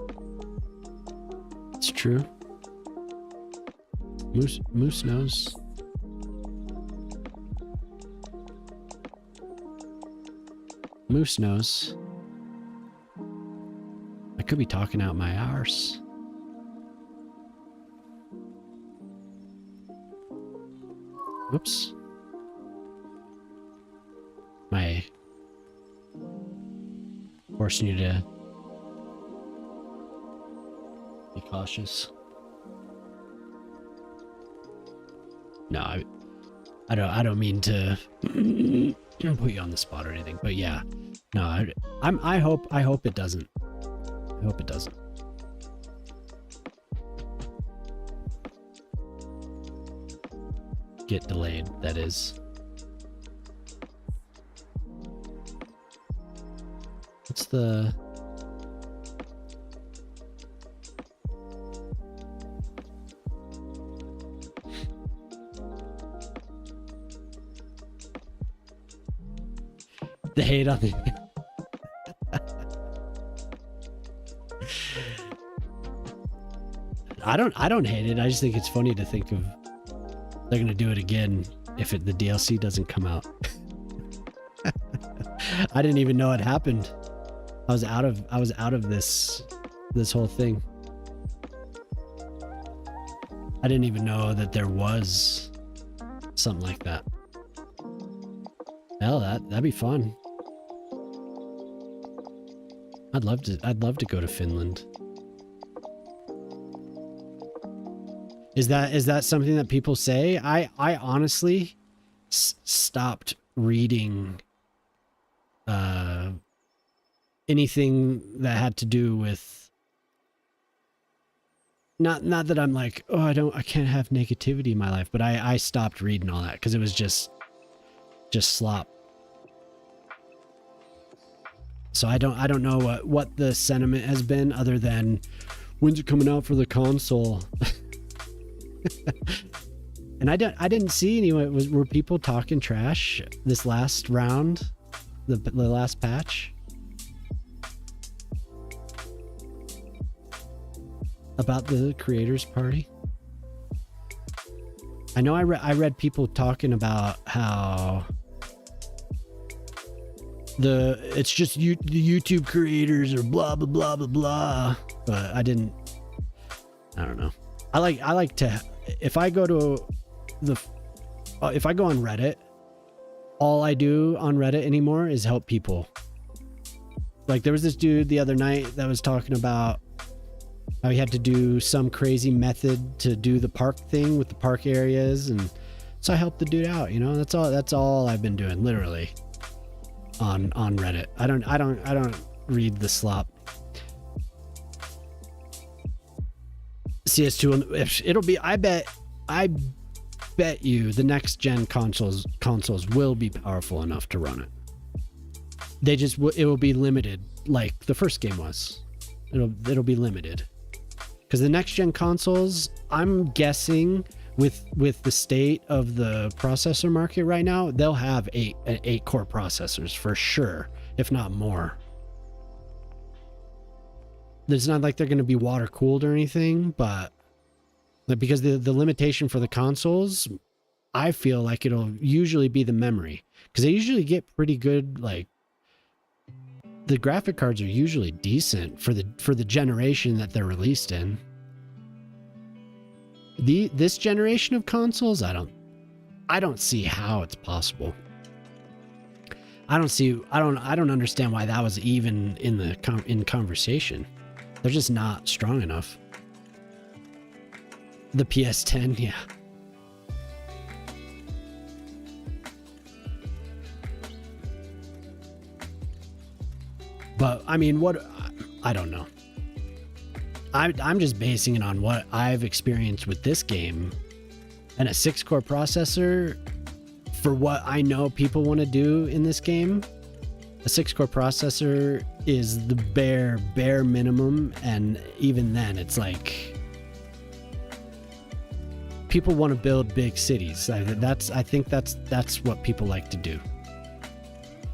true. Moose knows. Moose knows. I could be talking out my arse. Whoops. My forcing you to be cautious. No, I don't mean to put you on the spot or anything, but yeah. No, I hope it doesn't. I hope it doesn't. Get delayed, that is. What's the... the hate on the... I don't hate it. I just think it's funny to think of they're gonna do it again if the DLC doesn't come out. I didn't even know it happened. I was out of this whole thing. I didn't even know that there was something like that. Hell, that'd be fun. I'd love to go to Finland. Is that something that people say? I honestly stopped reading anything that had to do with not that I'm like, oh, I can't have negativity in my life, but I stopped reading all that because it was just slop. So I don't know what the sentiment has been other than when's it coming out for the console? And I didn't see anyone. Were people talking trash this last round, the last patch, about the creators party? I know I read people talking about how it's just the YouTube creators are blah blah blah blah blah, but I don't know. I like to, if I go on Reddit, all I do on Reddit anymore is help people. Like there was this dude the other night that was talking about how he had to do some crazy method to do the park thing with the park areas, and so I helped the dude out, you know. That's all I've been doing, literally, on Reddit. I don't read the slop. CS2, it'll be, I bet you the next gen consoles will be powerful enough to run it. It will be limited like the first game was. It'll be limited. Because the next gen consoles, I'm guessing with the state of the processor market right now, they'll have eight core processors for sure, if not more. It's not like they're going to be water cooled or anything, but because the limitation for the consoles, I feel like it'll usually be the memory, because they usually get pretty good. Like the graphic cards are usually decent for the generation that they're released in. This generation of consoles, I don't see how it's possible. I don't understand why that was even in conversation. They're just not strong enough. The PS10, yeah. But I mean, I don't know. I'm just basing it on what I've experienced with this game, and a 6-core processor for what I know people want to do in this game. A 6-core processor is the bare minimum, and even then it's like people want to build big cities. I think that's what people like to do.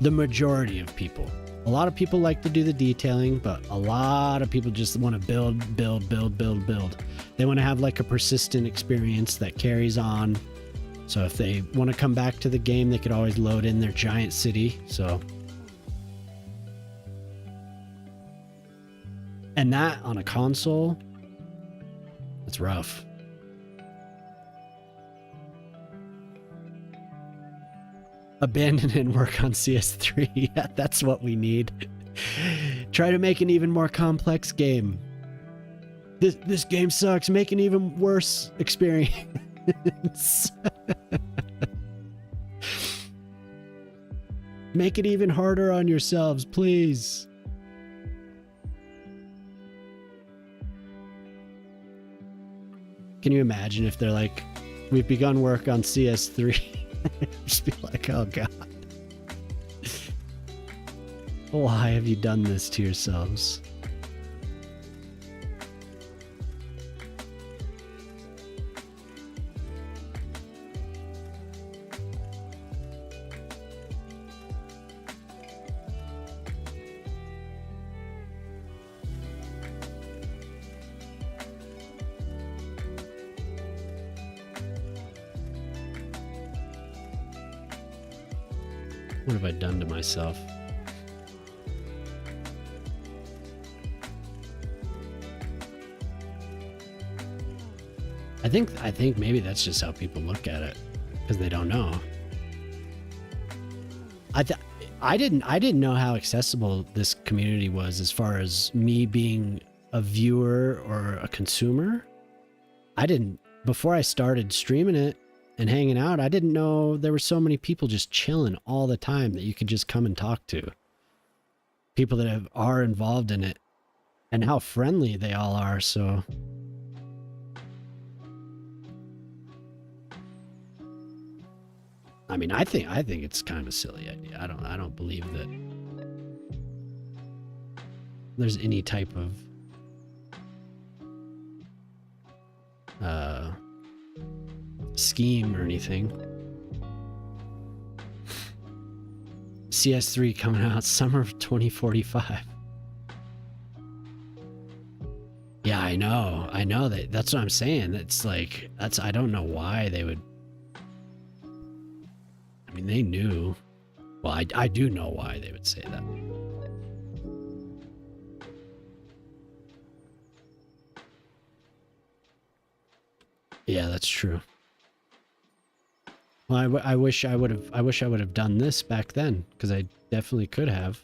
The majority of people. A lot of people like to do the detailing, but a lot of people just want to build. They want to have like a persistent experience that carries on. So if they want to come back to the game, they could always load in their giant city. So, and that on a console, that's rough. Abandon and work on CS3. Yeah, that's what we need. Try to make an even more complex game. This game sucks. Make an even worse experience. Make it even harder on yourselves, please. Can you imagine if they're like, we've begun work on CS3? Just be like, oh god. Why have you done this to yourselves? What have I done to myself? I think maybe that's just how people look at it, because they don't know. I didn't know how accessible this community was as far as me being a viewer or a consumer. Before I started streaming it and hanging out, I didn't know there were so many people just chilling all the time that you could just come and talk to. People that are involved in it and how friendly they all are, so... I mean, I think it's kind of a silly idea. I don't believe that there's any type of scheme or anything. CS3 coming out summer of 2045. Yeah, I know that's what I'm saying. It's like, I don't know why they would. I mean, they knew. Well, I do know why they would say that. Yeah, that's true. Well, I wish I would have done this back then, because I definitely could have.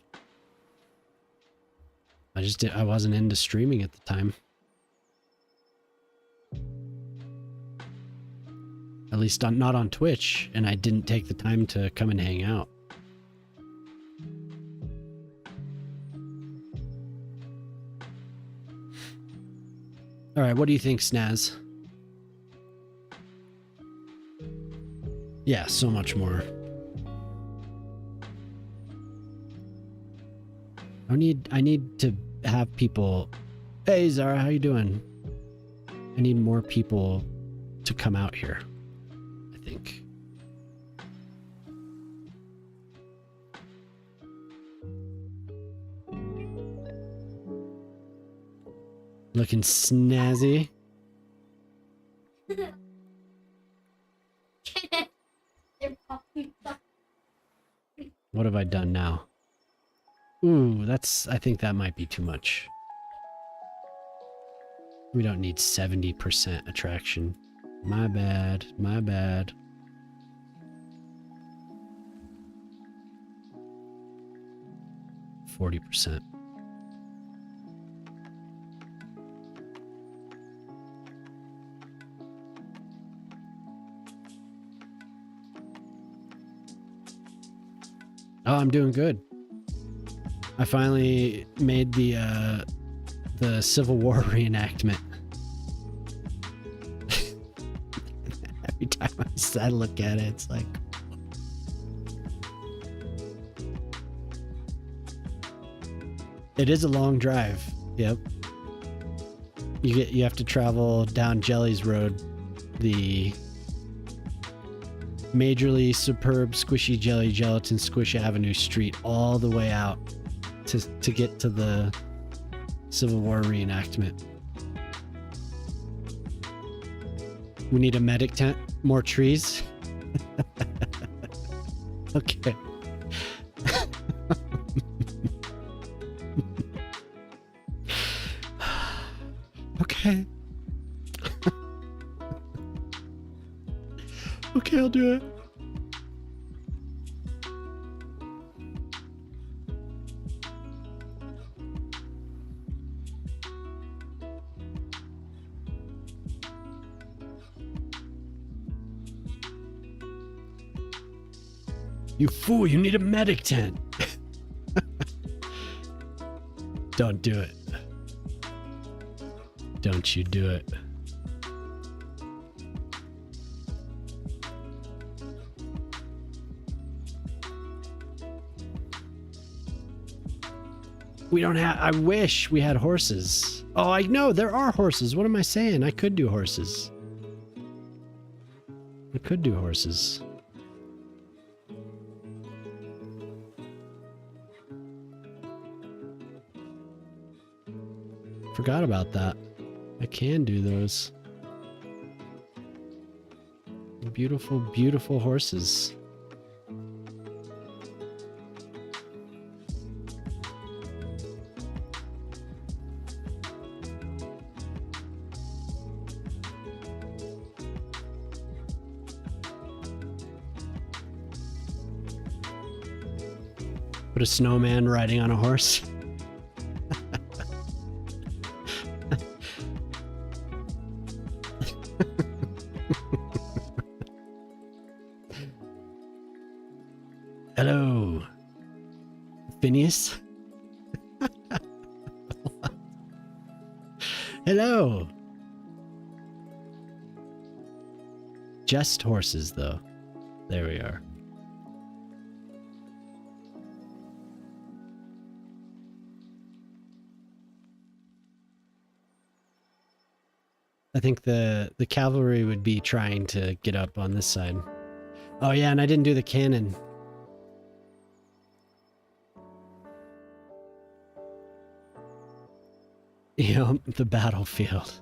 I wasn't into streaming at the time. At least not on Twitch, and I didn't take the time to come and hang out. All right, what do you think, Snaz? Yeah, so much more. I need to have people. Hey, Zara, how you doing? I need more people to come out here, I think. Looking snazzy. What have I done now? Ooh, I think that might be too much. We don't need 70% attraction. My bad, my bad. %. Oh, I'm doing good. I finally made the Civil War reenactment. Every time I look at it, it's like... It is a long drive. Yep. You have to travel down Jelly's Road, the majorly superb squishy jelly gelatin squish avenue street, all the way out to get to the Civil War reenactment. We need a medic tent, more trees. Okay. Okay. Okay, I'll do it. You fool, you need a medic tent. Don't do it. Don't you do it. We don't have, I wish we had horses. Oh, I know, there are horses. What am I saying? I could do horses. I could do horses. Forgot about that. I can do those. Beautiful, beautiful horses. Put a snowman riding on a horse. Hello, Phineas. Hello. Just horses, though. There we are. I think the cavalry would be trying to get up on this side. Oh yeah, and I didn't do the cannon. You know, the battlefield.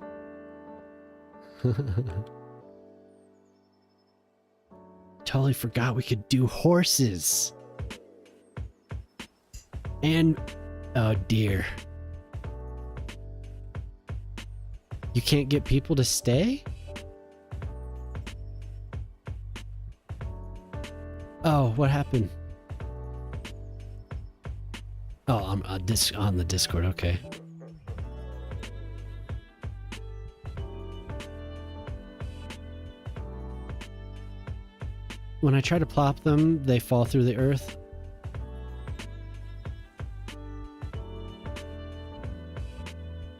Totally forgot we could do horses. And oh dear. You can't get people to stay? Oh, what happened? Oh, I'm on the Discord, okay. When I try to plop them, they fall through the earth.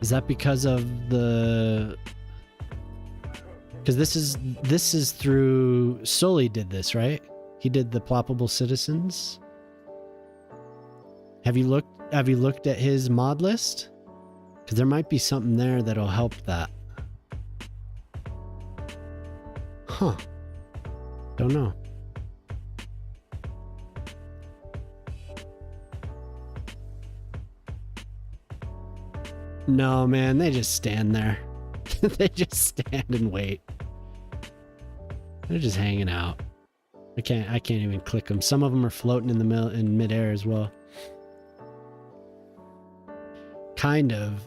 Is that because of the... Because this is through... Sully did this, right? He did the ploppable citizens. Have you looked at his mod list? Because there might be something there that'll help that. Huh. Don't know. No, man, they just stand there. They just stand and wait. They're just hanging out. I can't even click them. Some of them are floating in midair as well. Kind of.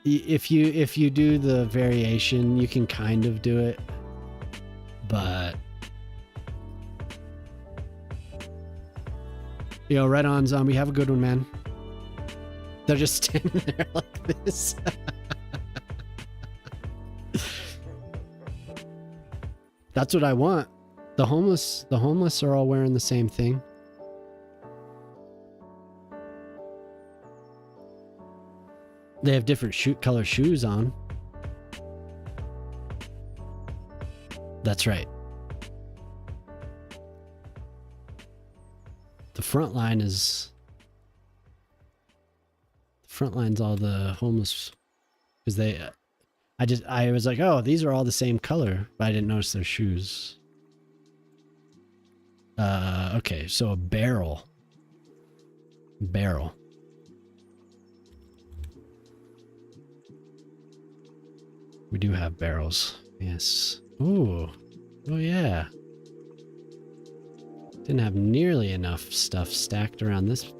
If you do the variation, you can kind of do it, but yo, right on, zombie. Have a good one, man. They're just standing there like this. That's what I want. The homeless are all wearing the same thing. They have different color shoes on. That's right. The front line's all the homeless, because I was like, oh, these are all the same color, but I didn't notice their shoes. Okay, so a barrel. We do have barrels. Yes. Ooh. Oh yeah. Didn't have nearly enough stuff stacked around this.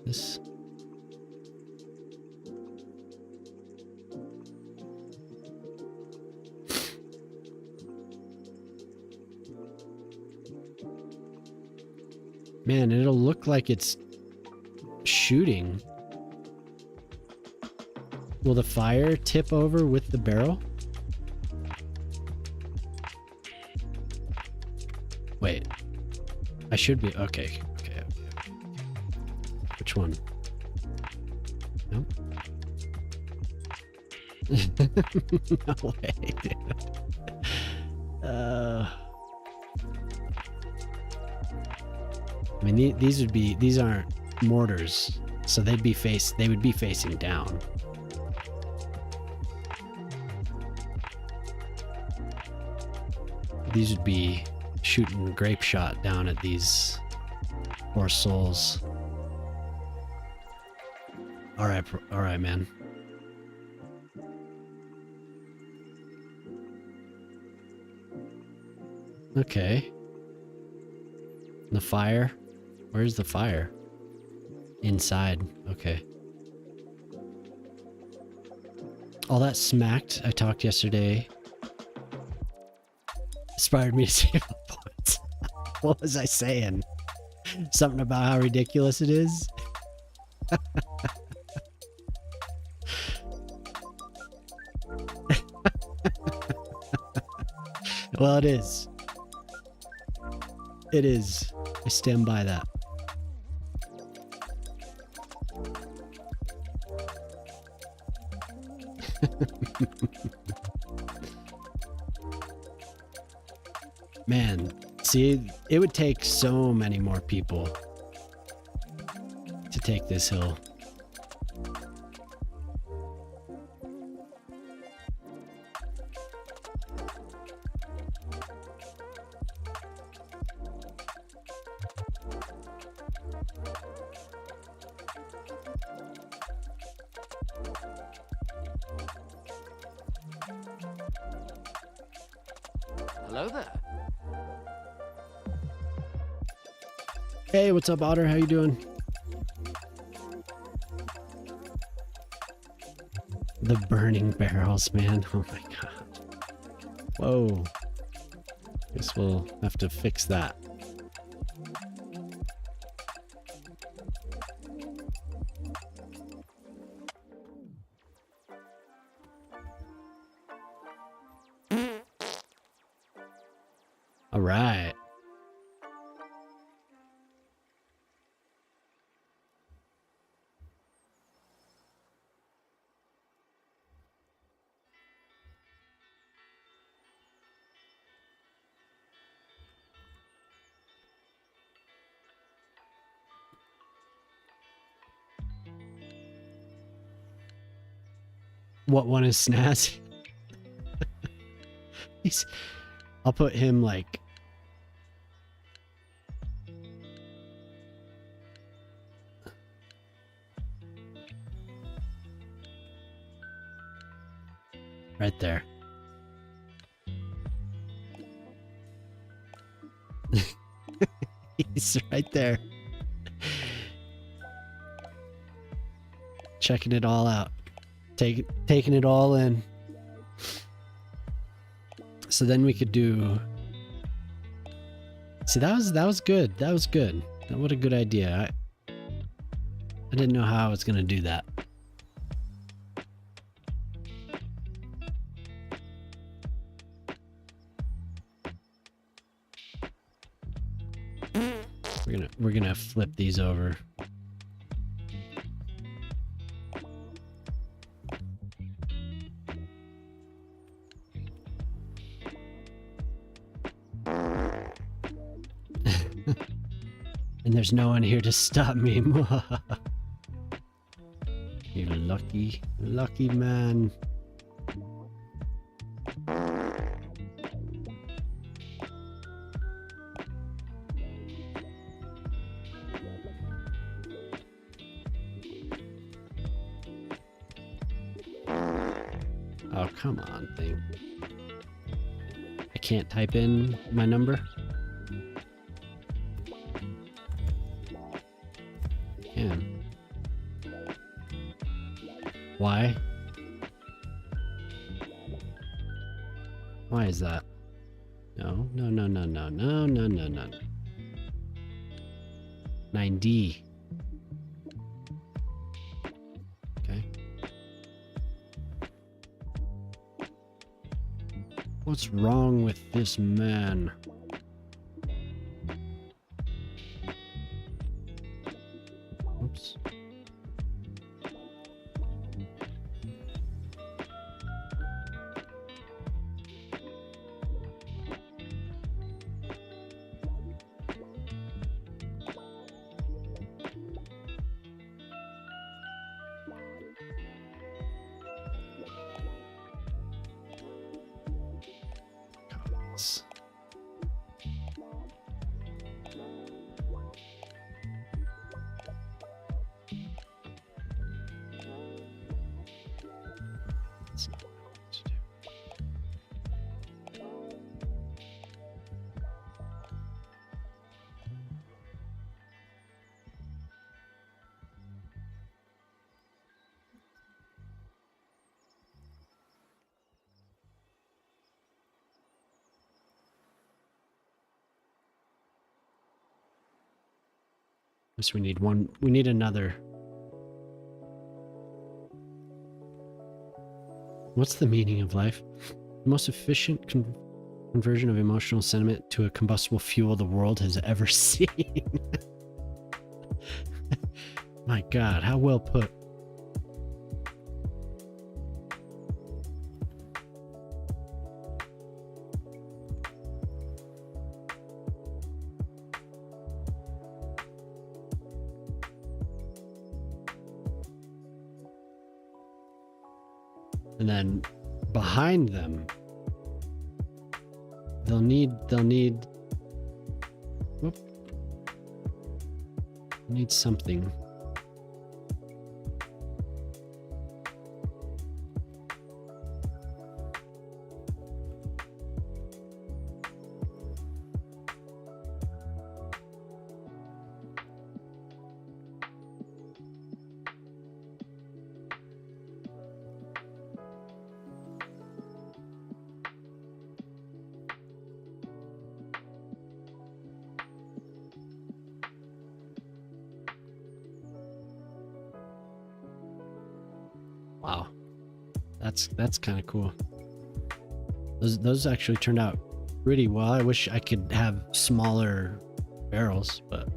Man, it'll look like it's shooting. Will the fire tip over with the barrel? Wait. I should be. Okay. Okay. Which one? Nope. No way, dude. I mean, these aren't mortars, so they would be facing down. These would be shooting grape shot down at these poor souls. All right, man. Okay. The fire? Where's the fire? Inside. Okay. All that smacked I talked yesterday inspired me to save a point. What was I saying? Something about how ridiculous it is? Well, it is. It is. I stand by that. Man, see, it would take so many more people to take this hill. Hello there. Hey, what's up, Otter? How you doing? The burning barrels, man. Oh my god. Whoa. Guess we'll have to fix that. All right. What one is Snazzy? I'll put him like... right there. He's right there. Checking it all out. Taking it all in. So then we could do... See, that was good. That was good. What a good idea. I didn't know how I was gonna do that. We're gonna flip these over. And there's no one here to stop me. You lucky man. Oh, come on, thing. I can't type in my number? Can. Why? Why is that? No. 9D. Okay. What's wrong with this man? Skylines. Guess we need one. We need another. What's the meaning of life? The most efficient conversion of emotional sentiment to a combustible fuel the world has ever seen. My God, how well put. And then behind them, they'll need whoop, need something. Wow, that's kind of cool. Those actually turned out pretty well. I wish I could have smaller barrels, but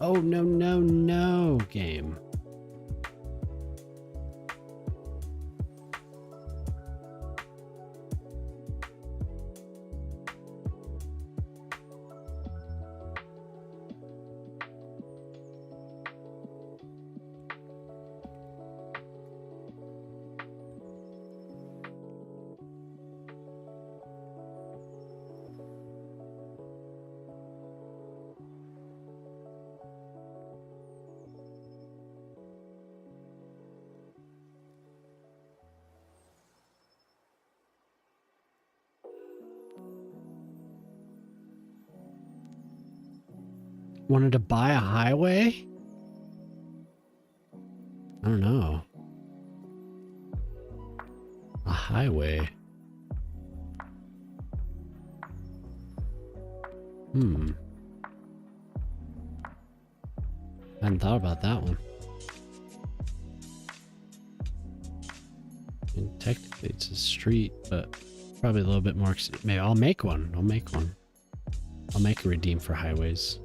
oh no, game. Wanted to buy a highway? I don't know. A highway. Hadn't thought about that one. And technically it's a street, but probably a little bit more. Maybe I'll make one. I'll make a redeem for highways.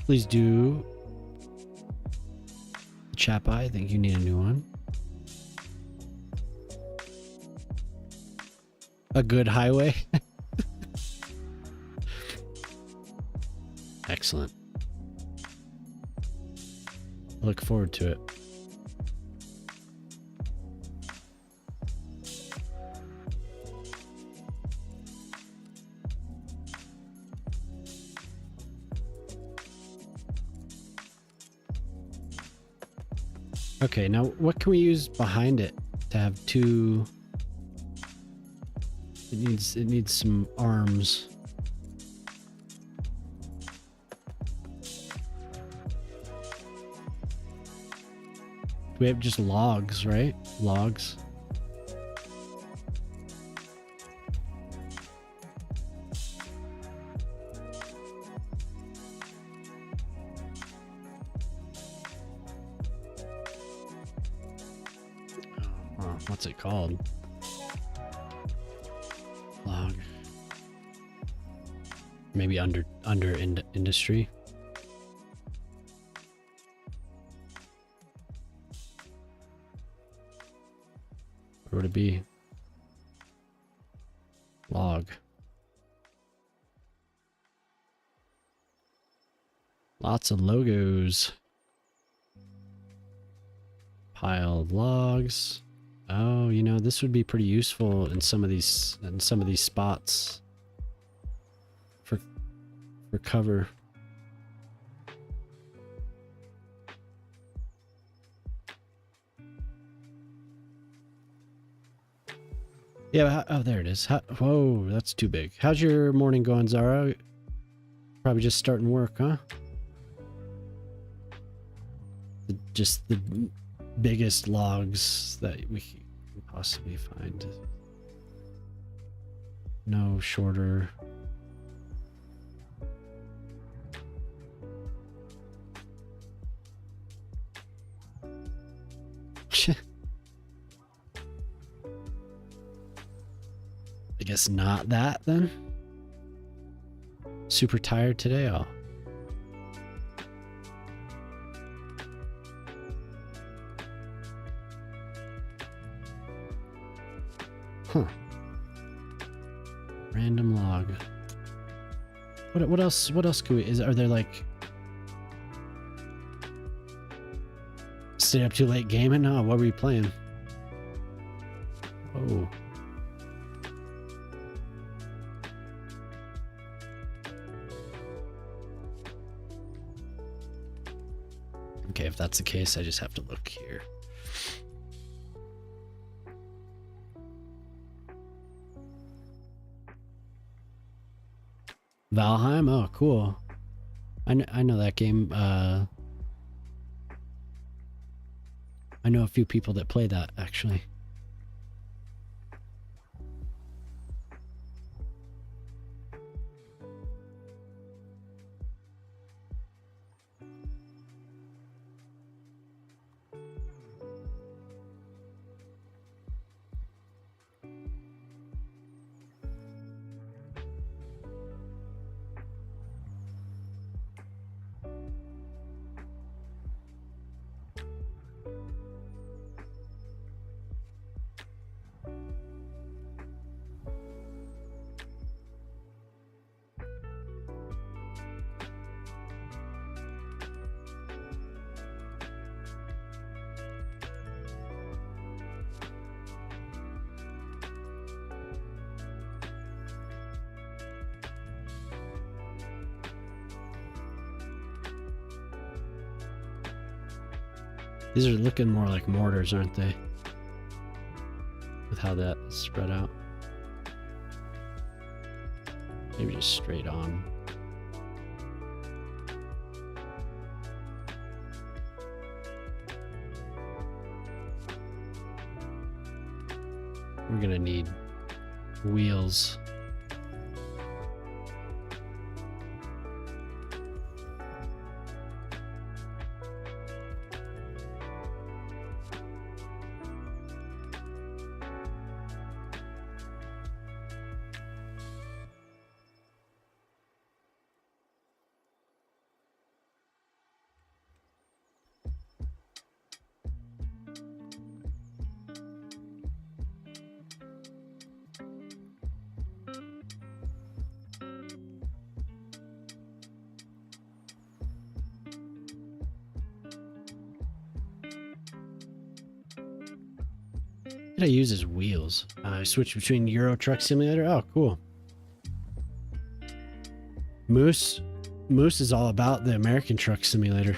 Please do. Chapa, I think you need a new one. A good highway. Excellent. I look forward to it. Okay, now what can we use behind it to have two? It needs some arms. We have just logs, right? Logs. What's it called? Log. Maybe under industry. Where would it be? Log. Lots of logos. Pile of logs. Oh, you know, this would be pretty useful in some of these spots for cover. Yeah, oh, there it is. Whoa, that's too big. How's your morning going, Zara? Probably just starting work, huh? Just the biggest logs that we can possibly find. No shorter. I guess not that then. Super tired today. Oh. Huh. Random log. What else? What else could we? Are there like stay up too late gaming? Oh, what were you playing? Oh. Okay, if that's the case, I just have to look here. Valheim? Oh, cool. I know that game. I know a few people that play that, actually. These are looking more like mortars, aren't they? With how that is spread out. Maybe just straight on. We're gonna need wheels. What did I use as wheels? I switched between Euro Truck Simulator. Oh, cool. Moose is all about the American Truck Simulator.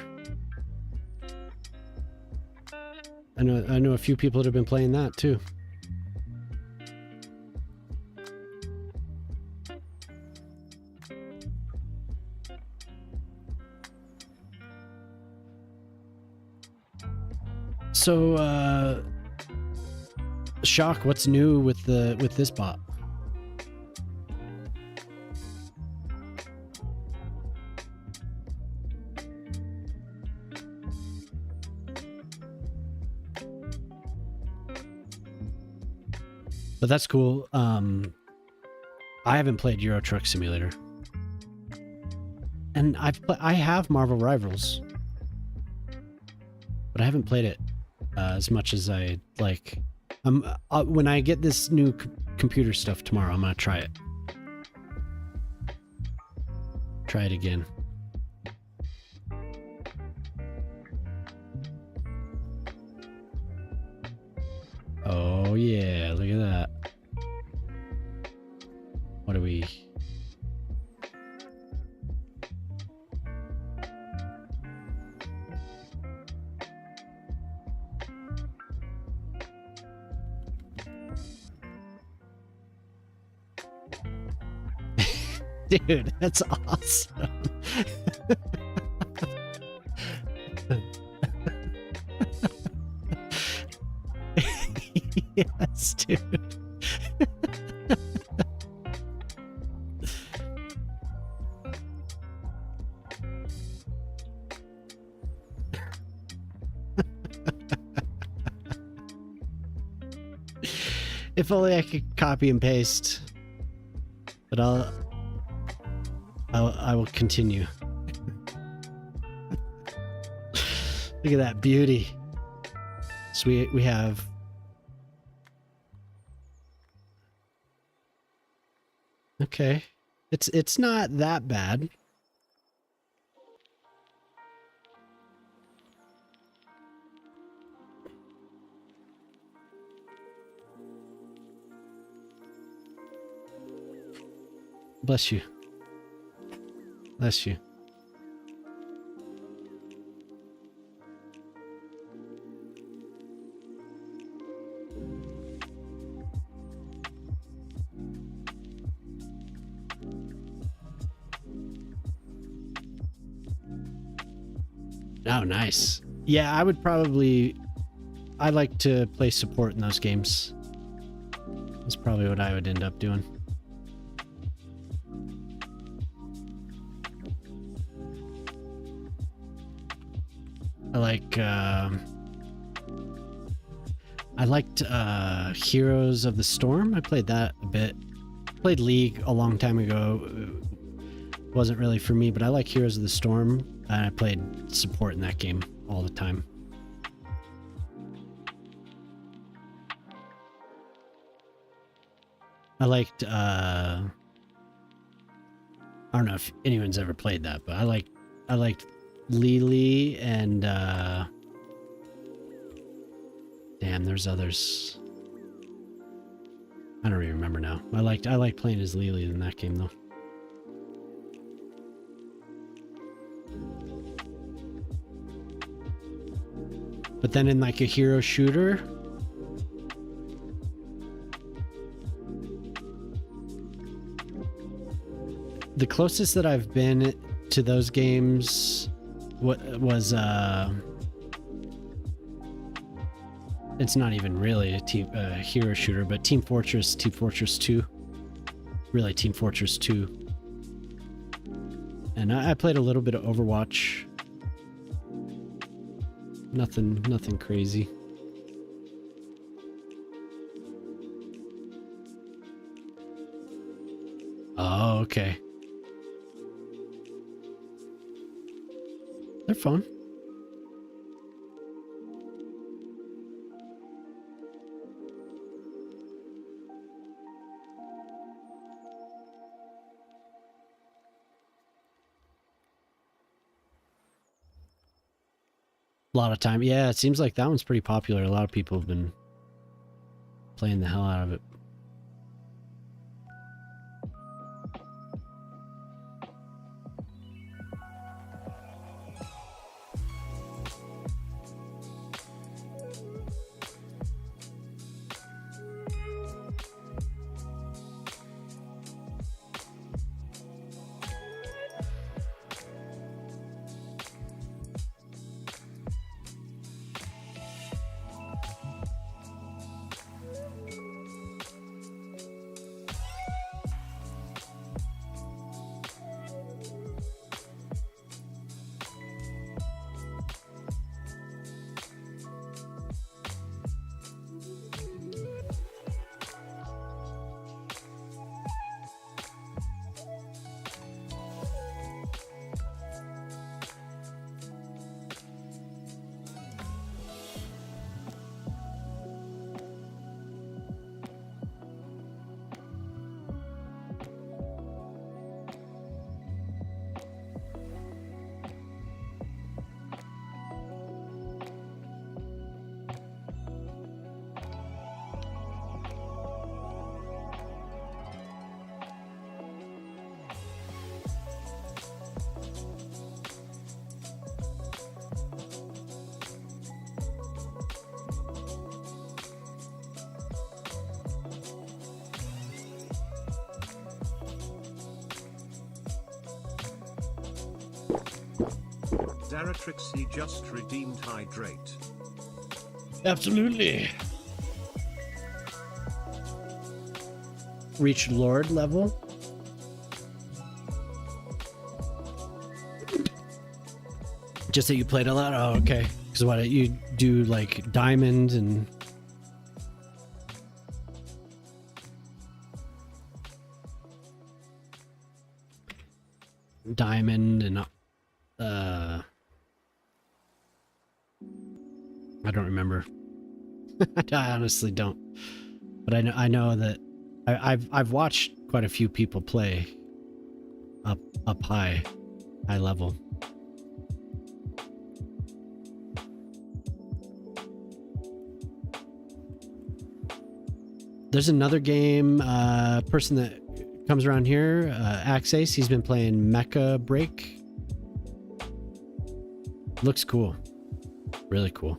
I know a few people that have been playing that too. So Shock, what's new with this bot? But that's cool. I haven't played Euro Truck Simulator. And I have Marvel Rivals. But I haven't played it as much as I like. When I get this new computer stuff tomorrow, I'm gonna try it. Try it again. Oh yeah, look at that. What are we? Dude, that's awesome. Yes, dude. If only I could copy and paste. But I will continue. Look at that beauty. So we have okay. It's not that bad. Bless you. Bless you. Oh, nice. Yeah, I like to play support in those games. That's probably what I would end up doing. I liked Heroes of the Storm. I played that a bit. Played League a long time ago. It wasn't really for me, but I like Heroes of the Storm, and I played support in that game all the time. I liked I don't know if anyone's ever played that, but I liked Lily and damn, there's others. I don't even remember now. I liked playing as Lily in that game though. But then in like a hero shooter, the closest that I've been to those games was it's not even really a hero shooter, but Team Fortress 2, really Team Fortress 2. And I played a little bit of Overwatch. Nothing crazy. Oh, okay. They're fun. A lot of time. Yeah, it seems like that one's pretty popular. A lot of people have been playing the hell out of it. Zaratrixie just redeemed hydrate. Absolutely. Reach Lord level. Just that you played a lot? Oh, okay. Because what, you do like diamond and... Diamond and... I don't remember. I honestly don't. But I know that I've watched quite a few people play up high level. There's another game person that comes around here, Axace. He's been playing Mecha Break. Looks cool. Really cool.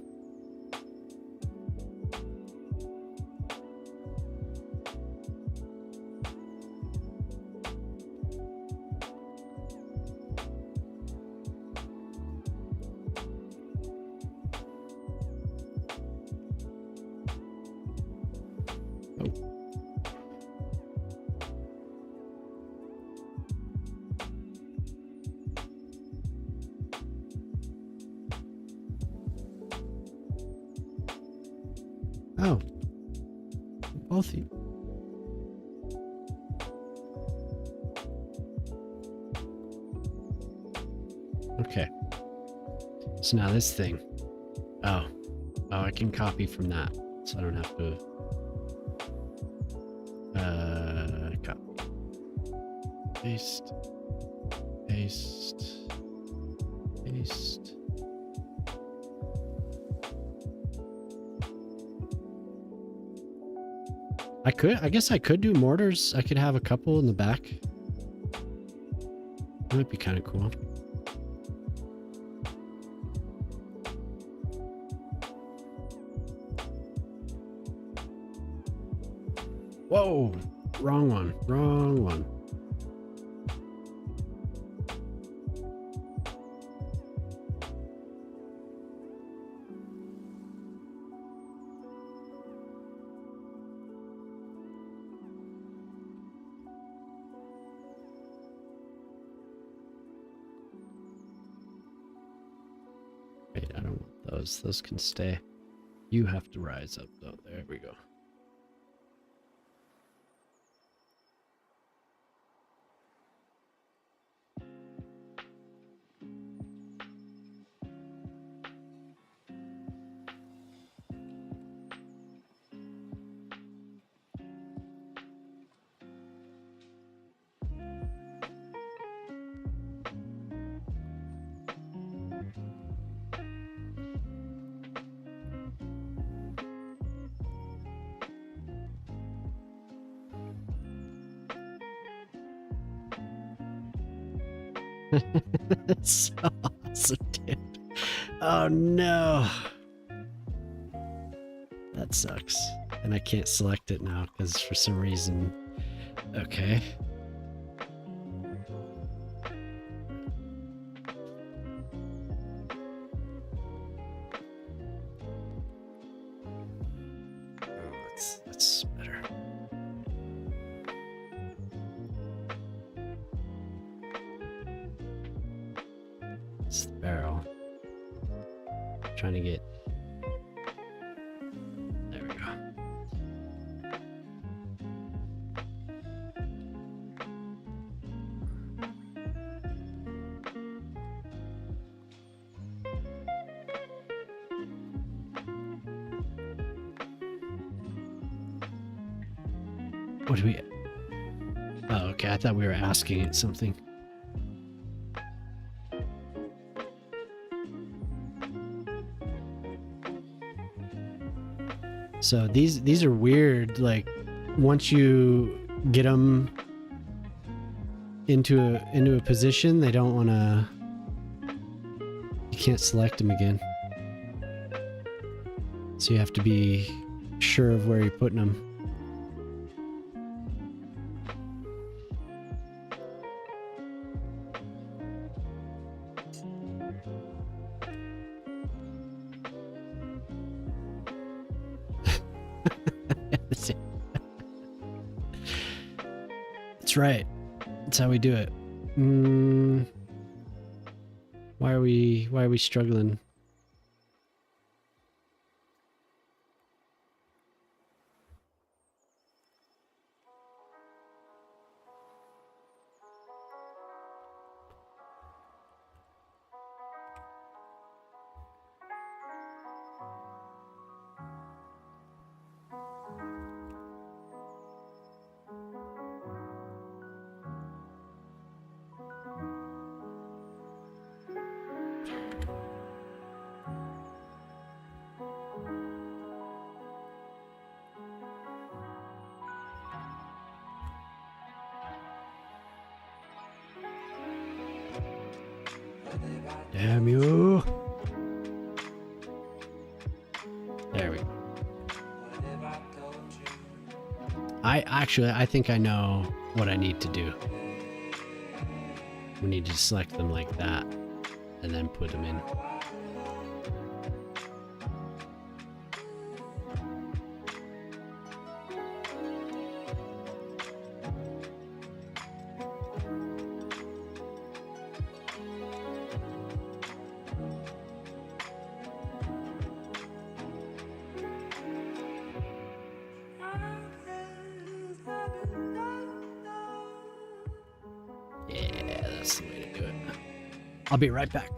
Oh, both of you. Okay. So now this thing. Oh, I can copy from that, so I don't have to. Copy. Paste. Paste. Paste. I guess I could do mortars. I could have a couple in the back. That might be kind of cool. Whoa, wrong one, wrong one. Wait, I don't want those. Those can stay. You have to rise up though. There we go. That's so awesome, dude. Oh no. That sucks. And I can't select it now because for some reason. Okay. Oh, that's better. It's the barrel. Trying to get. There we go. What do we? Oh, okay. I thought we were asking it something. So these are weird. Like once you get them into a position, they don't want to. You can't select them again. So you have to be sure of where you're putting them. right. That's how we do it. Mm, why are we struggling? Damn you. There we go. I think I know what I need to do. We need to select them like that and then put them in. Yeah, that's the way to do it. I'll be right back.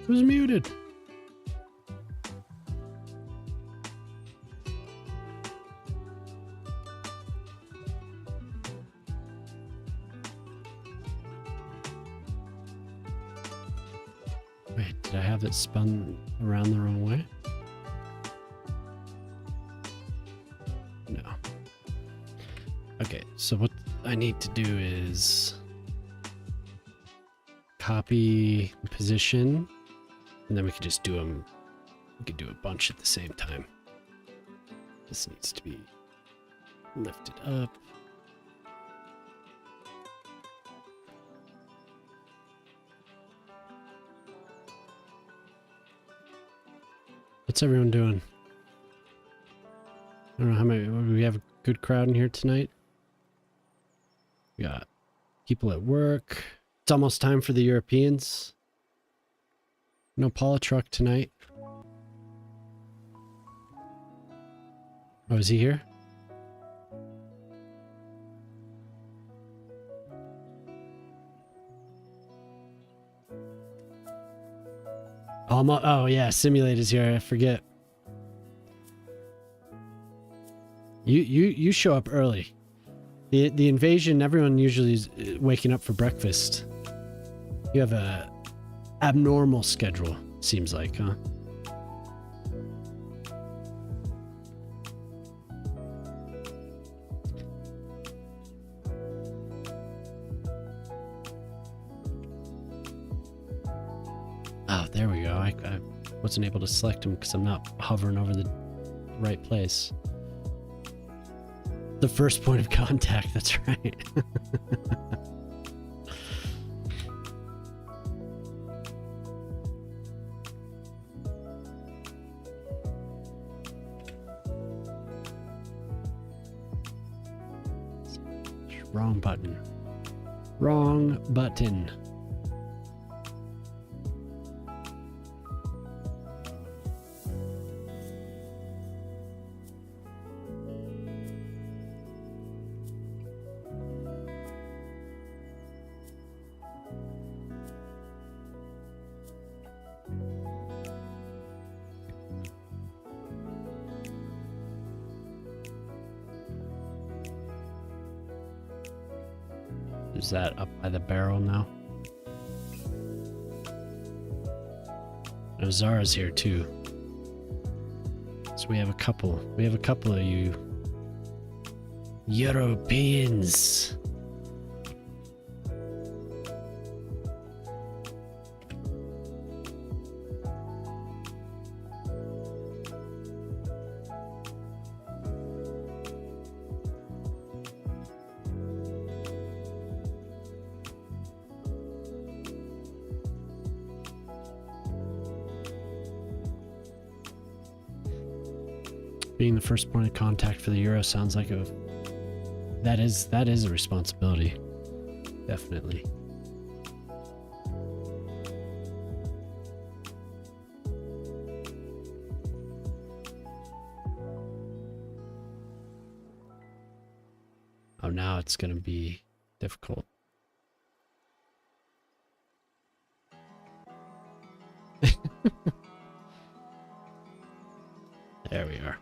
Who's muted? Wait, did I have it spun around the wrong way? No. Okay, so what I need to do is copy position, and then we can just do them. We could do a bunch at the same time. This needs to be lifted up. What's everyone doing? I don't know how many. Do we have a good crowd in here tonight? We got people at work. It's almost time for the Europeans. No Paula truck tonight. Oh, is he here? Almost. Oh yeah, Simulator's here. I forget. You show up early. The invasion. Everyone usually is waking up for breakfast. You have a abnormal schedule. Seems like, huh? Oh, there we go. I wasn't able to select him because I'm not hovering over the right place. The first point of contact, that's right. Wrong button. Wrong button. Is that up by the barrel now? Oh, Zara's here too. So we have a couple. We have a couple of you Europeans. Being the first point of contact for the Euro sounds like that is a responsibility. Definitely. Oh, now it's going to be difficult. There we are.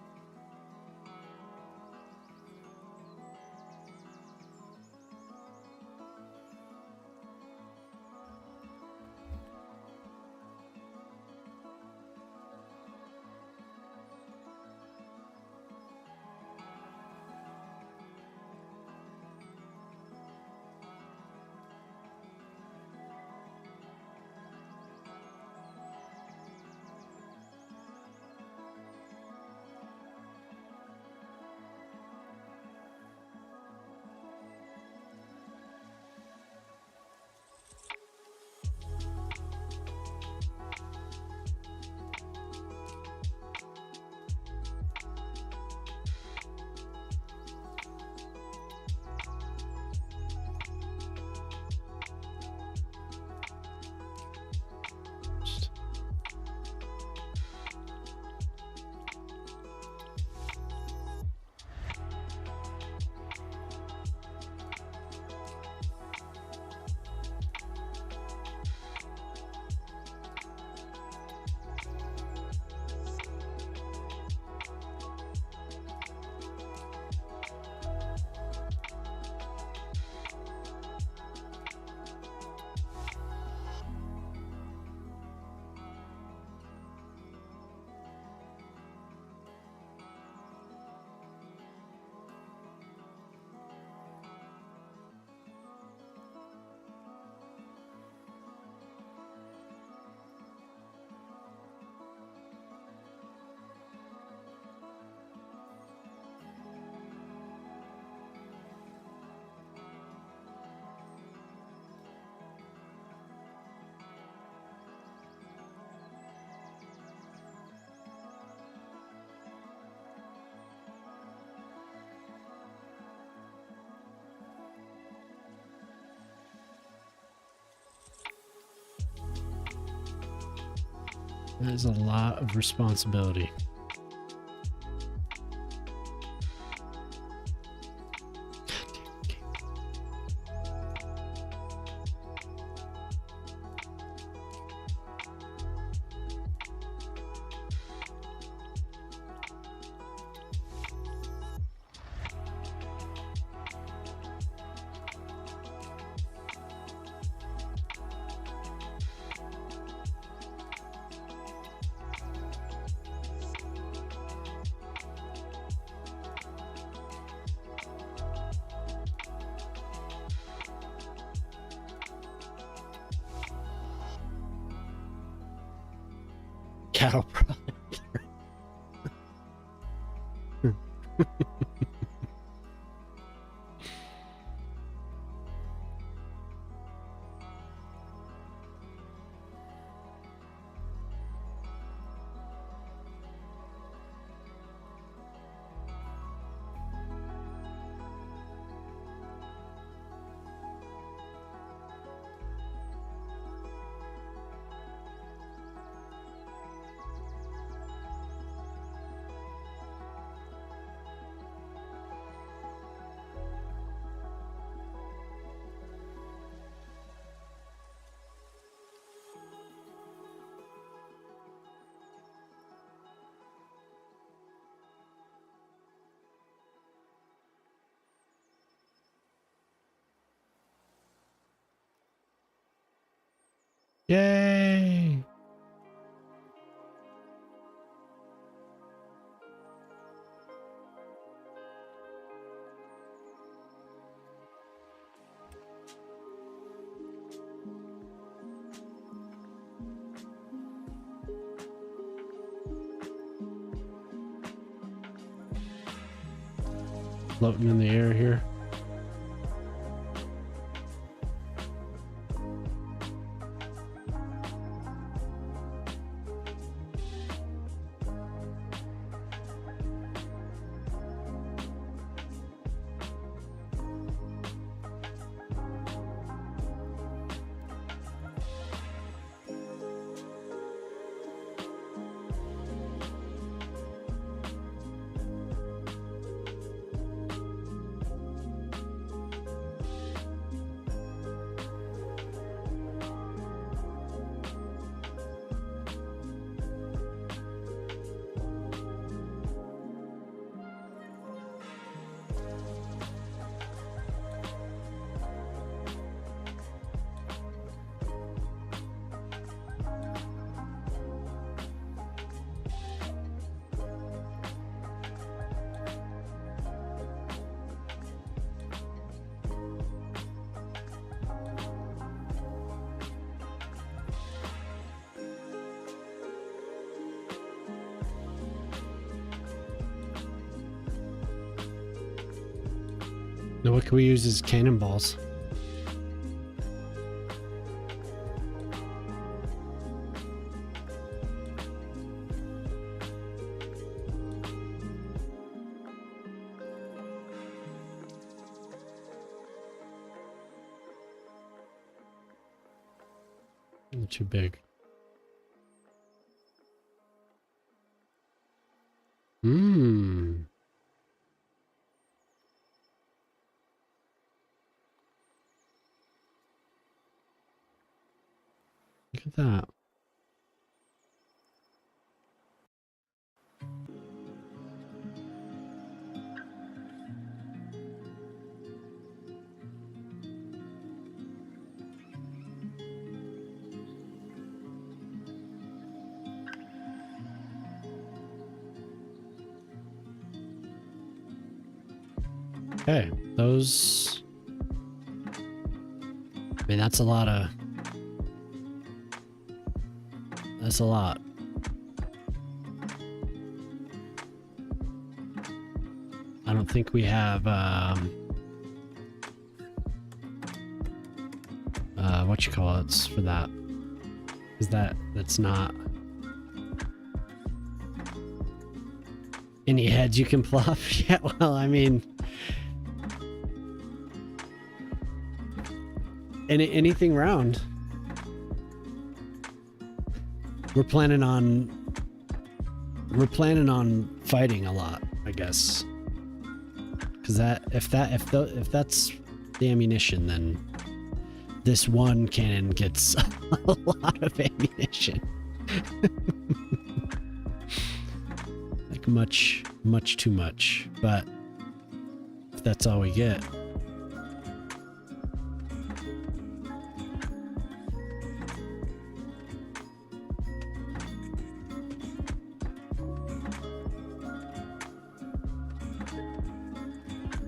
That is a lot of responsibility. Cattle product. Yay! Floating in the air here. Now what can we use as cannonballs? Not too big. Mmm. Look at that. Okay, those... I mean, that's a lot of... That's a lot. I don't think we have, what you call it for that. Is that's not... Any heads you can plop? Yeah, well, I mean... anything round. We're planning on fighting a lot, I guess. Because if that's the ammunition, then this one cannon gets a lot of ammunition. Like much too much. But if that's all we get.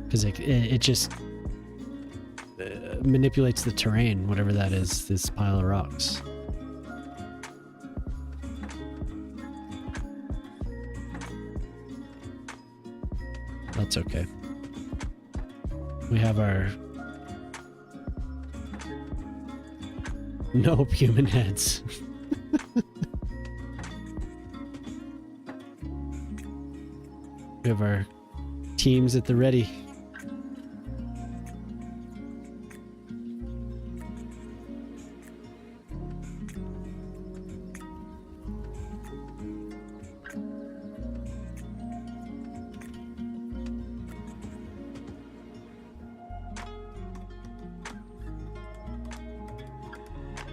Because it just manipulates the terrain, whatever that is, this pile of rocks. That's okay. We have our... Nope, human heads. We have our teams at the ready.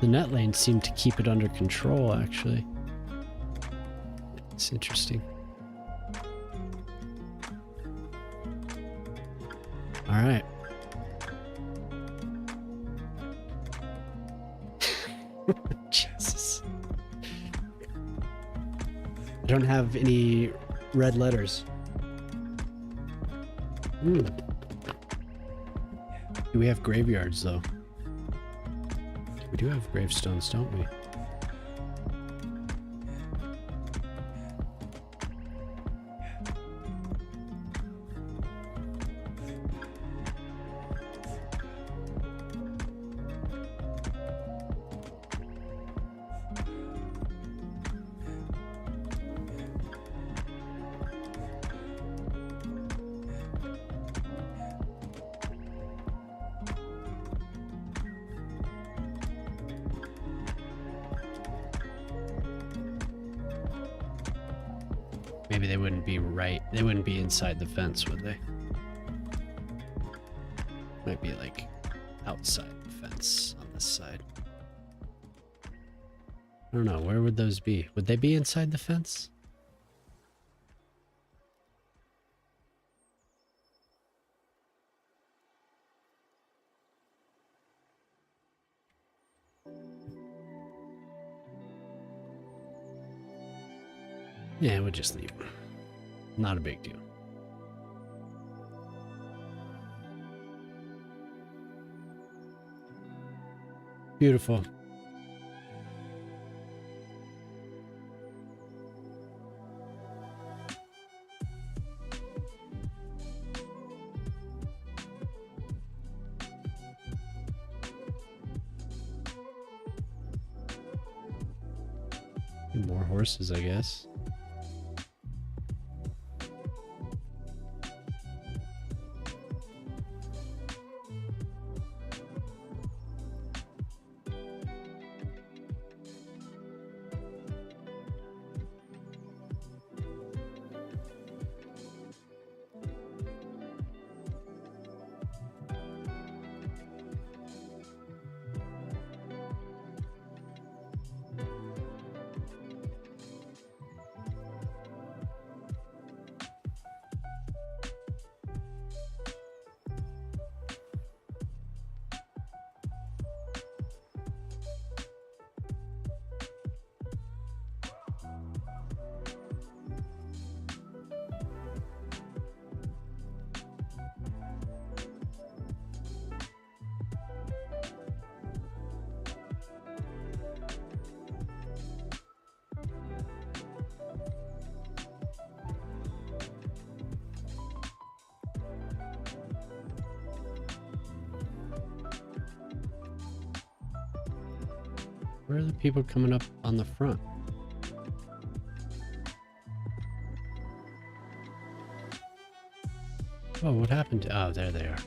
The net lanes seem to keep it under control, actually. It's interesting. All right. Jesus. I don't have any red letters. Do we have graveyards, though? We do have gravestones, don't we? Maybe they wouldn't be they wouldn't be inside the fence, would they? Might be like outside the fence on this side. I don't know, where would those be? Would they be inside the fence? Yeah, we'll just leave them. Not a big deal. Beautiful. More horses, I guess. Where are the people coming up on the front? Oh, what happened to... Oh, there they are.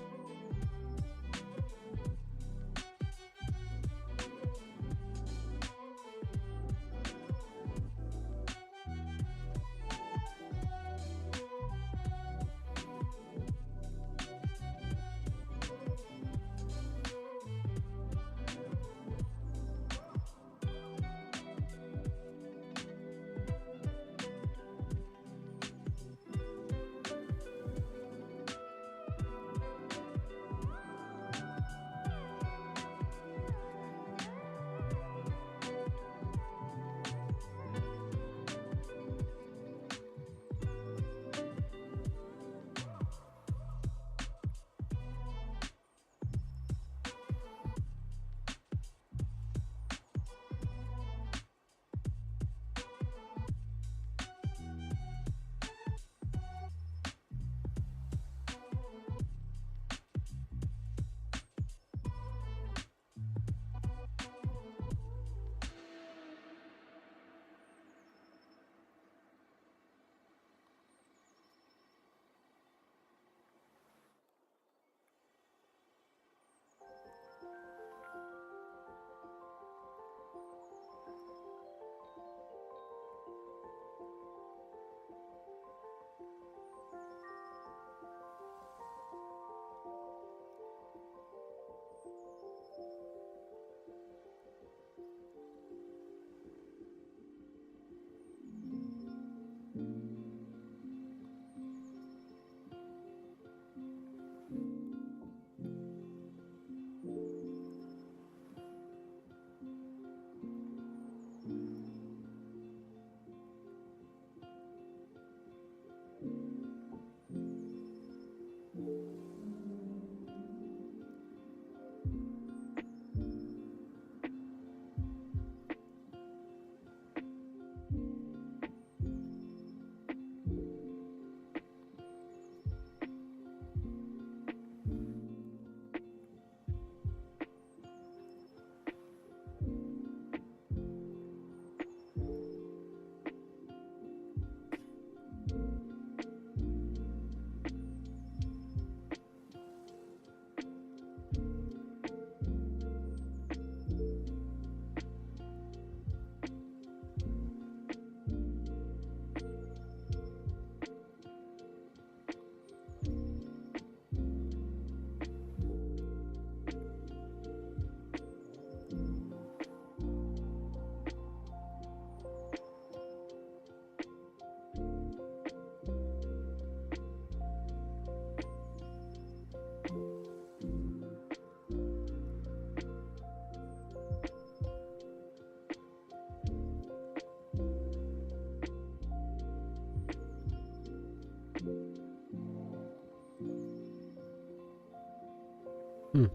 Hmm.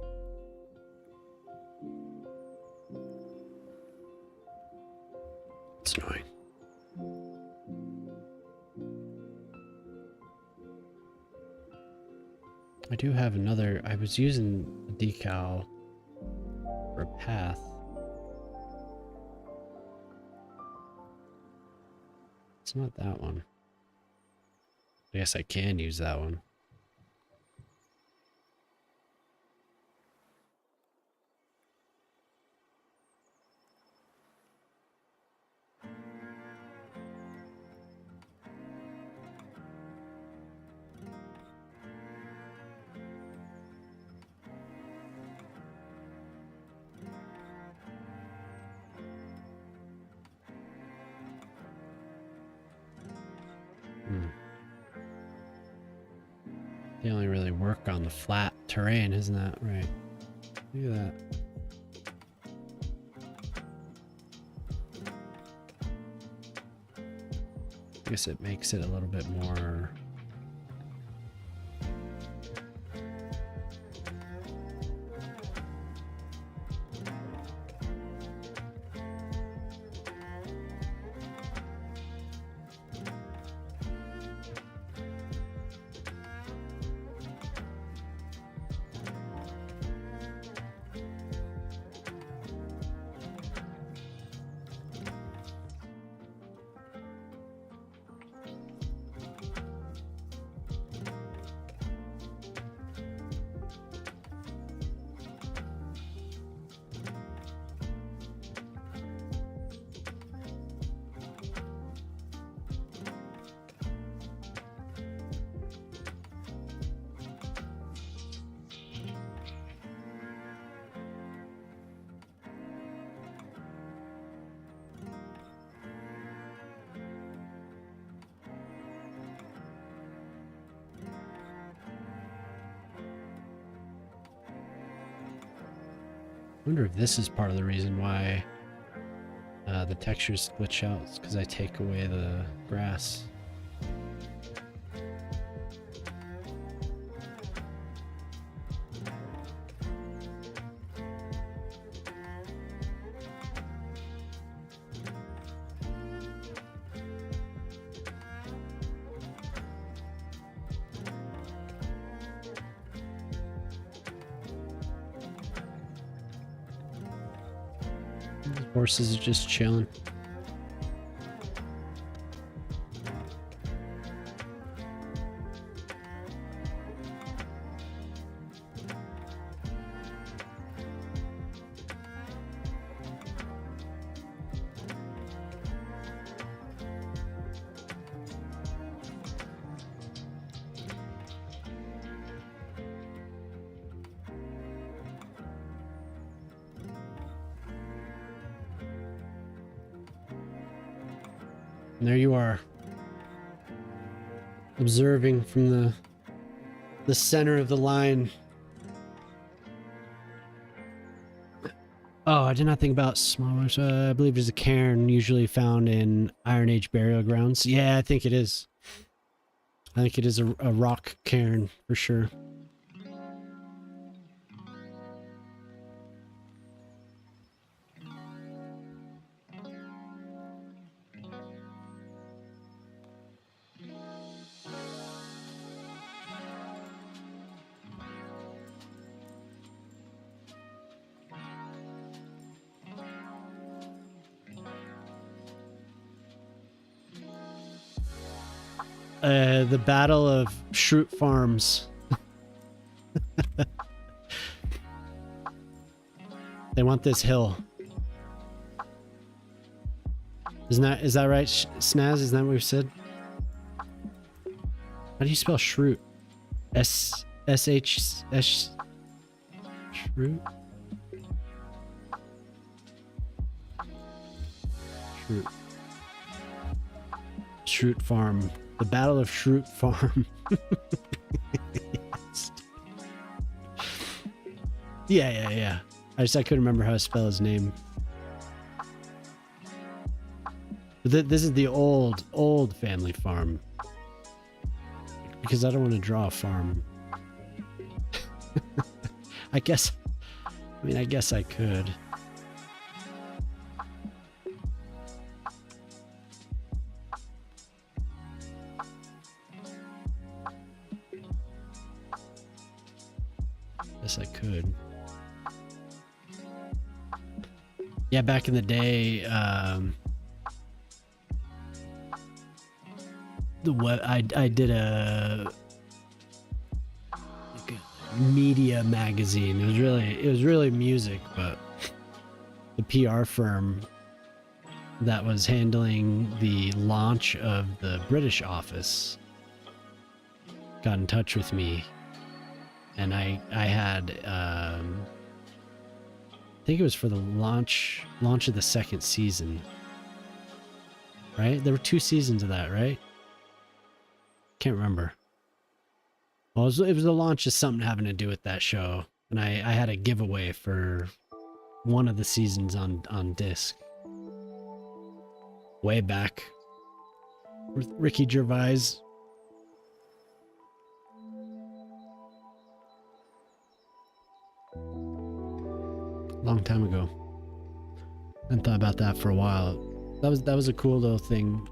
It's annoying. I do have another. I was using a decal for a path. It's not that one. I guess I can use that one. They only really work on the flat terrain, isn't that right? Look at that. I guess it makes it a little bit more. I wonder if this is part of the reason why the textures glitch out. It's because I take away the grass. The horses are just chilling. And there you are, observing from the center of the line. Oh, I did not think about small. I believe there's a cairn usually found in Iron Age burial grounds. Yeah, I think it is. I think it is a rock cairn for sure. The Battle of Shroot Farms. They want this hill. Is that right, Snaz? Is that what we've said? How do you spell Shroot? S-H-S... Shroot? Shroot. Shroot Farm. The Battle of Shroot Farm. Yes. Yeah. I couldn't remember how to spell his name. But this is the old family farm. Because I don't want to draw a farm. I guess, I guess I could. Guess I could. Yeah, back in the day, I did a media magazine. It was really music, but the PR firm that was handling the launch of the British office got in touch with me, and I had I think it was for the launch of the second season. Right? There were 2 seasons of that, right? Can't remember. Well, it was the launch of something having to do with that show, and I had a giveaway for one of the seasons on disc. Way back with Ricky Gervais. Long time ago. I thought about that for a while. That was a cool little thing.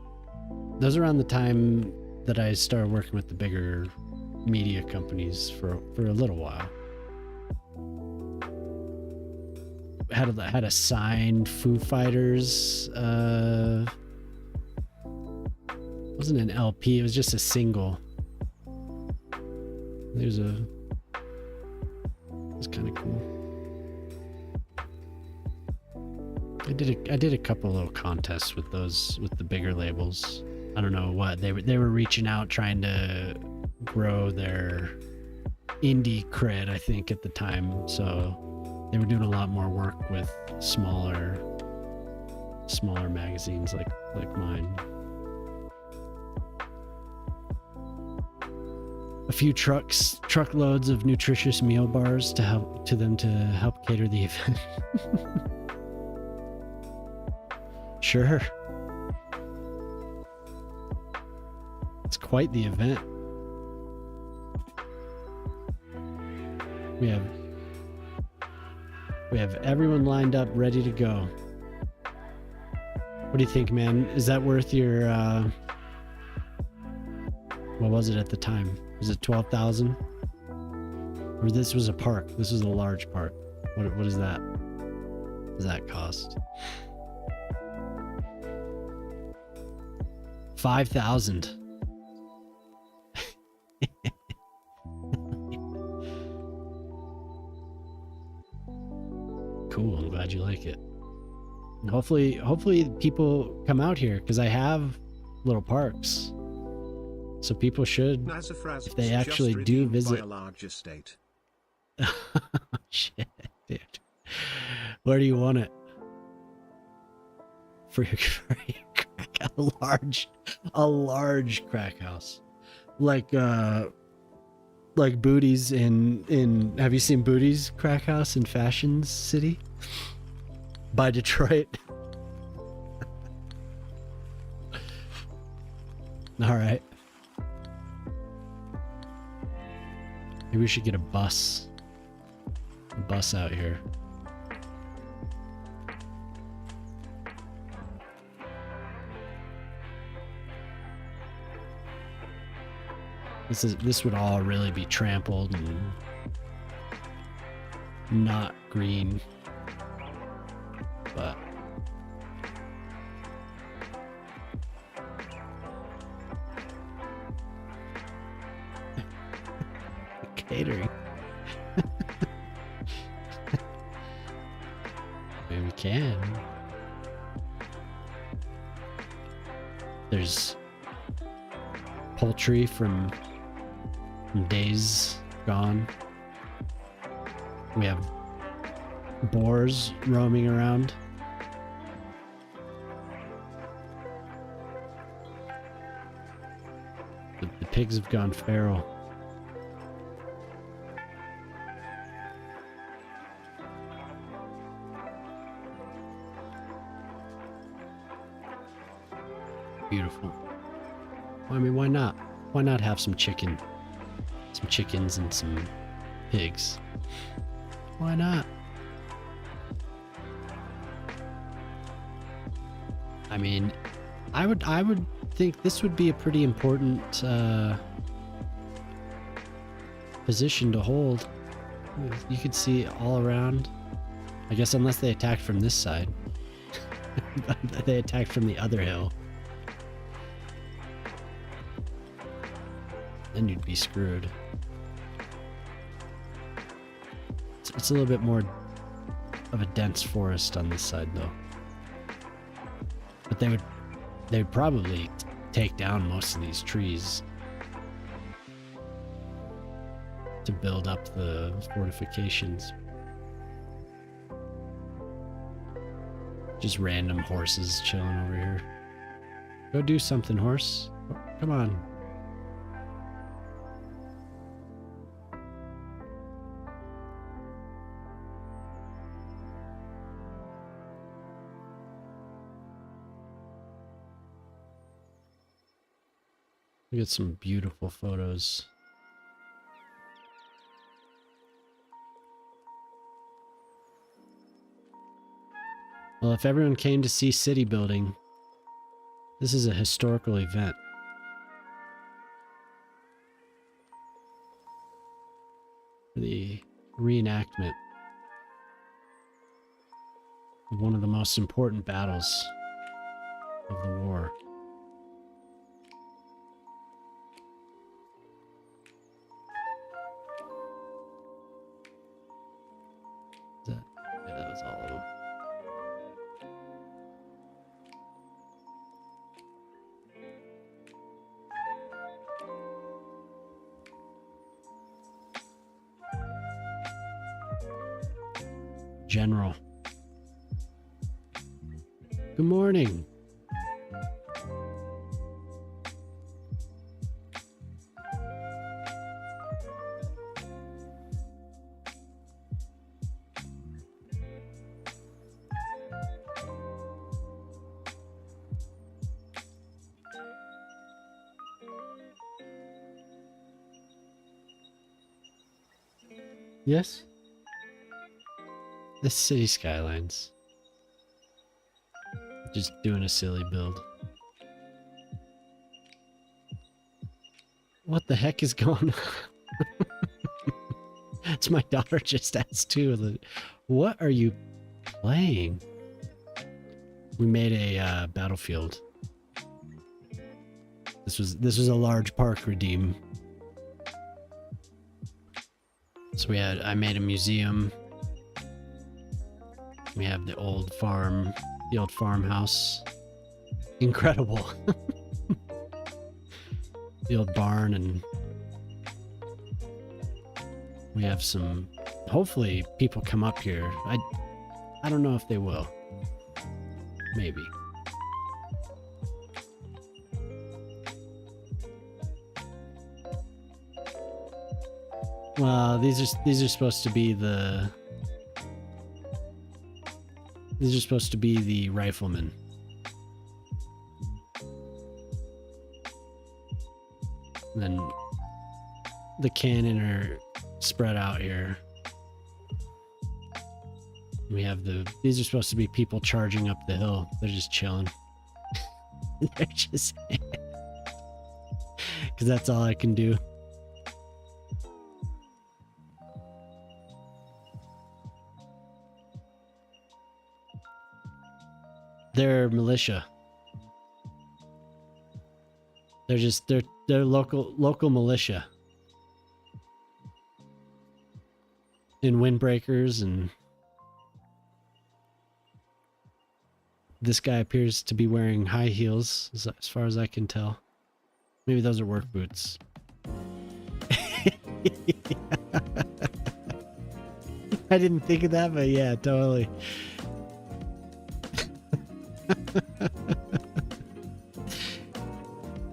That was around the time that I started working with the bigger media companies for a little while. Had a signed Foo Fighters. Wasn't an LP. It was just a single. It was kind of cool. I did a couple little contests with the bigger labels. I don't know what they were reaching out, trying to grow their indie cred, I think, at the time. So they were doing a lot more work with smaller magazines like mine. A few truckloads of nutritious meal bars to help cater the event. Sure. It's quite the event. We have everyone lined up, ready to go. What do you think, man? Is that worth your what was it at the time? Was it 12,000? Or this was a park? This was a large park. What is that? What does that cost? 5,000. Cool. I'm glad you like it. And hopefully people come out here, because I have little parks. So people should, if they actually do visit. A large estate. Shit, dude. Where do you want it? For your crack, a large crack house, like Booty's in. Have you seen Booty's crack house in Fashion City by Detroit? All right. Maybe we should get a bus out here. This would all really be trampled and not green, but catering. Maybe we can. There's poultry from days gone. We have boars roaming around. The pigs have gone feral. Beautiful. I mean, why not? Why not have some chicken? Some chickens and some pigs. Why not? I mean, I would think this would be a pretty important position to hold. You could see all around. I guess unless they attacked from this side. They attacked from the other hill. Then you'd be screwed. It's a little bit more of a dense forest on this side though. But they would probably take down most of these trees to build up the fortifications. Just random horses chilling over here. Go do something, horse. Come on. We get some beautiful photos. Well, if everyone came to see city building, this is a historical event. The reenactment of one of the most important battles of the war. Yeah, that was all of them. General. Good morning. Yes? The City Skylines. Just doing a silly build. What the heck is going on? It's my daughter just asked too. What are you playing? We made a battlefield. This was a large park redeem. So I made a museum. We have the old farmhouse. Incredible. The old barn, and we have some, hopefully people come up here. I don't know if they will. Maybe. Well, these are supposed to be the riflemen. And then the cannon are spread out here. We have these are supposed to be people charging up the hill. They're just chilling. They're just, because that's all I can do. They're militia. They're local militia. In windbreakers, and this guy appears to be wearing high heels as far as I can tell. Maybe those are work boots. I didn't think of that, but yeah, totally.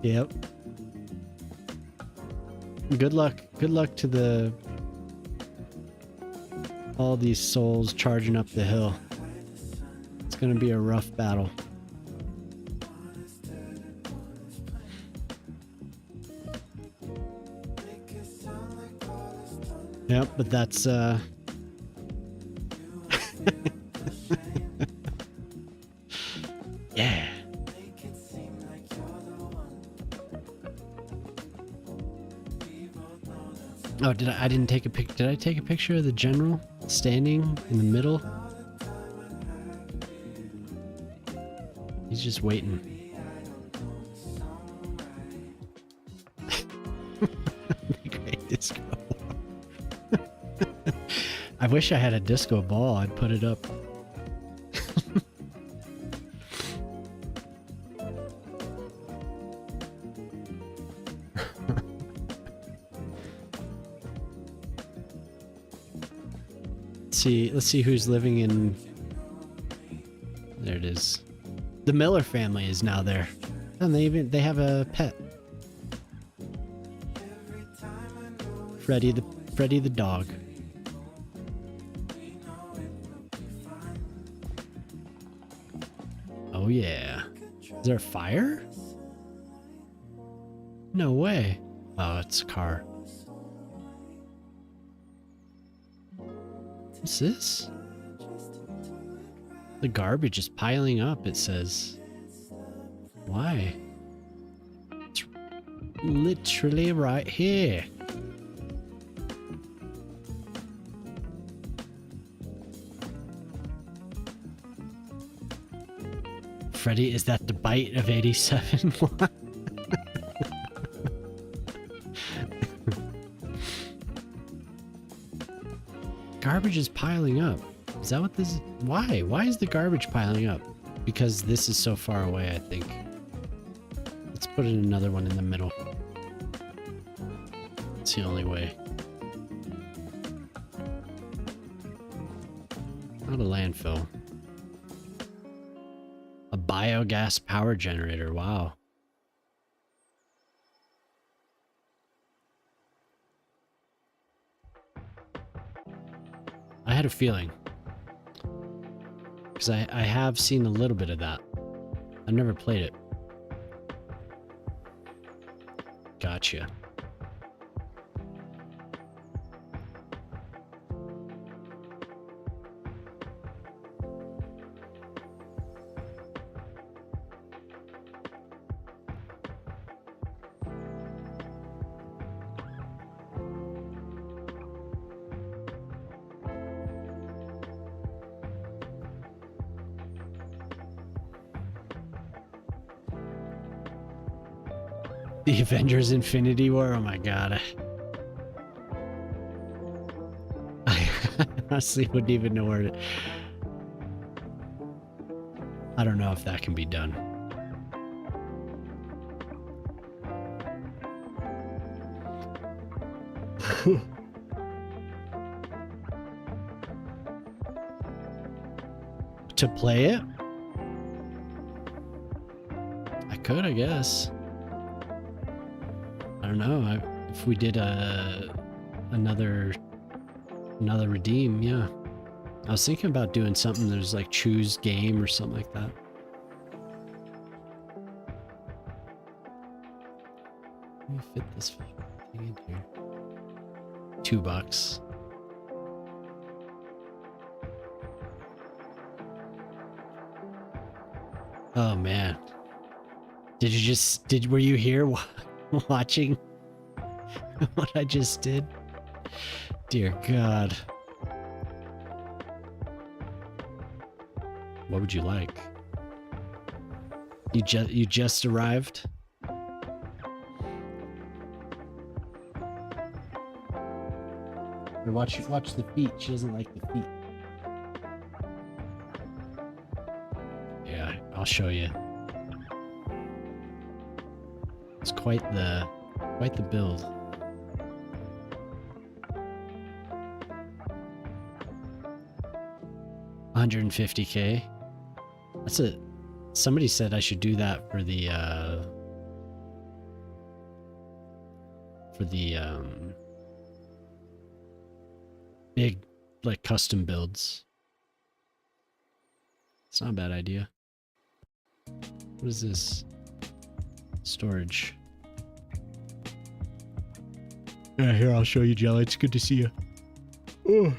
Yep. Good luck to all these souls charging up the hill. It's gonna be a rough battle. Yep, but that's Oh, I didn't take a pic. Did I take a picture of the general standing in the middle? He's just waiting. The great disco. I wish I had a disco ball. I'd put it up. Let's see who's living in. There it is. The Miller family is now there, and they have a pet. Freddy the dog. Oh yeah. Is there a fire? No way. Oh, it's a car. What's this? The garbage is piling up, it says. Why? It's literally right here. Freddy, is that the bite of 87? Garbage is piling up. Is that what this is? Why? Why is the garbage piling up? Because this is so far away, I think. Let's put in another one in the middle. It's the only way. Not a landfill. A biogas power generator. Wow. I had a feeling. Because I have seen a little bit of that. I've never played it. Gotcha. The Avengers Infinity War? Oh my god. I honestly wouldn't even know where to... I don't know if that can be done. To play it? I could, I guess. I don't know. If we did another redeem, yeah. I was thinking about doing something there's like choose game or something like that. Let me fit this thing in here. $2. Oh man. Were you here watching what I just did? Dear God. What would you like? You just arrived? Or watch the feet. She doesn't like the feet. Yeah, I'll show you. It's quite the build. $150K. That's it. Somebody said I should do that for the big like custom builds. It's not a bad idea. What is this? Storage. Yeah, here, I'll show you, Jelly. It's good to see you. Oh,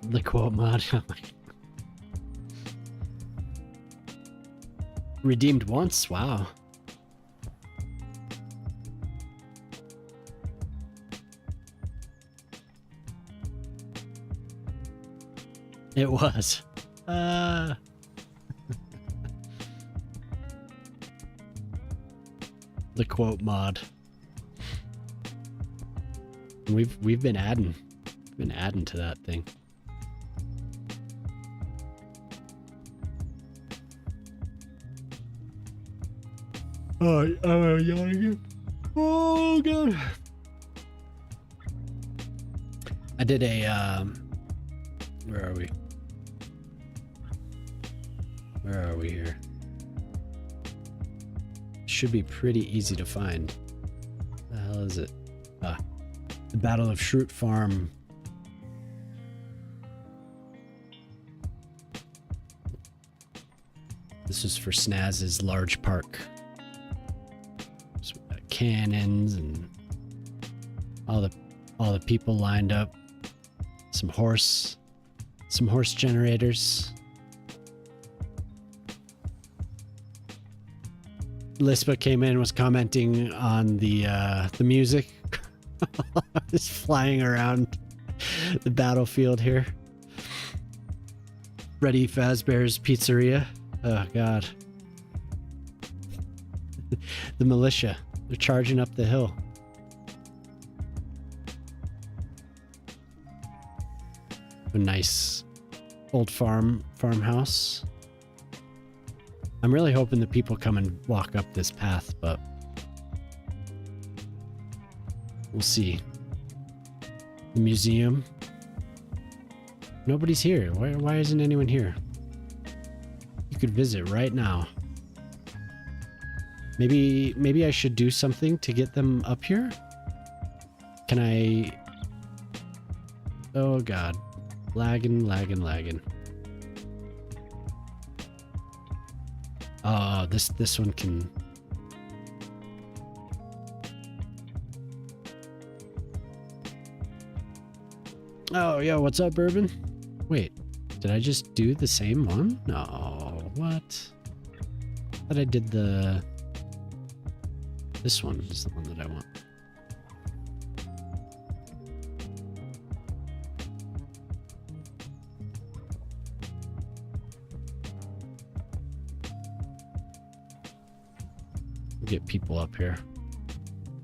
The quote mod. Redeemed once? Wow. It was. The quote mod. We've been adding to that thing. Oh, yawning again. Oh god. I did a where are we? Where are we here? Should be pretty easy to find. What the hell is it? The Battle of Shroot Farm. This was for Snaz's large park. So we got cannons and all the people lined up. Some horse generators. Lispa came in, was commenting on the music. Just flying around the battlefield here. Freddy Fazbear's Pizzeria. Oh god. The militia. They're charging up the hill. A nice old farmhouse. I'm really hoping the people come and walk up this path, but we'll see. The museum. Nobody's here. Why isn't anyone here? You could visit right now. Maybe I should do something to get them up here? Can I... Oh god. Lagging. Oh, this one can... Oh, yo, what's up, Urban? Wait, did I just do the same one? No, what? I thought I did the... This one is the one that I want. Get people up here.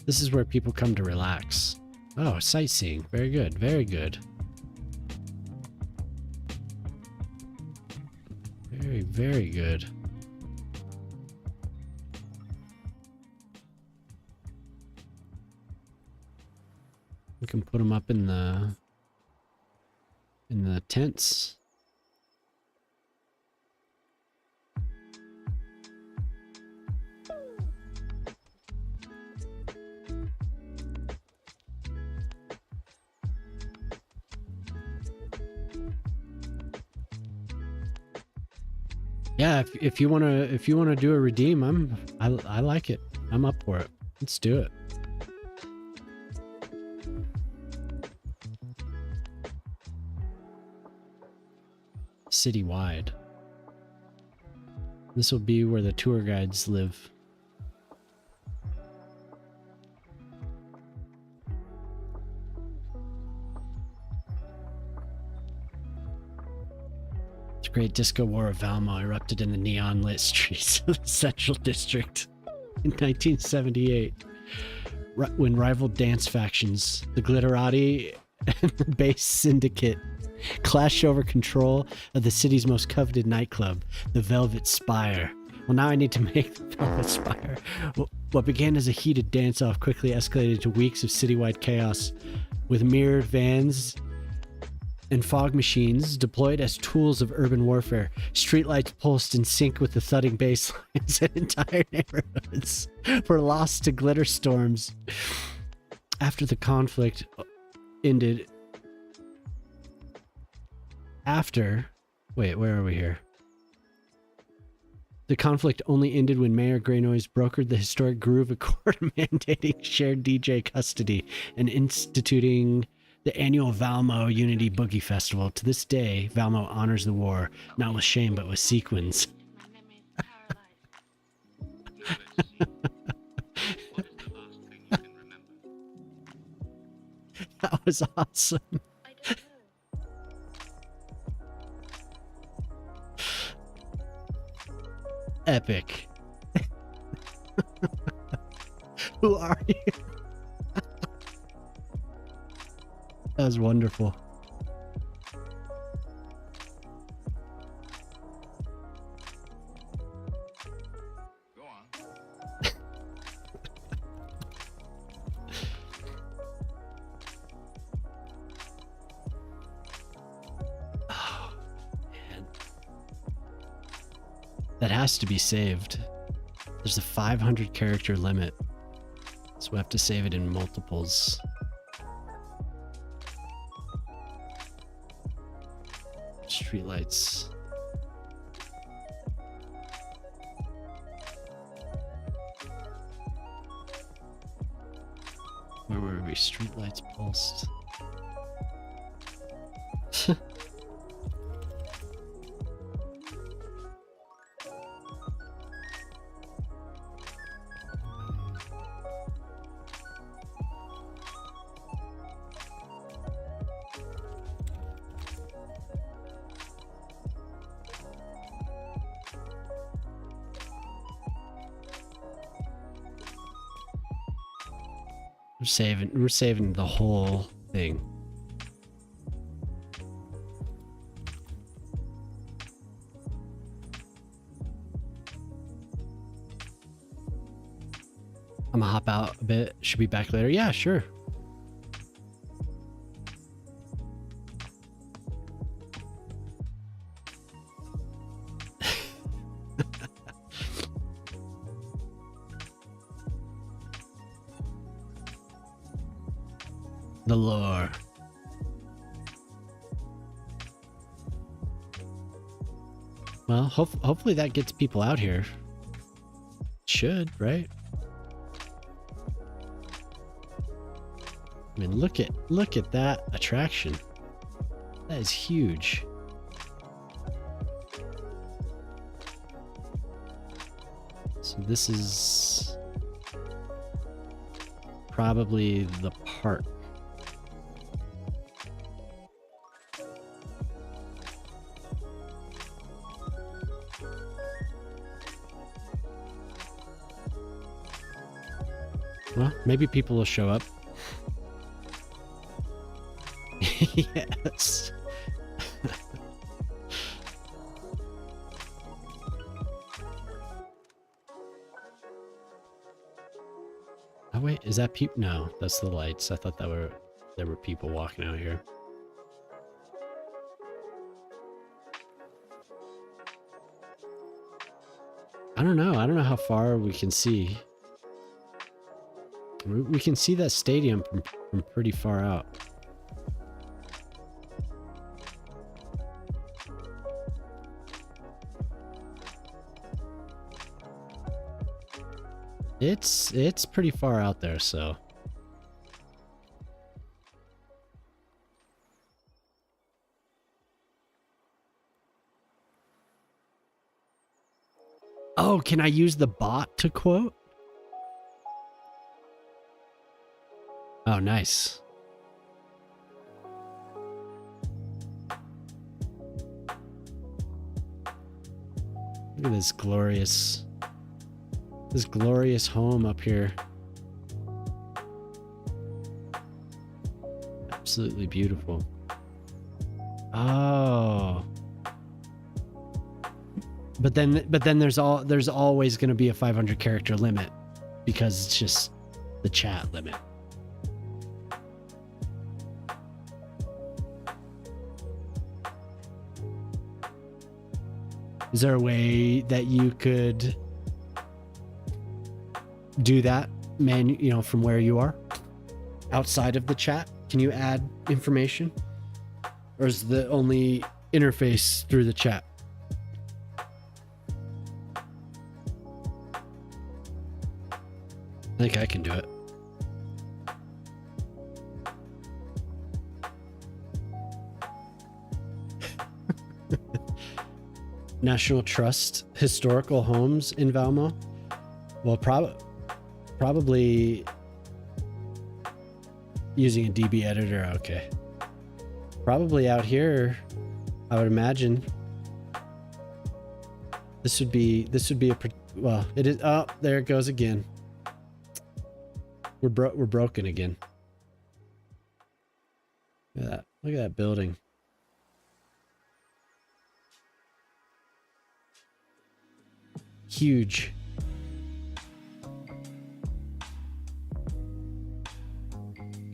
This is where people come to relax. Oh, sightseeing. Very good. Very good. Very, very good. We can put them up in the tents. Yeah, if you wanna do a redeem, I like it. I'm up for it. Let's do it. Citywide. This will be where the tour guides live. The Great Disco War of Valmo erupted in the neon-lit streets of the Central District in 1978, when rival dance factions, the Glitterati and the Bass Syndicate, clashed over control of the city's most coveted nightclub, the Velvet Spire. Well, now I need to make the Velvet Spire. What began as a heated dance-off quickly escalated to weeks of citywide chaos, with mirrored vans and fog machines deployed as tools of urban warfare. Streetlights pulsed in sync with the thudding bass lines, and entire neighborhoods were lost to glitter storms. After the conflict ended... Wait, where are we here? The conflict only ended when Mayor Greynoise brokered the historic Groove Accord mandating shared DJ custody and instituting The annual Valmo Unity Boogie Festival. To this day, Valmo honors the war, not with shame, but with sequins. That was awesome. Epic. Who are you? That was wonderful. Go on. Oh, man. That has to be saved. There's a 500 character limit, so we have to save it in multiples. Streetlights. Where were we? Streetlights pulsed. We're saving the whole thing. I'm gonna hop out a bit. Should be back later. Yeah, sure. The lore. Well, hopefully that gets people out here. Should, right? I mean, look at that attraction. That is huge. So this is probably the park. Well, maybe people will show up. Yes. Oh wait, is that people? No, that's the lights. I thought there were people walking out here. I don't know. I don't know how far we can see. We can see that stadium from pretty far out. It's pretty far out there, so. Oh, can I use the bot to quote? Oh, nice. Look at this glorious home up here. Absolutely beautiful. Oh. But then there's always going to be a 500 character limit because it's just the chat limit. Is there a way that you could do that, from where you are? Outside of the chat, can you add information? Or is the only interface through the chat? I think I can do it. National Trust historical homes in Valmo? Well, probably using a DB editor. Okay. Probably out here, I would imagine. This would be well, it is. Oh, there it goes again. We're broken again. Look at that. Look at that building. Huge.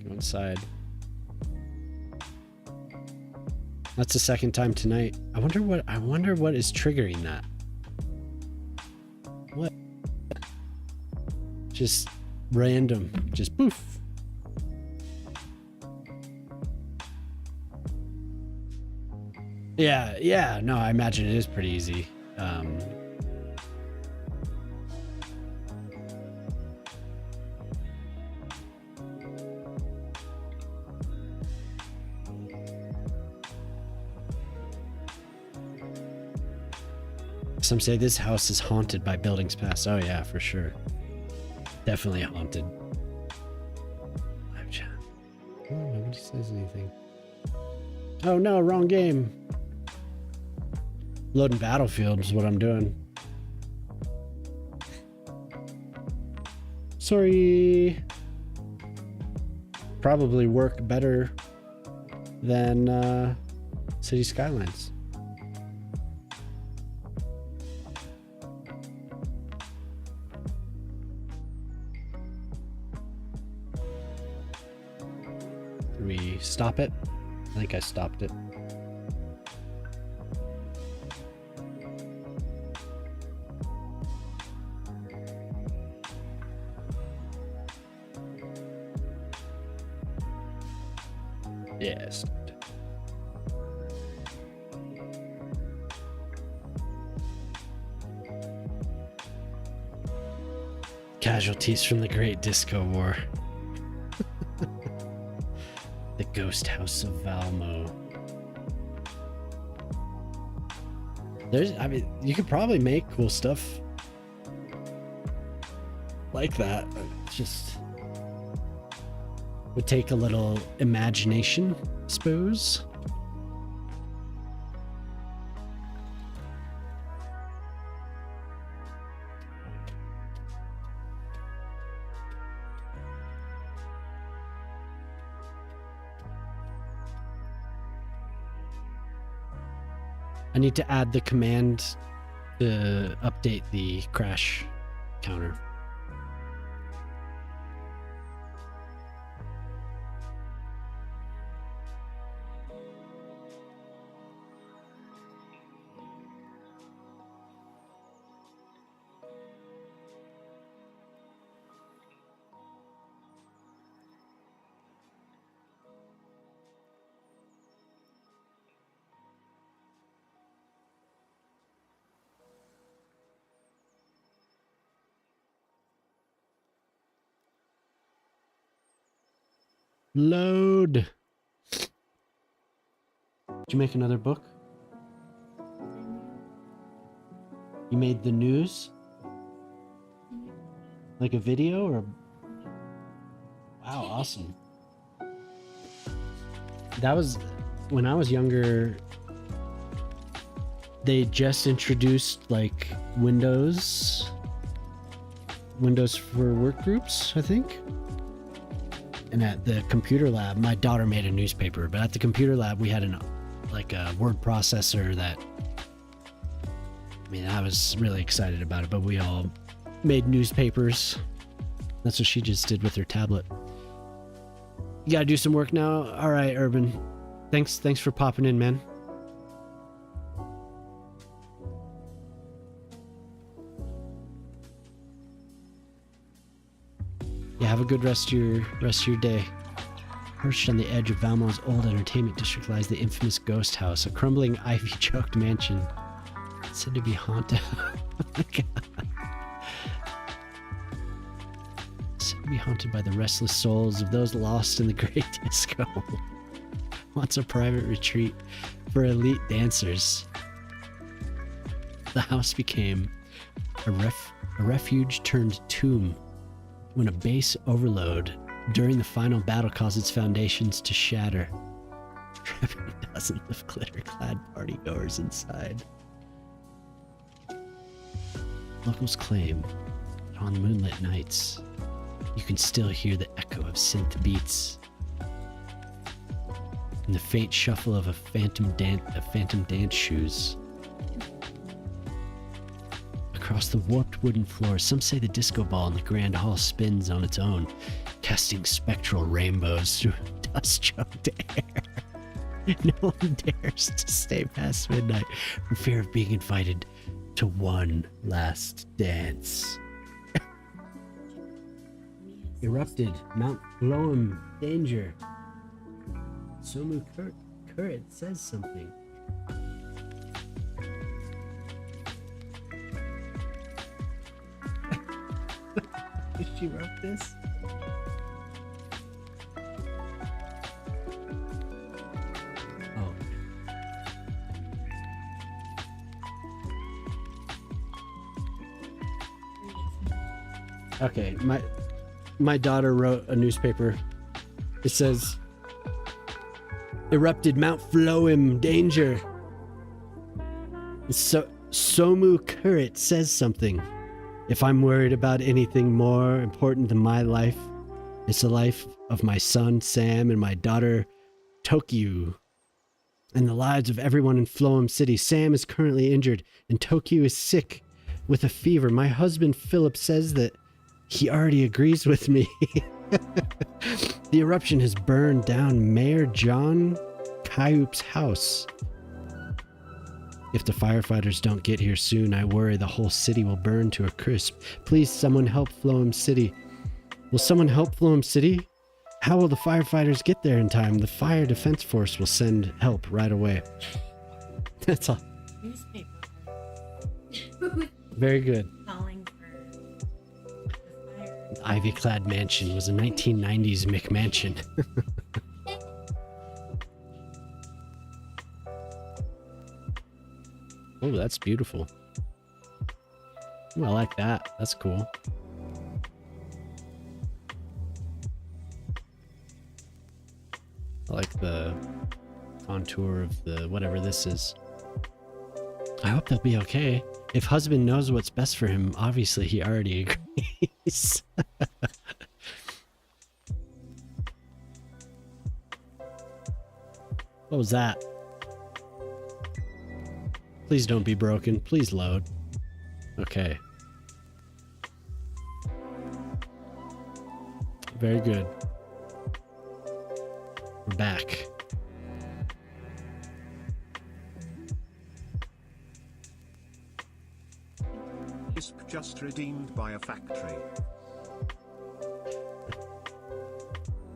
Go inside. That's the second time tonight. I wonder what is triggering that. What? Just random. Just poof. Yeah, no, I imagine it is pretty easy. Some say this house is haunted by buildings past. Oh yeah, for sure. Definitely haunted. Live chat. Oh, nobody says anything. Oh no, wrong game. Loading Battlefield is what I'm doing. Sorry. Probably work better than Cities Skylines. Did we stop it? I think I stopped it. Yes. Casualties from the Great Disco War. The Ghost House of Valmo. I mean, you could probably make cool stuff like that. It's just would take a little imagination, I suppose. I need to add the command to update the crash counter. Load. Did you make another book? You made the news? Like a video or? Wow, awesome. That was when I was younger. They just introduced like Windows for work groups, I think. And at the computer lab, my daughter made a newspaper, but at the computer lab, we had a word processor that, I mean, I was really excited about it, but we all made newspapers. That's what she just did with her tablet. You gotta do some work now? All right, Urban. Thanks for popping in, man. Yeah, have a good rest of your day. Perched on the edge of Valmo's old entertainment district lies the infamous ghost house, a crumbling ivy-choked mansion said to be haunted. Oh my God. Said to be haunted by the restless souls of those lost in the Great Disco. Wants a private retreat for elite dancers. The house became a refuge turned tomb when a base overload during the final battle caused its foundations to shatter, trapping dozens of glitter-clad partygoers inside. Locals claim that on moonlit nights, you can still hear the echo of synth beats and the faint shuffle of phantom dance shoes. Across the warped wooden floor, some say the disco ball in the grand hall spins on its own, casting spectral rainbows through dust-choked air. No one dares to stay past midnight for fear of being invited to one last dance. Erupted, Mount Bloem, danger. Somu Kurit says something. She wrote this? Oh. Okay, my daughter wrote a newspaper. It says, erupted Mount Floem, danger. Somu Kurit says something. If I'm worried about anything more important than my life, it's the life of my son Sam and my daughter Tokyo, and the lives of everyone in Floem City. Sam is currently injured, and Tokyo is sick with a fever. My husband Philip says that he already agrees with me. The eruption has burned down Mayor John Kayup's house. If the firefighters don't get here soon, I worry the whole city will burn to a crisp. Please, someone help Floem City. Will someone help Floem City? How will the firefighters get there in time? The fire defense force will send help right away. That's all. Newspaper. Very good. Calling for the fire. Ivy-clad mansion was a 1990s McMansion. Oh, that's beautiful. Ooh, I like that. That's cool. I like the contour of the whatever this is. I hope they'll be okay. If husband knows what's best for him, obviously he already agrees. What was that? Please don't be broken. Please load. Okay. Very good. We're back. ISP just redeemed by a factory.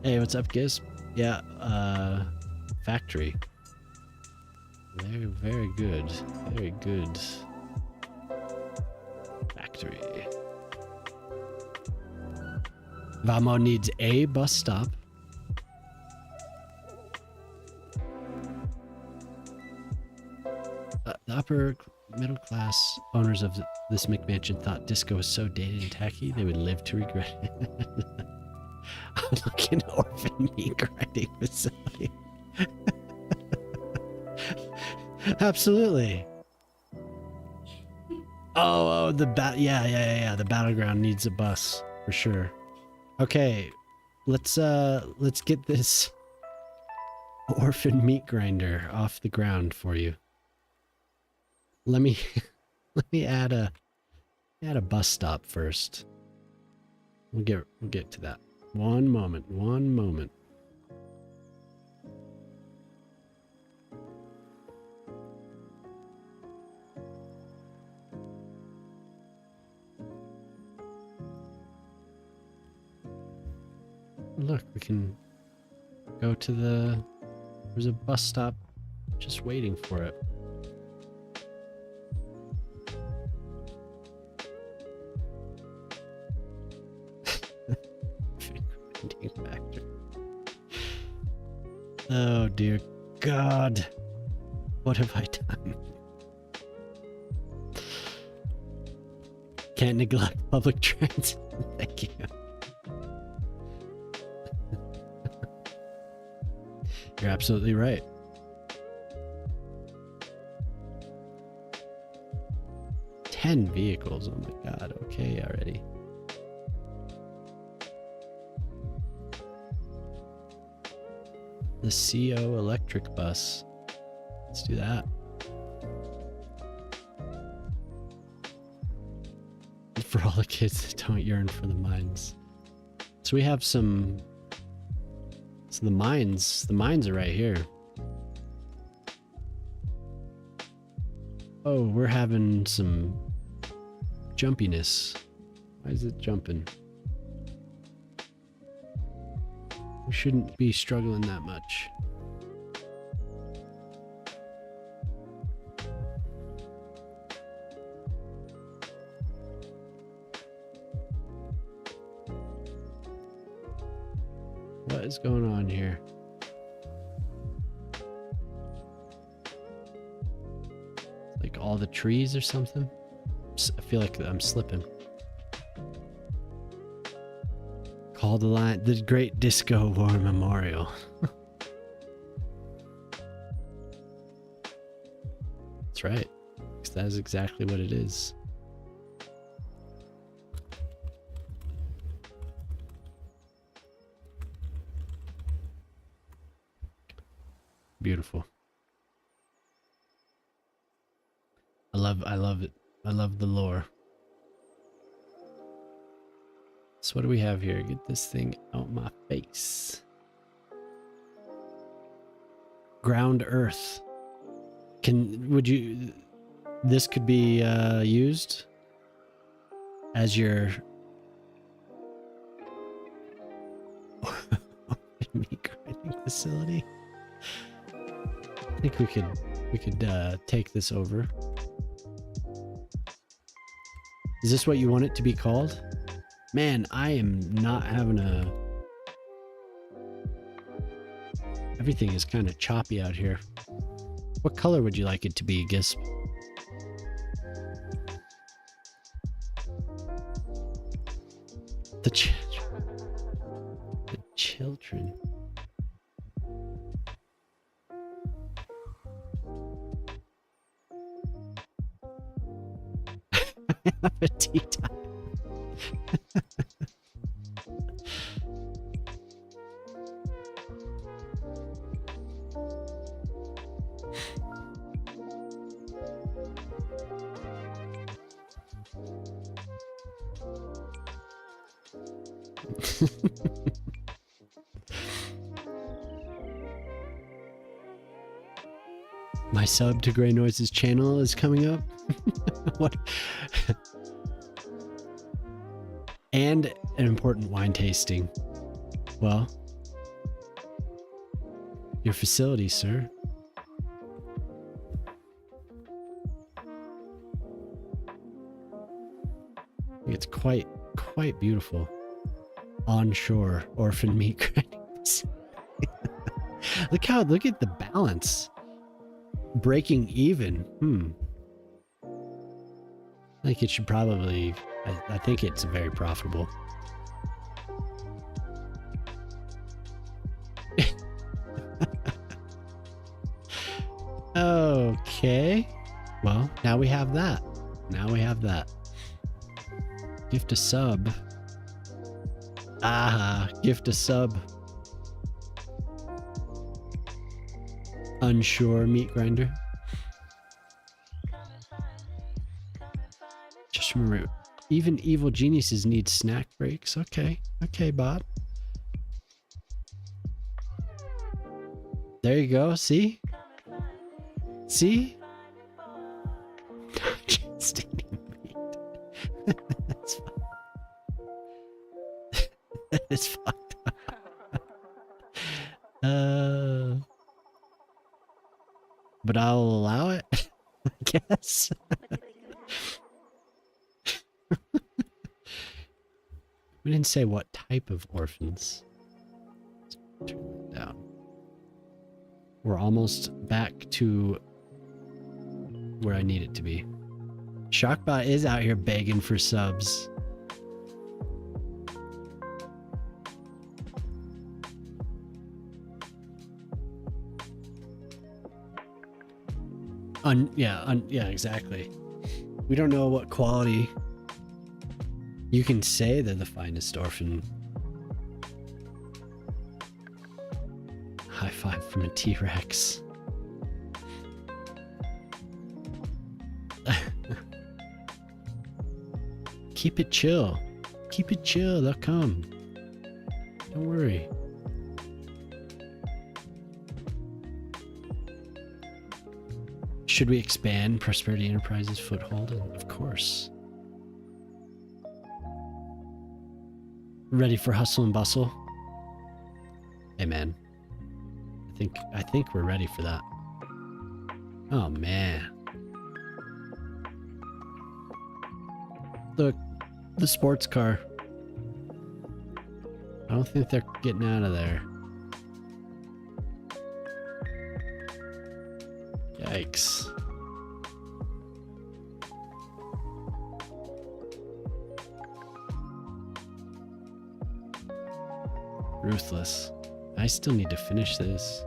Hey, what's up, Gisp? Yeah, factory. Very, very good. Very good. Factory. Valmo needs a bus stop. The upper middle class owners of this McMansion thought disco was so dated and tacky they would live to regret it. I'm looking orphan meat grinding facility. Absolutely. Oh, the yeah. The battleground needs a bus for sure. Okay, let's get this orphan meat grinder off the ground for you. Let me add a bus stop first. We'll get to that. One moment. Look, we can go to there's a bus stop just waiting for it. Oh dear God, what have I done? Can't neglect public transit. Thank you. You're absolutely right. Ten vehicles. Oh my god. Okay, already. The CO electric bus. Let's do that. For all the kids that don't yearn for the mines. So we have some. So the mines are right here. Oh, we're having some jumpiness. Why is it jumping? We shouldn't be struggling that much. What is going on here? Like all the trees or something? I feel like I'm slipping. Call the line, the Great Disco War Memorial. That's right. 'Cause that is exactly what it is. Beautiful. I love it. I love the lore. So what do we have here? Get this thing out my face. Ground earth. This could be used as your meat grinding facility. I think we could take this over. Is this what you want it to be called? Man, I am not having a... Everything is kind of choppy out here. What color would you like it to be, Gisp? The children. The children. Have a tea time. My sub to Grey Noise's channel is coming up. What? And an important wine tasting. Well, your facility, sir. It's quite beautiful. Onshore orphan meat grinding. Look at the balance. Breaking even. I think it should probably, I think it's very profitable. Okay. Well, now we have that. Gift a sub. Gift a sub. Unsure meat grinder. Just remember, even evil geniuses need snack breaks. Okay, bot. There you go. See? Just eating meat. That's fine. That is fucked up. But I'll allow it, I guess. We didn't say what type of orphans. Let's turn that down. We're almost back to where I need it to be. Shockbot is out here begging for subs. Yeah, exactly. We don't know what quality. You can say they're the finest orphan. High five from a T-Rex. Keep it chill. Keep it chill, they'll come. Don't worry. Should we expand Prosperity Enterprises' foothold? Of course. Ready for hustle and bustle? Hey man. I think we're ready for that. Oh man. Look, the sports car. I don't think they're getting out of there. Yikes. Ruthless. I still need to finish this.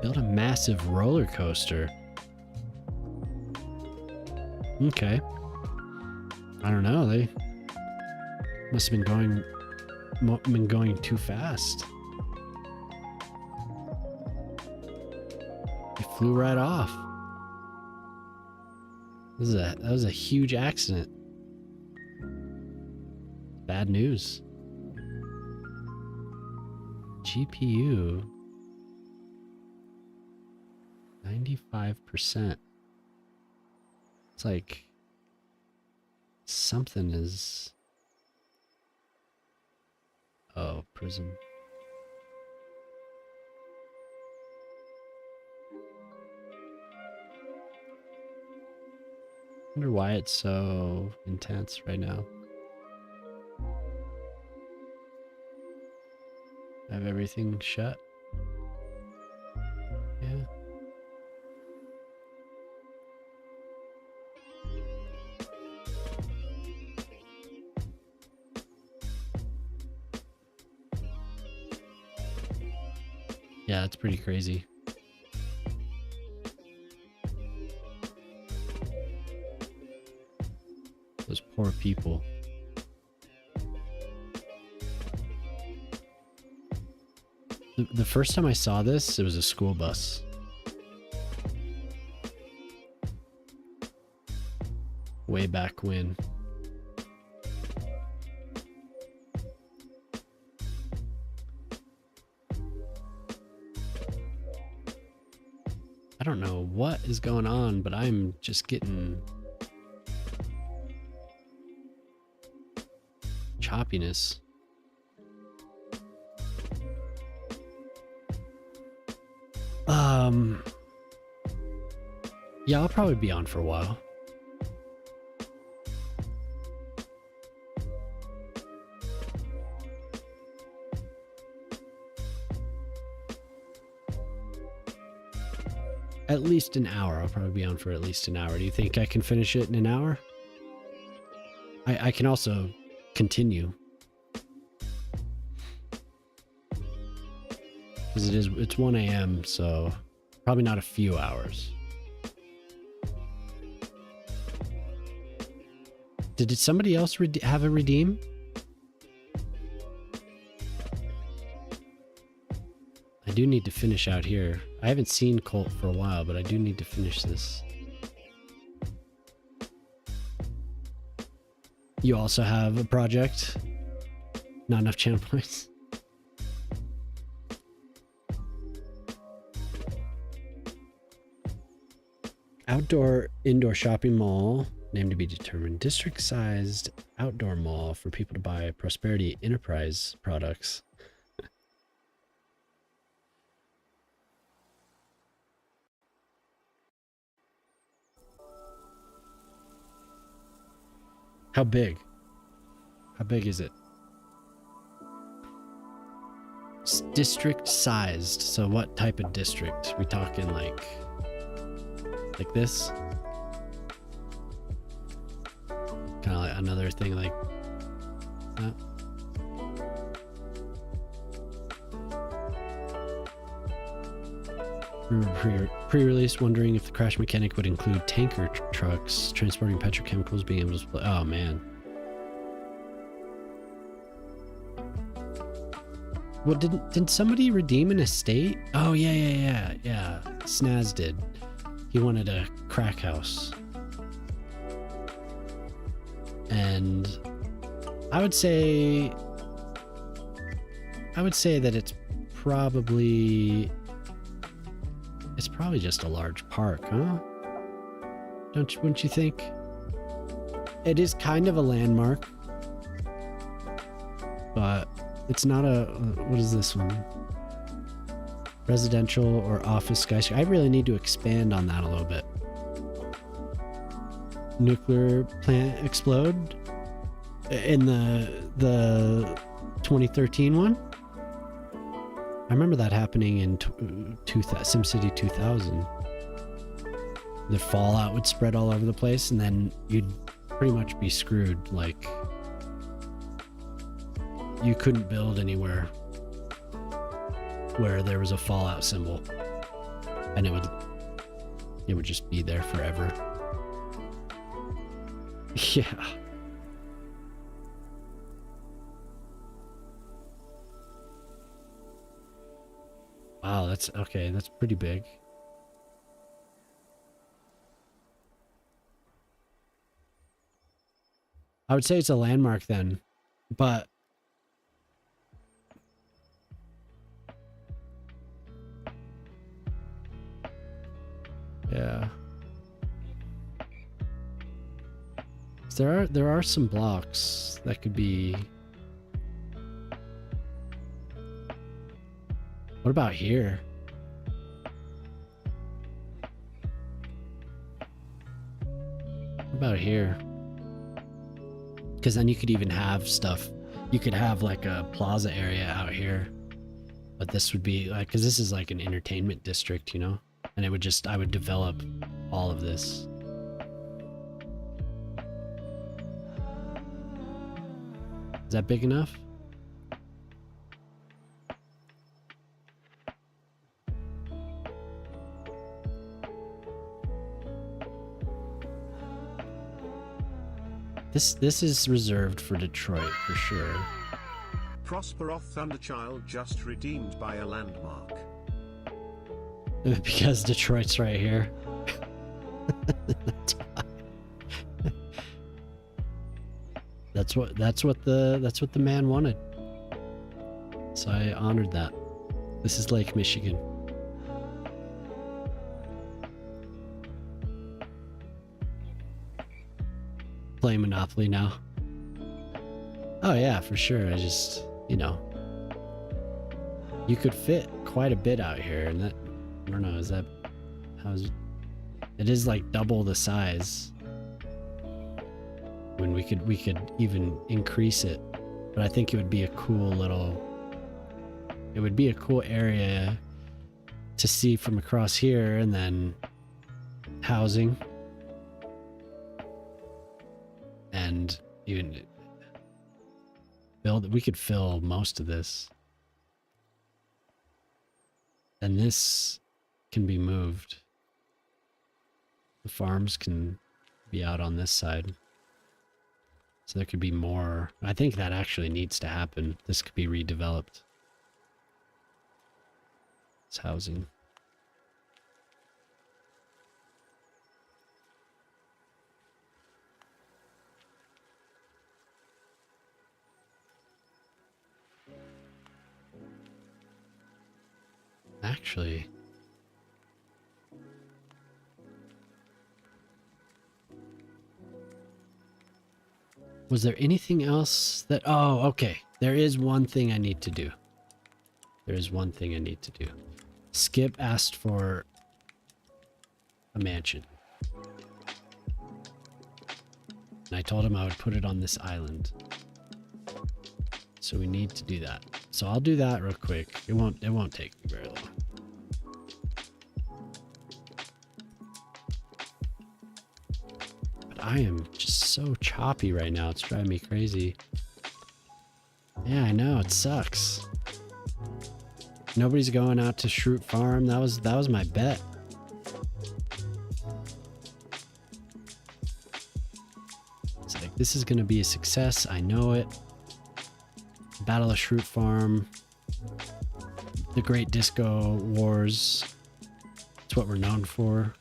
Build a massive roller coaster. Okay. I don't know, they must have been going too fast. They flew right off. That was a huge accident. Bad news. GPU 95%. It's like something is... Oh, prism. Wonder why it's so intense right now. I have everything shut. Yeah. Yeah, it's pretty crazy. Those poor people. The first time I saw this, it was a school bus. Way back when. I don't know what is going on, but I'm just getting choppiness. Yeah, I'll probably be on for a while. At least an hour. I'll probably be on for at least an hour. Do you think I can finish it in an hour? I can also continue. Because it's 1 a.m., so probably not a few hours. Did somebody else have a redeem? I do need to finish out here. I haven't seen Colt for a while, but I do need to finish this. You also have a project? Not enough channel points? Indoor shopping mall, name to be determined. District-sized outdoor mall for people to buy Prosperity Enterprise products. How big? How big is it? district sized. So what type of district? We talking like this? Kind of like another thing like that. Pre-release, wondering if the crash mechanic would include tanker trucks transporting petrochemicals being able to split. Oh man. Well, didn't somebody redeem an estate? Oh yeah. Snaz did. He wanted a crack house. And I would say that it's probably just a large park, huh? Wouldn't you think? It is kind of a landmark, but it's not a, what is this one? Residential or office skyscraper. I really need to expand on that a little bit. Nuclear plant explode in the 2013 one. I remember that happening in SimCity 2000. The fallout would spread all over the place, and then you'd pretty much be screwed. Like, you couldn't build anywhere where there was a fallout symbol, and it would just be there forever. Yeah. Wow, that's okay. That's pretty big. I would say it's a landmark then, but yeah. There are some blocks that could be. What about here? What about here? Because then you could even have stuff. You could have like a plaza area out here. But this would be like, because this is like an entertainment district, you know? And it would just, I would develop all of this. Is that big enough? This is reserved for Detroit for sure. Prosperoth Thunderchild just redeemed by a landmark. Because Detroit's right here. That's what the man wanted. So I honored that. This is Lake Michigan. Play Monopoly now. Oh yeah, for sure. I just, you know, you could fit quite a bit out here, and that, I don't know, is that how's it is like double the size. When we could even increase it, but I think it would be a cool area to see from across here, and then housing, and even we could fill most of this, and this can be moved. The farms can be out on this side. So there could be more. I think that actually needs to happen. This could be redeveloped. It's housing. Actually, was there anything else that... Oh, okay. There is one thing I need to do. Skip asked for a mansion. And I told him I would put it on this island. So we need to do that. so I'll do that real quick. It won't take me very long. But I am just so choppy right now. It's driving me crazy. Yeah, I know, it sucks. Nobody's going out to Shroot Farm. That was my bet. It's like, this is gonna be a success. I know it. Battle of Shroot Farm. The Great Disco Wars. It's what we're known for.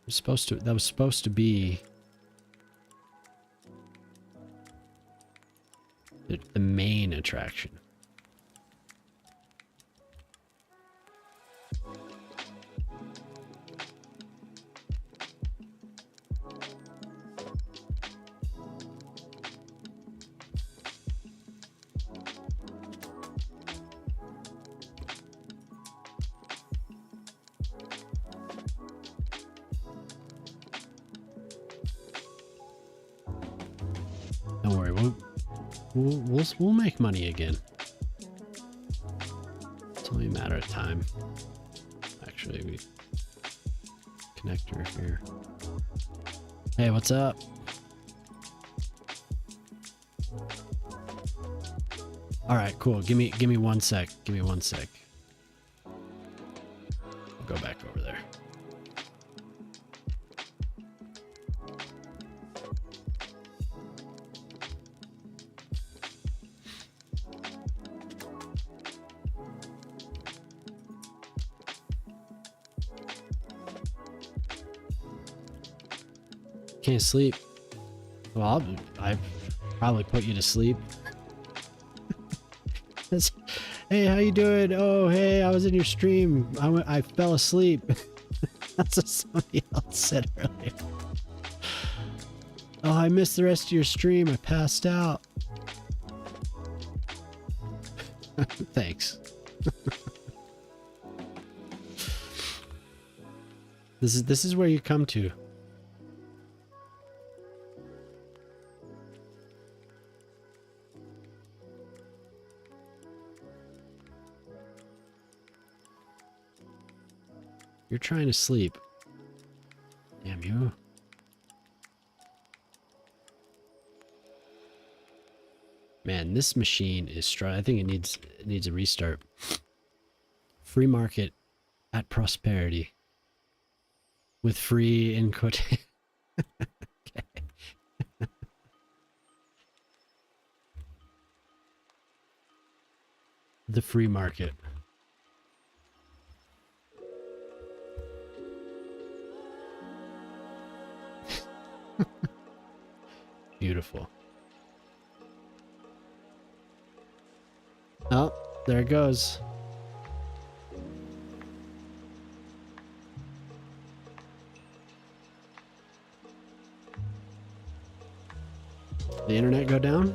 That was supposed to be the main attraction. Don't worry, we'll make money again. It's only a matter of time. Actually, we connector here. Hey, what's up? All right, cool. Give me 1 sec. Give me 1 sec. I'll go back over there. Can't sleep. Well, I probably put you to sleep. Hey, how you doing? Oh, hey, I was in your stream. I fell asleep. That's what somebody else said earlier. Oh, I missed the rest of your stream. I passed out. Thanks. This is where you come to. You're trying to sleep. Damn you. Man, this machine is strong. I think it needs a restart. Free market at prosperity. With free in quote. Okay. The free market. Beautiful. Oh, there it goes. The internet go down?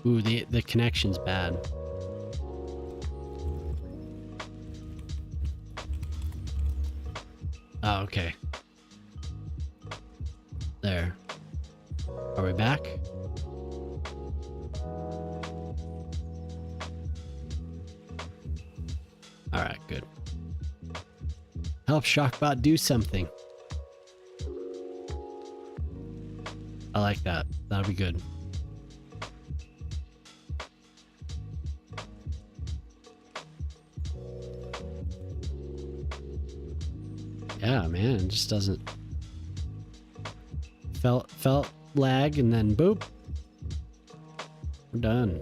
Ooh, the connection's bad. Oh, okay. There. Are we back? Alright, good. Help Shockbot do something. I like that. That'll be good. Yeah, man, it just doesn't. Felt lag and then boop. We're done.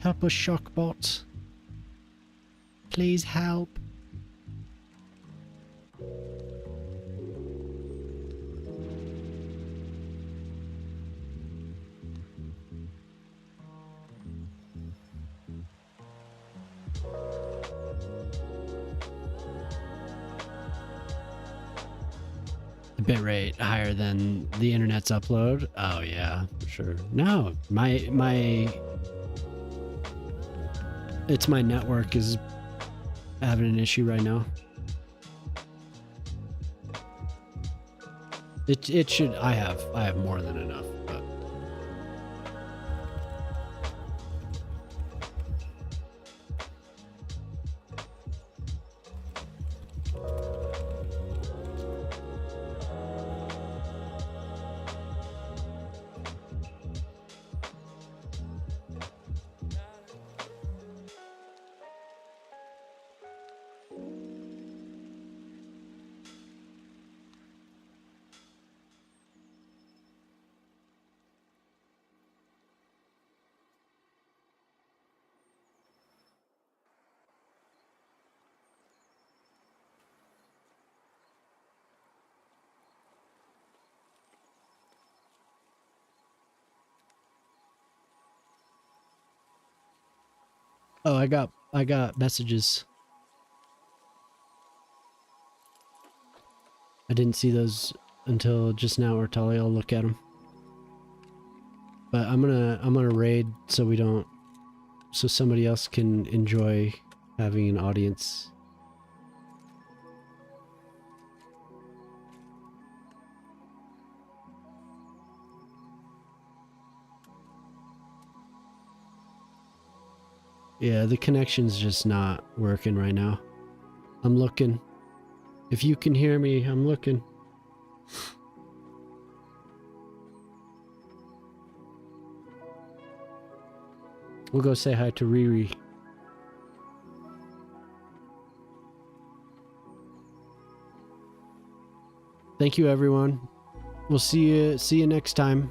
Help us, Shockbot. Please help. The bitrate higher than the internet's upload. Oh yeah, for sure. No, it's my network is having an issue right now. It should. I have more than enough, but oh, I got messages. I didn't see those until just now, or Tali. I'll look at them. But I'm gonna raid so we don't, so somebody else can enjoy having an audience. Yeah, the connection's just not working right now. I'm looking. If you can hear me, I'm looking. We'll go say hi to Riri. Thank you, everyone. We'll see you next time.